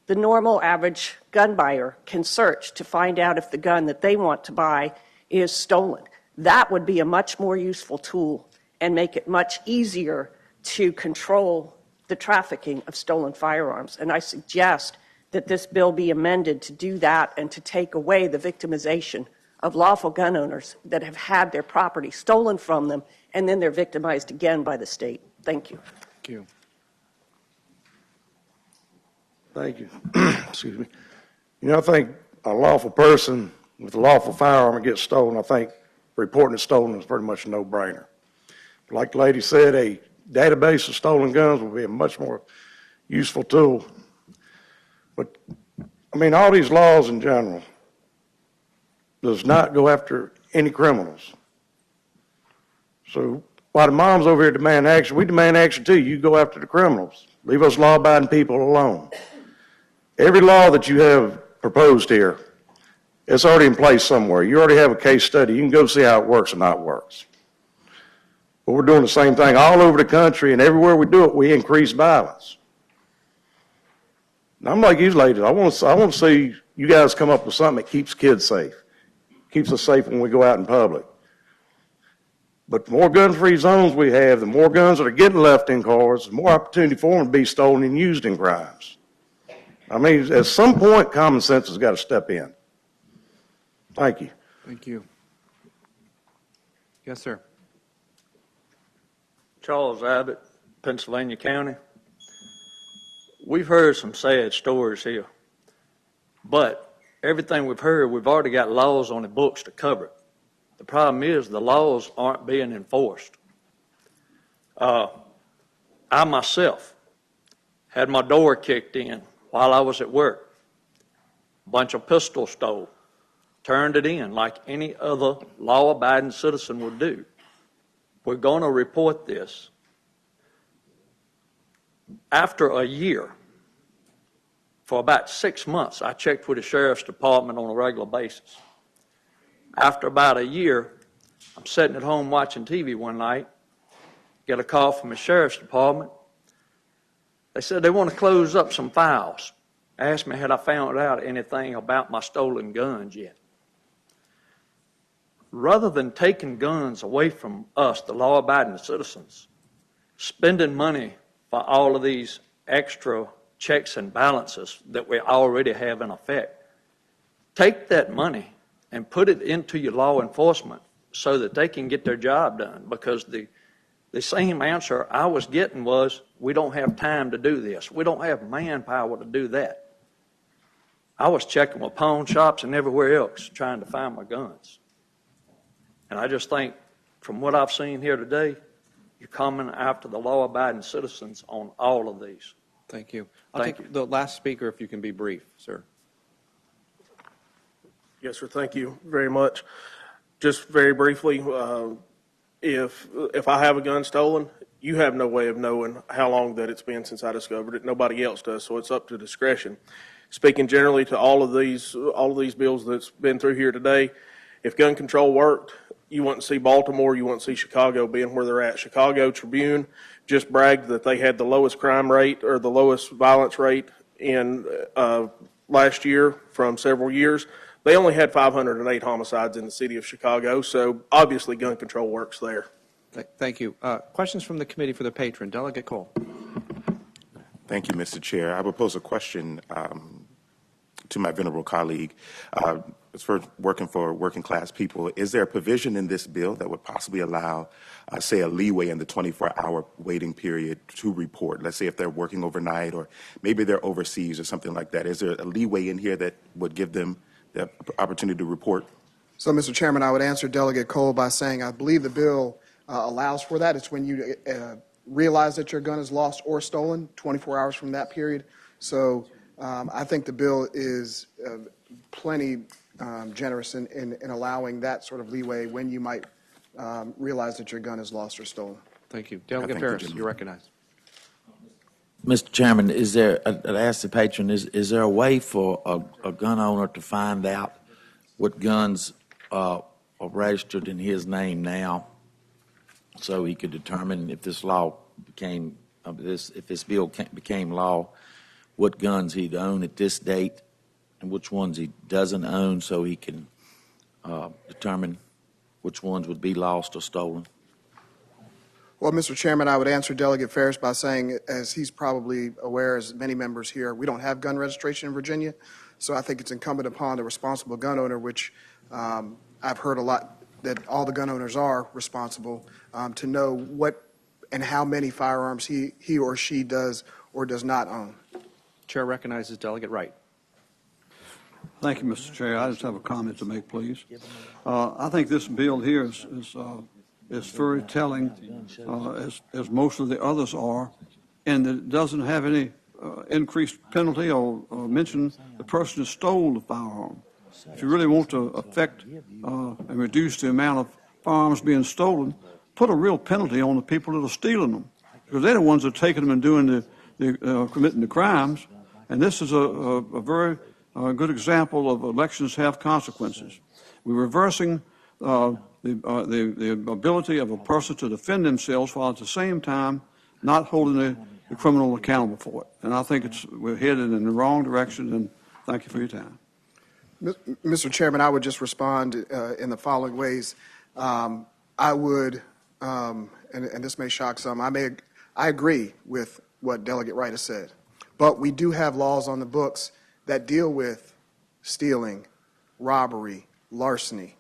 [SPEAKER 13] the normal average gun buyer can search to find out if the gun that they want to buy is stolen. That would be a much more useful tool and make it much easier to control the trafficking of stolen firearms. And I suggest that this bill be amended to do that and to take away the victimization of lawful gun owners that have had their property stolen from them and then they're victimized again by the state. Thank you.
[SPEAKER 1] Thank you.
[SPEAKER 11] Thank you. Excuse me. You know, I think a lawful person with a lawful firearm that gets stolen, I think reporting it stolen is pretty much a no-brainer. Like the lady said, a database of stolen guns would be a much more useful tool. But, I mean, all these laws in general does not go after any criminals. So while the moms over here demand action, we demand action too. You go after the criminals. Leave us law-abiding people alone. Every law that you have proposed here, it's already in place somewhere. You already have a case study. You can go see how it works or not works. But we're doing the same thing all over the country, and everywhere we do it, we increase violence. And I'm like you ladies. I want to see you guys come up with something that keeps kids safe, keeps us safe when we go out in public. But the more gun-free zones we have, the more guns that are getting left in cars, the more opportunity for them to be stolen and used in crimes. I mean, at some point, common sense has got to step in. Thank you.
[SPEAKER 1] Thank you. Yes, sir.
[SPEAKER 19] Charles Abbott, Pennsylvania County. We've heard some sad stories here, but everything we've heard, we've already got laws on the books to cover it. The problem is the laws aren't being enforced. I myself had my door kicked in while I was at work. A bunch of pistols stole. Turned it in like any other law-abiding citizen would do. We're going to report this. After a year, for about 6 months, I checked with the sheriff's department on a regular basis. After about a year, I'm sitting at home watching TV one night, get a call from the sheriff's department. They said they want to close up some files. Asked me had I found out anything about my stolen guns yet. Rather than taking guns away from us, the law-abiding citizens, spending money for all of these extra checks and balances that we already have in effect, take that money and put it into your law enforcement so that they can get their job done. Because the same answer I was getting was, we don't have time to do this. We don't have manpower to do that. I was checking with pawn shops and everywhere else trying to find my guns. And I just think, from what I've seen here today, you're coming after the law-abiding citizens on all of these.
[SPEAKER 1] Thank you. I'll
[SPEAKER 19] Thank
[SPEAKER 1] take the last speaker, if you can be brief, sir.
[SPEAKER 8] Yes, sir. Thank you very much. Just very briefly, if I have a gun stolen, you have no way of knowing how long that it's been since I discovered it. Nobody else does, so it's up to discretion. Speaking generally to all of these bills that's been through here today, if gun control worked, you wouldn't see Baltimore, you wouldn't see Chicago being where they're at. Chicago Tribune just bragged that they had the lowest crime rate or the lowest violence rate in last year from several years. They only had 508 homicides in the city of Chicago, so obviously gun control works there.
[SPEAKER 1] Thank you. Questions from the committee for the patron. Delegate Cole.
[SPEAKER 15] Thank you, Mr. Chair. I would pose a question to my venerable colleague. As for working for working class people, is there a provision in this bill that would possibly allow, say, a leeway in the 24-hour waiting period to report? Let's say if they're working overnight or maybe they're overseas or something like that. Is there a leeway in here that would give them the opportunity to report?
[SPEAKER 3] So, Mr. Chairman, I would answer Delegate Cole by saying I believe the bill allows for that. It's when you realize that your gun is lost or stolen, 24 hours from that period. So I think the bill is plenty generous in allowing that sort of leeway when you might realize that your gun is lost or stolen.
[SPEAKER 1] Thank you. Delegate Ferris, you're recognized.
[SPEAKER 6] Mr. Chairman, is there, I'd ask the patron, is there a way for a gun owner to find out what guns are registered in his name now, so he could determine if this law became, if this bill became law, what guns he'd own at this date and which ones he doesn't own, so he can determine which ones would be lost or stolen?
[SPEAKER 3] Well, Mr. Chairman, I would answer Delegate Ferris by saying, as he's probably aware, as many members here, we don't have gun registration in Virginia, so I think it's incumbent upon the responsible gun owner, which I've heard a lot that all the gun owners are responsible, to know what and how many firearms he or she does or does not own.
[SPEAKER 1] Chair recognizes Delegate Wright.
[SPEAKER 9] Thank you, Mr. Chair. I just have a comment to make, please. I think this bill here is very telling, as most of the others are, and it doesn't have any increased penalty or mention the person who stole the firearm. If you really want to affect and reduce the amount of firearms being stolen, put a real penalty on the people that are stealing them, because they're the ones that are taking them and doing committing the crimes. And this is a very good example of elections have consequences. We're reversing the ability of a person to defend themselves while at the same time not holding the criminal accountable for it. And I think we're headed in the wrong direction, and thank you for your time.
[SPEAKER 3] Mr. Chairman, I would just respond in the following ways. I would, and this may shock some, I agree with what Delegate Wright has said, but we do have laws on the books that deal with stealing, robbery, larceny.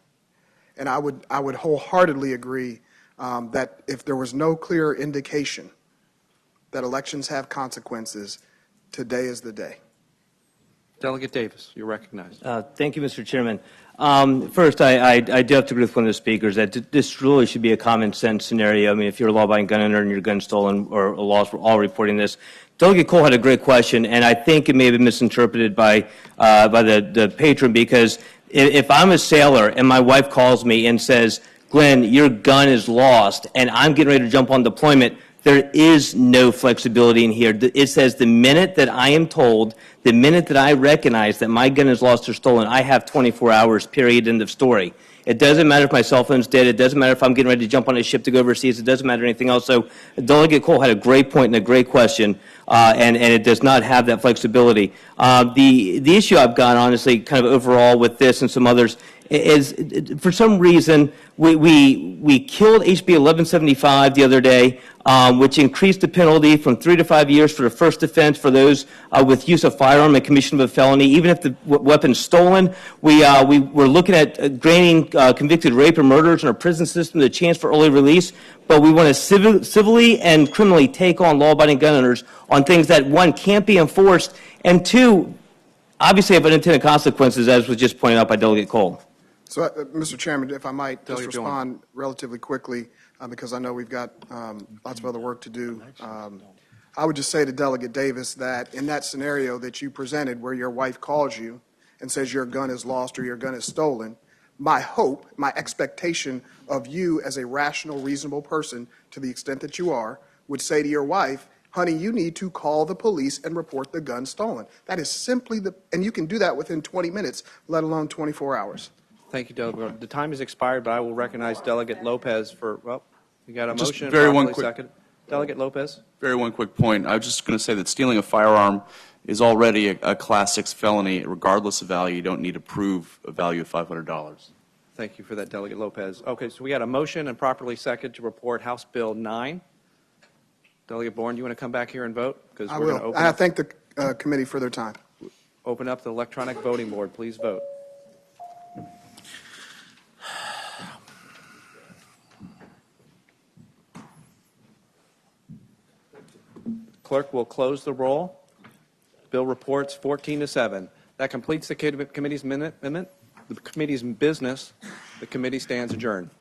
[SPEAKER 3] And I would wholeheartedly agree that if there was no clear indication that elections have consequences, today is the day.
[SPEAKER 1] Delegate Davis, you're recognized.
[SPEAKER 5] Thank you, Mr. Chairman. First, I do have to agree with one of the speakers that this really should be a common sense scenario. I mean, if you're a law-abiding gun owner and your gun stolen or lost, we're all reporting this. Delegate Cole had a great question, and I think it may have been misinterpreted by the patron, because if I'm a sailor and my wife calls me and says, Glenn, your gun is lost, and I'm getting ready to jump on deployment, there is no flexibility in here. It says the minute that I am told The minute that I recognize that my gun is lost or stolen, I have 24 hours, period, end of story. It doesn't matter if my cell phone's dead. It doesn't matter if I'm getting ready to jump on a ship to go overseas. It doesn't matter anything else. So Delegate Cole had a great point and a great question, and it does not have that flexibility. The issue I've got, honestly, kind of overall with this and some others, is for some reason we killed HB 1175 the other day, which increased the penalty from 3 to 5 years for the first offense for those with use of firearm and commission of a felony, even if the weapon's stolen. We're looking at granting convicted rape or murderers in our prison system the chance for early release, but we want to civilly and criminally take on law-abiding gun owners on things that, one, can't be enforced, and two, obviously have unintended consequences, as was just pointed out by Delegate Cole.
[SPEAKER 3] So, Mr. Chairman, if I might just
[SPEAKER 1] Delegate Bjorn.
[SPEAKER 3] respond relatively quickly, because I know we've got lots of other work to do. I would just say to Delegate Davis that in that scenario that you presented where your wife calls you and says your gun is lost or your gun is stolen, my hope, my expectation of you as a rational, reasonable person, to the extent that you are, would say to your wife, honey, you need to call the police and report the gun stolen. That is simply and you can do that within 20 minutes, let alone 24 hours.
[SPEAKER 1] Thank you, Delegate. The time has expired, but I will recognize Delegate Lopez for, well, we got a
[SPEAKER 12] Just
[SPEAKER 1] motion.
[SPEAKER 12] very one
[SPEAKER 1] properly
[SPEAKER 12] quick-
[SPEAKER 1] seconded. Delegate Lopez.
[SPEAKER 12] Very one quick point. I was just going to say that stealing a firearm is already a Class 6 felony. Regardless of value, you don't need to prove a value of $500.
[SPEAKER 1] Thank you for that, Delegate Lopez. Okay, so we got a motion and properly seconded to report House Bill 9. Delegate Bourne, do you want to come back here and vote? Because
[SPEAKER 3] I
[SPEAKER 1] we're going to
[SPEAKER 3] will.
[SPEAKER 1] open
[SPEAKER 3] I
[SPEAKER 1] up,
[SPEAKER 3] thank the committee for their time.
[SPEAKER 1] open up the electronic voting board. Please vote. Clerk will close the roll. Bill reports 14-7. That completes the committee's amendment. The committee's business. The committee stands adjourned.